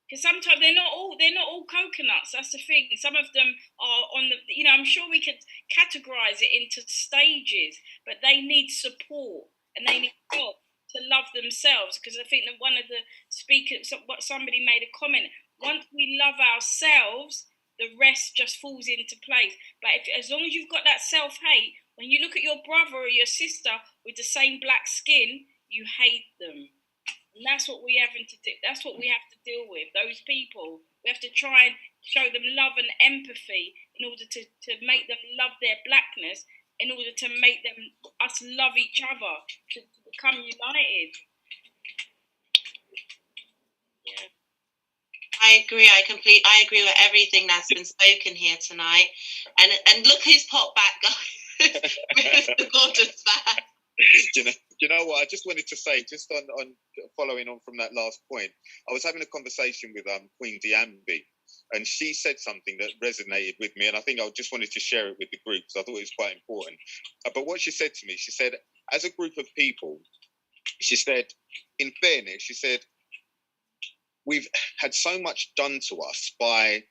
D: Because sometimes they're not all coconuts. That's the thing. Some of them are on the. You know, I'm sure we could categorize it into stages, but they need support and they need help to love themselves. Because I think that one of the speakers, somebody made a comment. Once we love ourselves, the rest just falls into place. But as long as you've got that self-hate, when you look at your brother or your sister with the same black skin, you hate them. And that's what we have to do. That's what we have to deal with. Those people, we have to try and show them love and empathy in order to make them love their blackness, in order to make us love each other, to become united.
B: Yeah. I agree. I agree with everything that's been spoken here tonight. And look who's popped back, guys. Mr. Gordon's back.
E: Do you know what? I just wanted to say, just on following on from that last point, I was having a conversation with Queen Diambi, and she said something that resonated with me, and I think I just wanted to share it with the group because I thought it was quite important. But what she said to me, she said, as a group of people, she said, in fairness, she said, we've had so much done to us by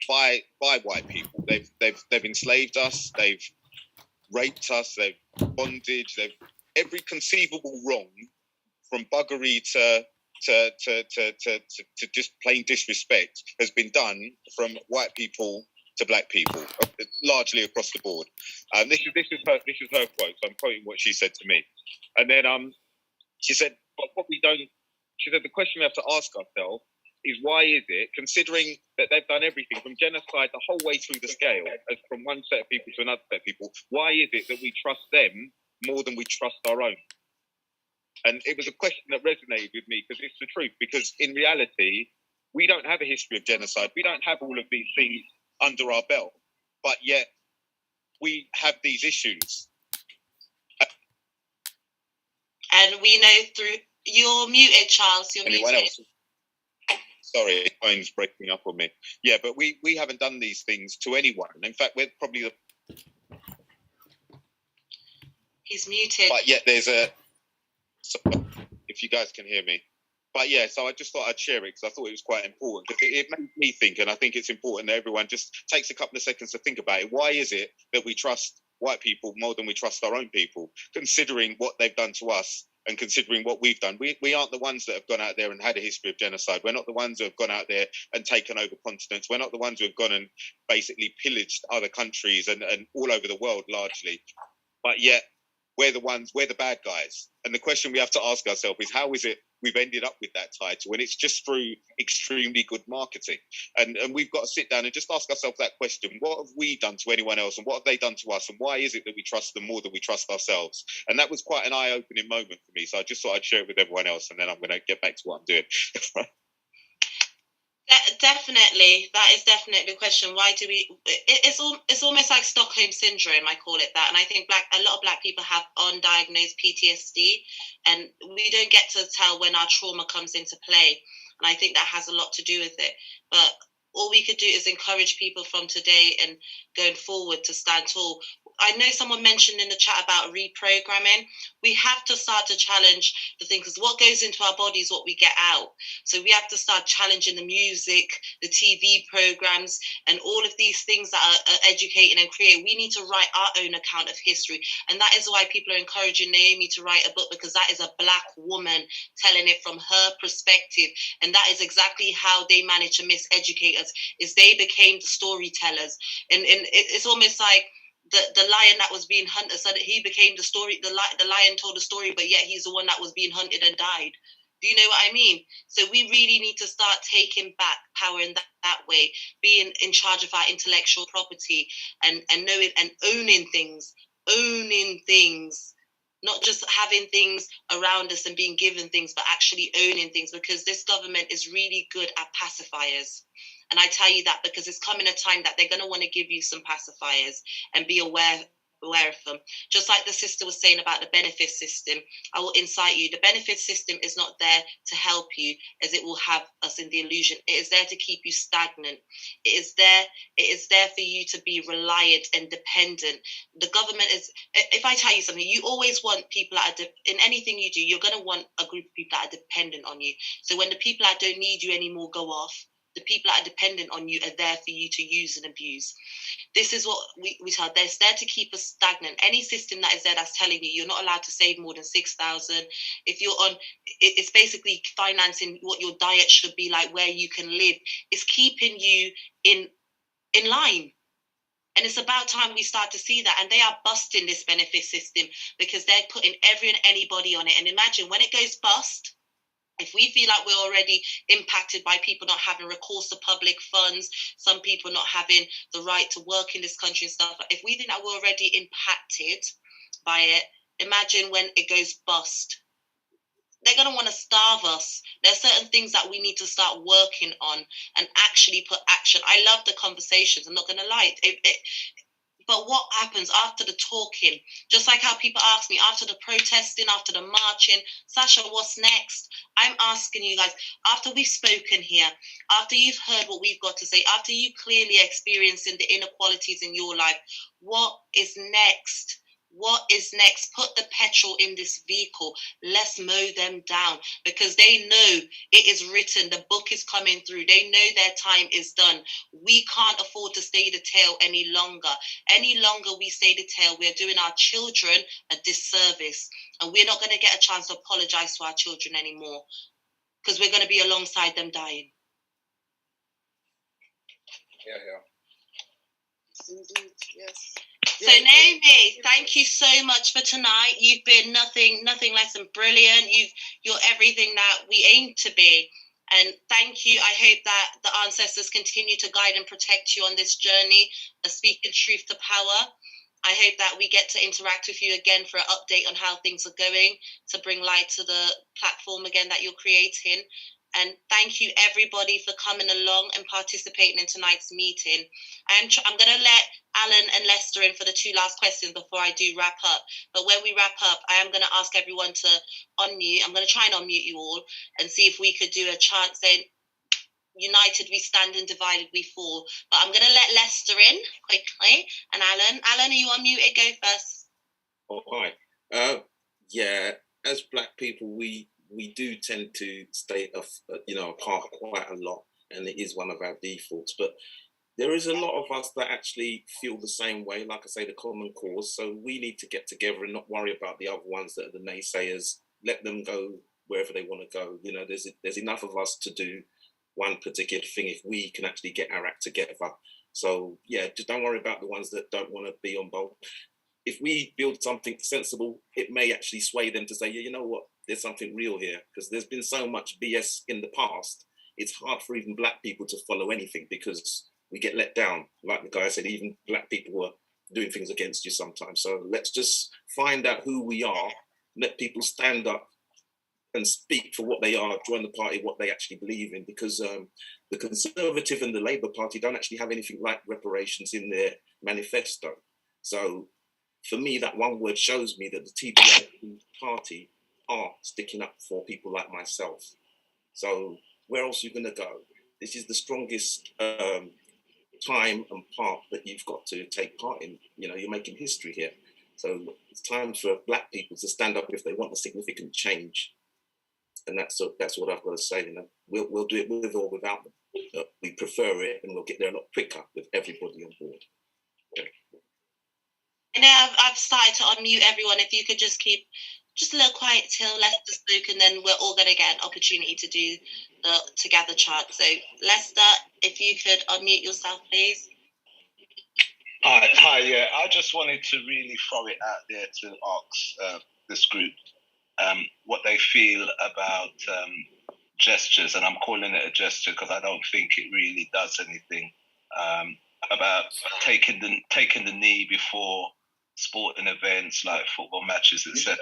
E: white people. They've enslaved us. They've raped us. They've bondage. They've every conceivable wrong, from buggery to just plain disrespect, has been done from white people to black people, largely across the board. This is her quote. So I'm quoting what she said to me, and then she said, "But what we don't," she said, "the question we have to ask ourselves is why is it, considering that they've done everything from genocide the whole way through the scale, as from one set of people to another set of people, why is it that we trust them more than we trust our own?" And it was a question that resonated with me because it's the truth. Because in reality, we don't have a history of genocide. We don't have all of these things under our belt, but yet we have these issues.
B: And we know through... You're muted, Charles. You're
E: Anyone
B: muted.
E: else? Sorry, phone's breaking up on me. Yeah, but we haven't done these things to anyone. In fact, we're probably the...
B: He's muted.
E: But yet there's a... So if you guys can hear me. But yeah, so I just thought I'd share it because I thought it was quite important. Because it made me think, and I think it's important that everyone just takes a couple of seconds to think about it. Why is it that we trust white people more than we trust our own people, considering what they've done to us and considering what we've done? We aren't the ones that have gone out there and had a history of genocide. We're not the ones who have gone out there and taken over continents. We're not the ones who have gone and basically pillaged other countries and all over the world largely. But yet, we're the bad guys. And the question we have to ask ourselves is, how is it we've ended up with that title? And it's just through extremely good marketing. And we've got to sit down and just ask ourselves that question. What have we done to anyone else? And what have they done to us? And why is it that we trust them more than we trust ourselves? And that was quite an eye-opening moment for me. So I just thought I'd share it with everyone else. And then I'm going to get back to what I'm doing.
B: Definitely, that is definitely a question. Why do we? It's almost like Stockholm syndrome. I call it that, and I think a lot of black people have undiagnosed PTSD, and we don't get to tell when our trauma comes into play. And I think that has a lot to do with it. But all we could do is encourage people from today and going forward to stand tall. I know someone mentioned in the chat about reprogramming. We have to start to challenge the thing, because what goes into our body is what we get out. So we have to start challenging the music, the TV programs, and all of these things that are educating and creating. We need to write our own account of history. And that is why people are encouraging Naomi to write a book, because that is a black woman telling it from her perspective. And that is exactly how they managed to miseducate us, is they became the storytellers. And it's almost like the lion that was being hunted, so that he became the story. The lion told the story, but yet he's the one that was being hunted and died. Do you know what I mean? So we really need to start taking back power in that way, being in charge of our intellectual property and knowing and owning things, not just having things around us and being given things, but actually owning things, because this government is really good at pacifiers. And I tell you that because it's coming a time that they're going to want to give you some pacifiers, and be aware of them. Just like the sister was saying about the benefit system, I will incite you. The benefit system is not there to help you, as it will have us in the illusion. It is there to keep you stagnant. It is there for you to be reliant and dependent. The government is, if I tell you something, you always want people that are, in anything you do, you're going to want a group of people that are dependent on you. So when the people that don't need you anymore go off, the people that are dependent on you are there for you to use and abuse. This is what we tell. They're there to keep us stagnant. Any system that is there that's telling you you're not allowed to save more than 6,000. If you're on, it's basically financing what your diet should be like, where you can live. It's keeping you in line. And it's about time we start to see that. And they are busting this benefit system, because they're putting every and anybody on it. And imagine when it goes bust, if we feel like we're already impacted by people not having recourse to public funds, some people not having the right to work in this country and stuff, if we think that we're already impacted by it, imagine when it goes bust. They're going to want to starve us. There are certain things that we need to start working on and actually put action. I love the conversations, I'm not going to lie. But what happens after the talking? Just like how people ask me after the protesting, after the marching, Sasha, what's next? I'm asking you guys, after we've spoken here, after you've heard what we've got to say, after you clearly experiencing the inequalities in your life, what is next? What is next? Put the petrol in this vehicle. Let's mow them down, because they know it is written. The book is coming through. They know their time is done. We can't afford to stay the tail any longer. Any longer we stay the tail, we are doing our children a disservice. And we're not going to get a chance to apologize to our children anymore, because we're going to be alongside them dying.
E: Yeah.
J: Indeed, yes.
B: So Naomi, thank you so much for tonight. You've been nothing less than brilliant. You're everything that we aim to be. And thank you. I hope that the ancestors continue to guide and protect you on this journey of speaking truth to power. I hope that we get to interact with you again for an update on how things are going, to bring light to the platform again that you're creating. And thank you everybody for coming along and participating in tonight's meeting. I'm going to let Alan and Lester in for the two last questions before I do wrap up. But when we wrap up, I am going to ask everyone to unmute. I'm going to try and unmute you all and see if we could do a chant saying, united we stand and divided we fall. But I'm going to let Lester in quickly. And Alan, are you unmuted? Go first.
S: Oh, hi. Yeah, as Black people, we do tend to stay, apart quite a lot, and it is one of our defaults. But there is a lot of us that actually feel the same way. Like I say, the common cause. So we need to get together and not worry about the other ones that are the naysayers. Let them go wherever they want to go. There's enough of us to do one particular thing if we can actually get our act together. So yeah, just don't worry about the ones that don't want to be on board. If we build something sensible, it may actually sway them to say, yeah, you know what, there's something real here, because there's been so much BS in the past. It's hard for even Black people to follow anything because we get let down. Like the guy said, even Black people were doing things against you sometimes. So let's just find out who we are, let people stand up and speak for what they are, join the party, what they actually believe in, because the Conservative and the Labour Party don't actually have anything like reparations in their manifesto. So for me, that one word shows me that the TPI party are sticking up for people like myself. So where else are you going to go? This is the strongest time and part that you've got to take part in. You're making history here. So it's time for Black people to stand up if they want a significant change. And that's what I've got to say. We'll do it with or without them. We prefer it, and we'll get there a lot quicker with everybody on board. Yeah.
B: I know I've started to unmute everyone. If you could just keep just a little quiet till Lester spoke, and then we're all going to get an opportunity to do the together chant. So Lester, if you could unmute yourself, please.
L: Hi. Yeah, I just wanted to really throw it out there to ask this group what they feel about gestures, and I'm calling it a gesture because I don't think it really does anything. About taking the knee before sporting events like football matches, etc.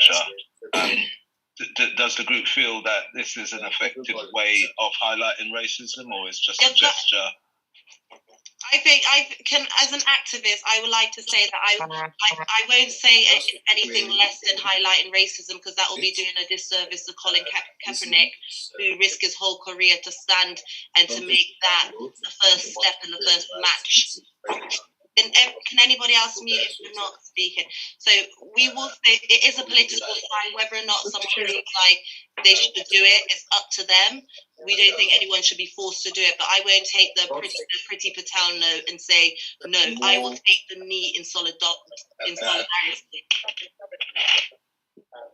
L: Does the group feel that this is an effective way of highlighting racism, or is just a gesture?
B: I think I can, as an activist, I would like to say that I won't say anything less than highlighting racism, because that will be doing a disservice to Colin Kaepernick, who risked his whole career to stand and to make that the first step in the first match. Can anybody else mute if you're not speaking? So we will say it is a political sign. Whether or not someone feels like they should do it, it's up to them. We don't think anyone should be forced to do it, but I won't take the Priti Patel note and say, no, I will take the knee in solidarity.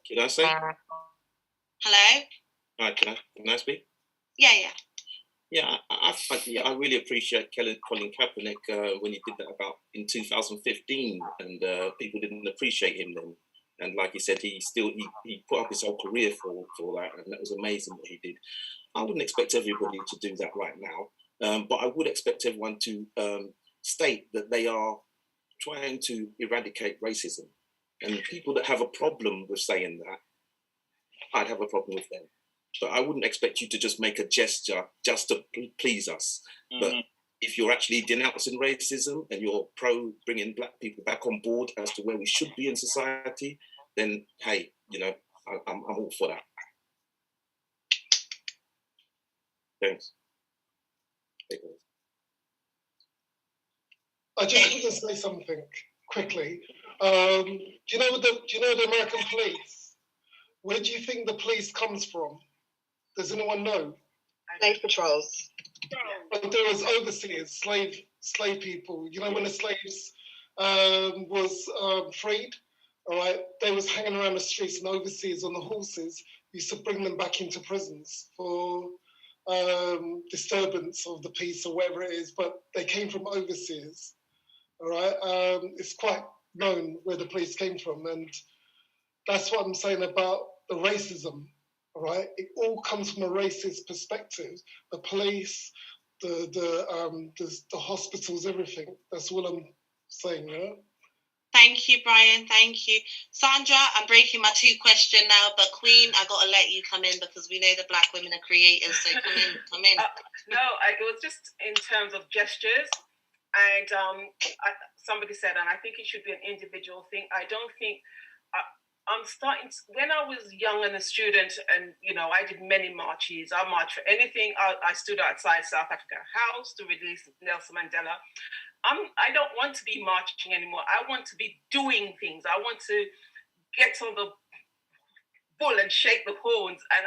S: Can I say?
B: Hello?
S: Right, can I speak?
B: Yeah.
S: Yeah, I really appreciate Colin Kaepernick when he did that in 2015, and people didn't appreciate him then. And like he said, he put up his whole career for that, and that was amazing what he did. I wouldn't expect everybody to do that right now, but I would expect everyone to state that they are trying to eradicate racism. And people that have a problem with saying that, I'd have a problem with them. But I wouldn't expect you to just make a gesture just to please us. Mm-hmm. But if you're actually denouncing racism and you're pro bringing Black people back on board as to where we should be in society, then hey, I'm all for that. Thanks.
P: I just want to say something quickly. Do you know the American police? Where do you think the police comes from? Does anyone know?
G: Slave patrols.
P: But there was overseers, slave people. When the slaves was freed, all right, they was hanging around the streets, and overseers on the horses used to bring them back into prisons for disturbance of the peace or whatever it is. But they came from overseers, all right. It's quite known where the police came from, and that's what I'm saying about the racism. All right, it all comes from a racist perspective. The police, the hospitals, everything. That's all I'm saying. Yeah?
B: Thank you, Brian. Thank you, Sandra. I'm breaking my 2-question now, but Queen, I gotta let you come in because we know the Black women are creators. So come in.
R: It was just in terms of gestures, and somebody said, and I think it should be an individual thing. I don't think. I'm starting when I was young and a student, and I did many marches. I marched for anything. I stood outside South Africa House to release Nelson Mandela. I don't want to be marching anymore. I want to be doing things. I want to get on the bull and shake the horns, and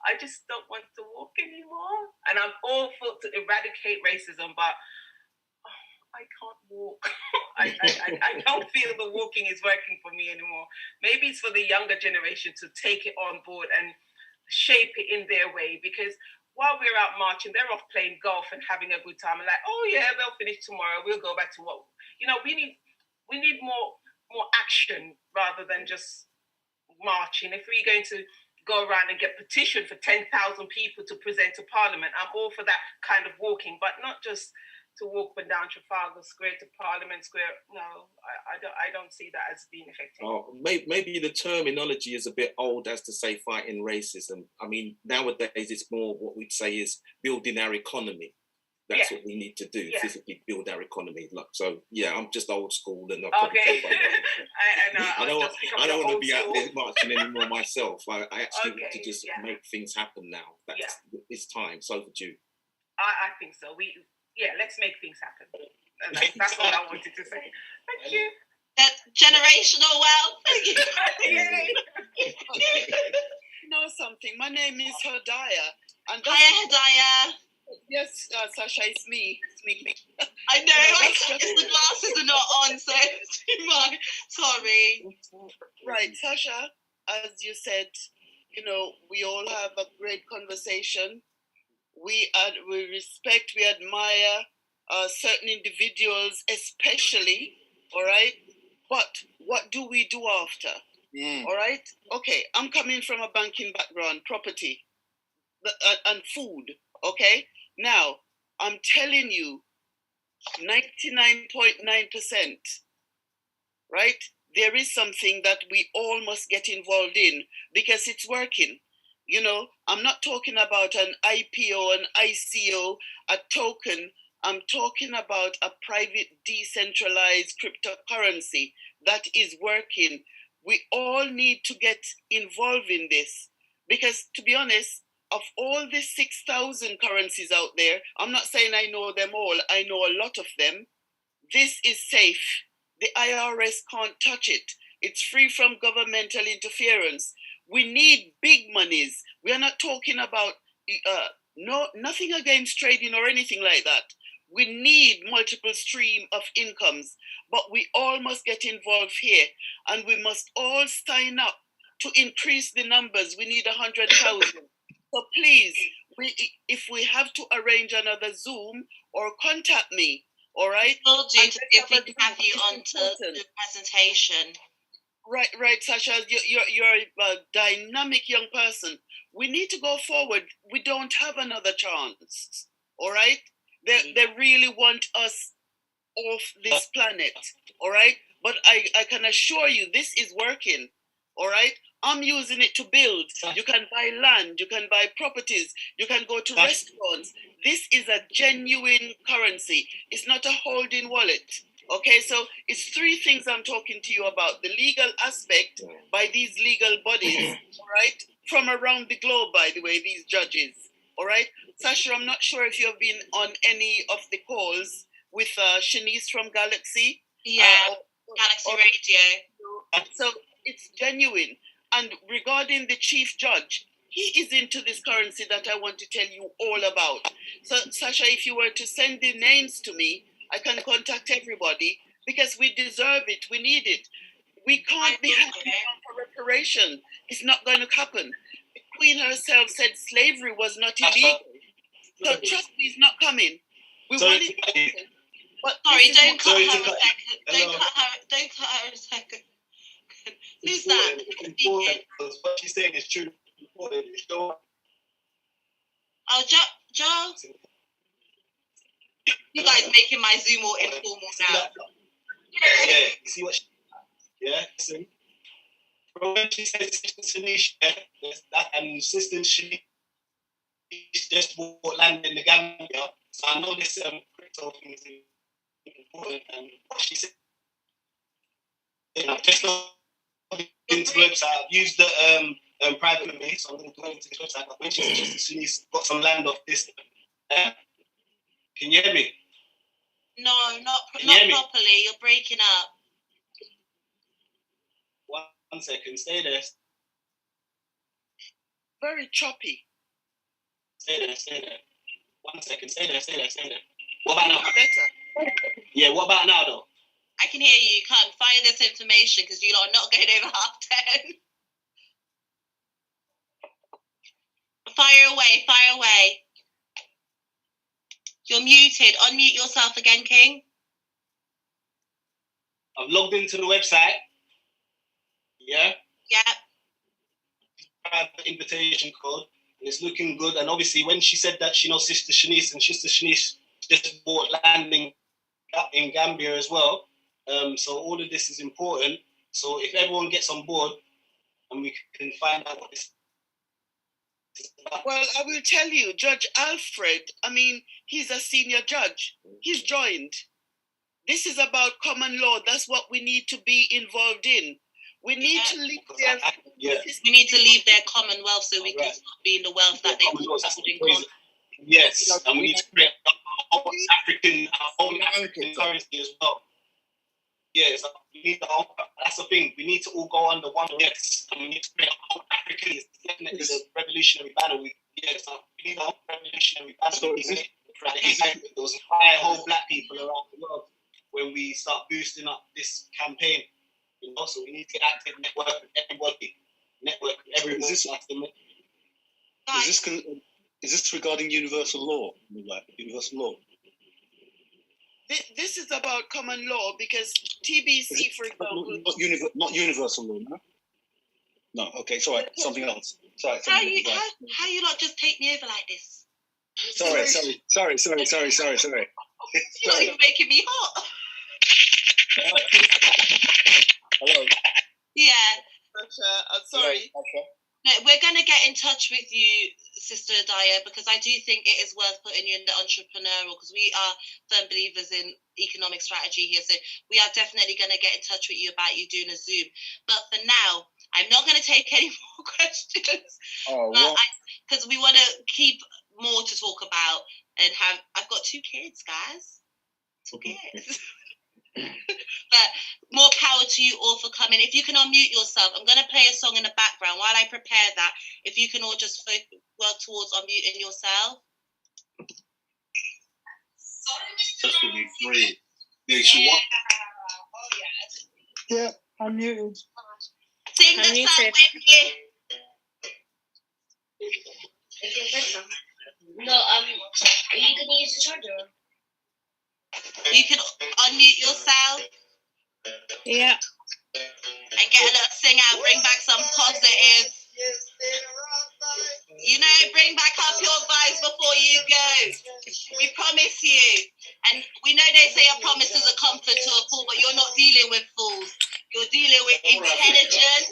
R: I just don't want to walk anymore. And I'm all for to eradicate racism, but I can't walk. I don't feel the walking is working for me anymore. Maybe it's for the younger generation to take it on board and shape it in their way, because while we're out marching, they're off playing golf and having a good time. And like, oh yeah, they'll finish tomorrow. We'll go back to what, we need more action rather than just marching. If we're going to go around and get petition for 10,000 people to present to Parliament, I'm all for that kind of walking, but not just to walk up and down Trafalgar Square to Parliament Square. No, I don't see that as being effective.
S: Oh, maybe the terminology is a bit old as to say fighting racism. I mean, nowadays it's more what we'd say is building our economy. That's what we need to do, physically build our economy. So, yeah, I'm just old school. And
R: okay.
S: I don't want to be out there marching anymore myself. I actually want to just make things happen now. It's time. It's overdue.
R: I think so. Let's make things happen. And that's all I wanted to say. Thank you.
B: Generational wealth.
J: You know something? My name is Hodiah.
B: Hiya, Hodiah.
J: Yes, Sasha, it's me.
B: I know, the glasses are not on, so sorry.
J: Right, Sasha, as you said, we all have a great conversation. We respect, we admire certain individuals, especially, all right? But what do we do after? All right? Okay, I'm coming from a banking background, property and food, okay? Now, I'm telling you, 99.9%, right? There is something that we all must get involved in because it's working. I'm not talking about an IPO, an ICO, a token. I'm talking about a private decentralized cryptocurrency that is working. We all need to get involved in this because, to be honest, of all the 6,000 currencies out there, I'm not saying I know them all. I know a lot of them. This is safe. The IRS can't touch it. It's free from governmental interference. We need big monies. We are not talking about nothing against trading or anything like that. We need multiple stream of incomes, but we all must get involved here, and we must all sign up to increase the numbers. We need 100,000. So please, if we have to arrange another Zoom or contact me, all right?
B: We'll do to see if we can have you on to the presentation.
J: Right, Sasha, you're a dynamic young person. We need to go forward. We don't have another chance, all right? They really want us off this planet, all right? But I can assure you this is working, all right? I'm using it to build. You can buy land, you can buy properties, you can go to restaurants. This is a genuine currency. It's not a holding wallet. Okay, so it's three things I'm talking to you about. The legal aspect by these legal bodies, all right? From around the globe, by the way, these judges, all right? Sasha, I'm not sure if you've been on any of the calls with Shanice from Galaxy.
B: Yeah, Galaxy Radio.
J: So it's genuine. And regarding the chief judge, he is into this currency that I want to tell you all about. So, Sasha, if you were to send the names to me, I can contact everybody because we deserve it. We need it. We can't be happy for reparation. It's not going to happen. The Queen herself said slavery was not illegal. So trust me, it's not coming. We want it. But
B: sorry, don't cut her a second. Don't cut her a second. Who's that?
O: What she's saying is true.
B: Oh, Joe? You guys making my Zoom all informal now.
O: Yeah, you see what listen. From when she said Tanisha, that an assistant, she just bought land in the Gambia. So I know this crypto thing is important. And what she said, just into the website, I've used the private me, so I'm going to go into the website. But when she said she's got some land off this, can you hear me?
B: No, not properly. You're breaking up.
O: 1 second, stay there.
J: very choppy.
T: Stay there. 1 second. Stay there. What about now?
J: Better.
T: Yeah, what about now, though?
B: I can hear you. You can't fire this information because you lot are not going over 10:30. Fire away. You're muted. Unmute yourself again, King.
T: I've logged into the website. Yeah?
B: Yeah.
T: I have the invitation code, and it's looking good. And obviously, when she said that she knows Sister Shanice, and Sister Shanice just bought landing in Gambia as well. So all of this is important. So if everyone gets on board, and we can find out what this is about.
J: Well, I will tell you, Judge Alfred, he's a senior judge. He's joined. This is about common law. That's what we need to be involved in. We need to leave their...
B: We need to leave their commonwealth so we can be in the wealth that they want.
T: Yes, and we need to create our own African currency as well. Yes, we need that's the thing. We need to all go under one. Yes, and we need to create our own African. It's definitely the revolutionary banner. We need our own revolutionary banner. So those high whole black people around the world when we start boosting up this campaign. So we need to get active, network with everybody.
O: Is this regarding universal law? Universal law?
J: This is about common law because TBC, for example...
O: Not universal law, no? No, okay, sorry, something else. Sorry.
B: How you lot just take me over like this?
O: Sorry.
B: You're not even making me hot.
O: Hello.
B: Yeah.
J: I'm sorry.
B: No, we're going to get in touch with you, Sister Daya, because I do think it is worth putting you in the entrepreneurial, because we are firm believers in economic strategy here. So we are definitely going to get in touch with you about you doing a Zoom. But for now, I'm not going to take any more questions. Because we want to keep more to talk about and have... I've got 2 kids, guys. 2 kids. But more power to you all for coming. If you can unmute yourself, I'm going to play a song in the background while I prepare that. If you can all just work towards unmuting yourself.
S: Just to be free.
U: Yeah, I'm muted.
B: Sing the song with me.
I: No, are you going to use the charger?
B: You can unmute yourself.
U: Yeah.
B: And get a little sing out, bring back some positive. Bring back up your vibes before you go. We promise you. And we know they say a promise is a comfort to a fool, but you're not dealing with fools. You're dealing with intelligent,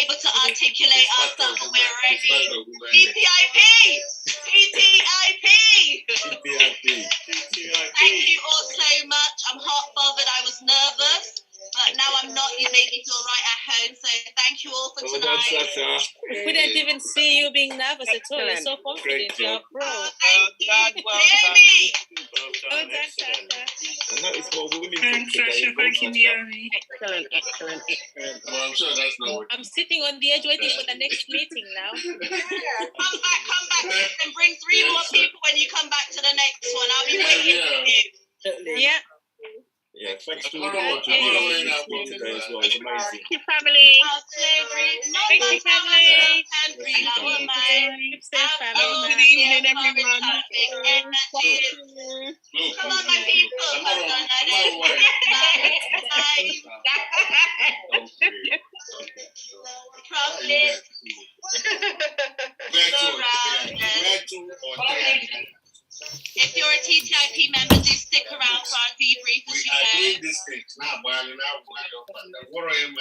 B: able to articulate our stuff when we're ready. TTIP! Thank you all so much. I'm heart bothered. I was nervous, but now I'm not. You made me feel right at home. So thank you all for tonight.
U: We didn't even see you being nervous at all. You're so confident. You're a pro.
B: Thank you. Hear me.
S: I know it's more women.
U: Thanks, Sasha. Thank you, Naomi.
S: Excellent. Well, I'm sure that's not what...
U: I'm sitting on the edge waiting for the next meeting now.
B: Come back, and bring 3 more people when you come back to the next one. I'll be waiting for you.
U: Yeah.
S: Yeah, thanks for today as well. It's amazing.
U: Thank you, family.
B: Thank you, family.
U: Keep safe, family.
J: Good evening, everyone.
B: Come on, my people. If you're a TTIP member, do stick around for our debrief as you go.
S: I doing this thing now, but what I am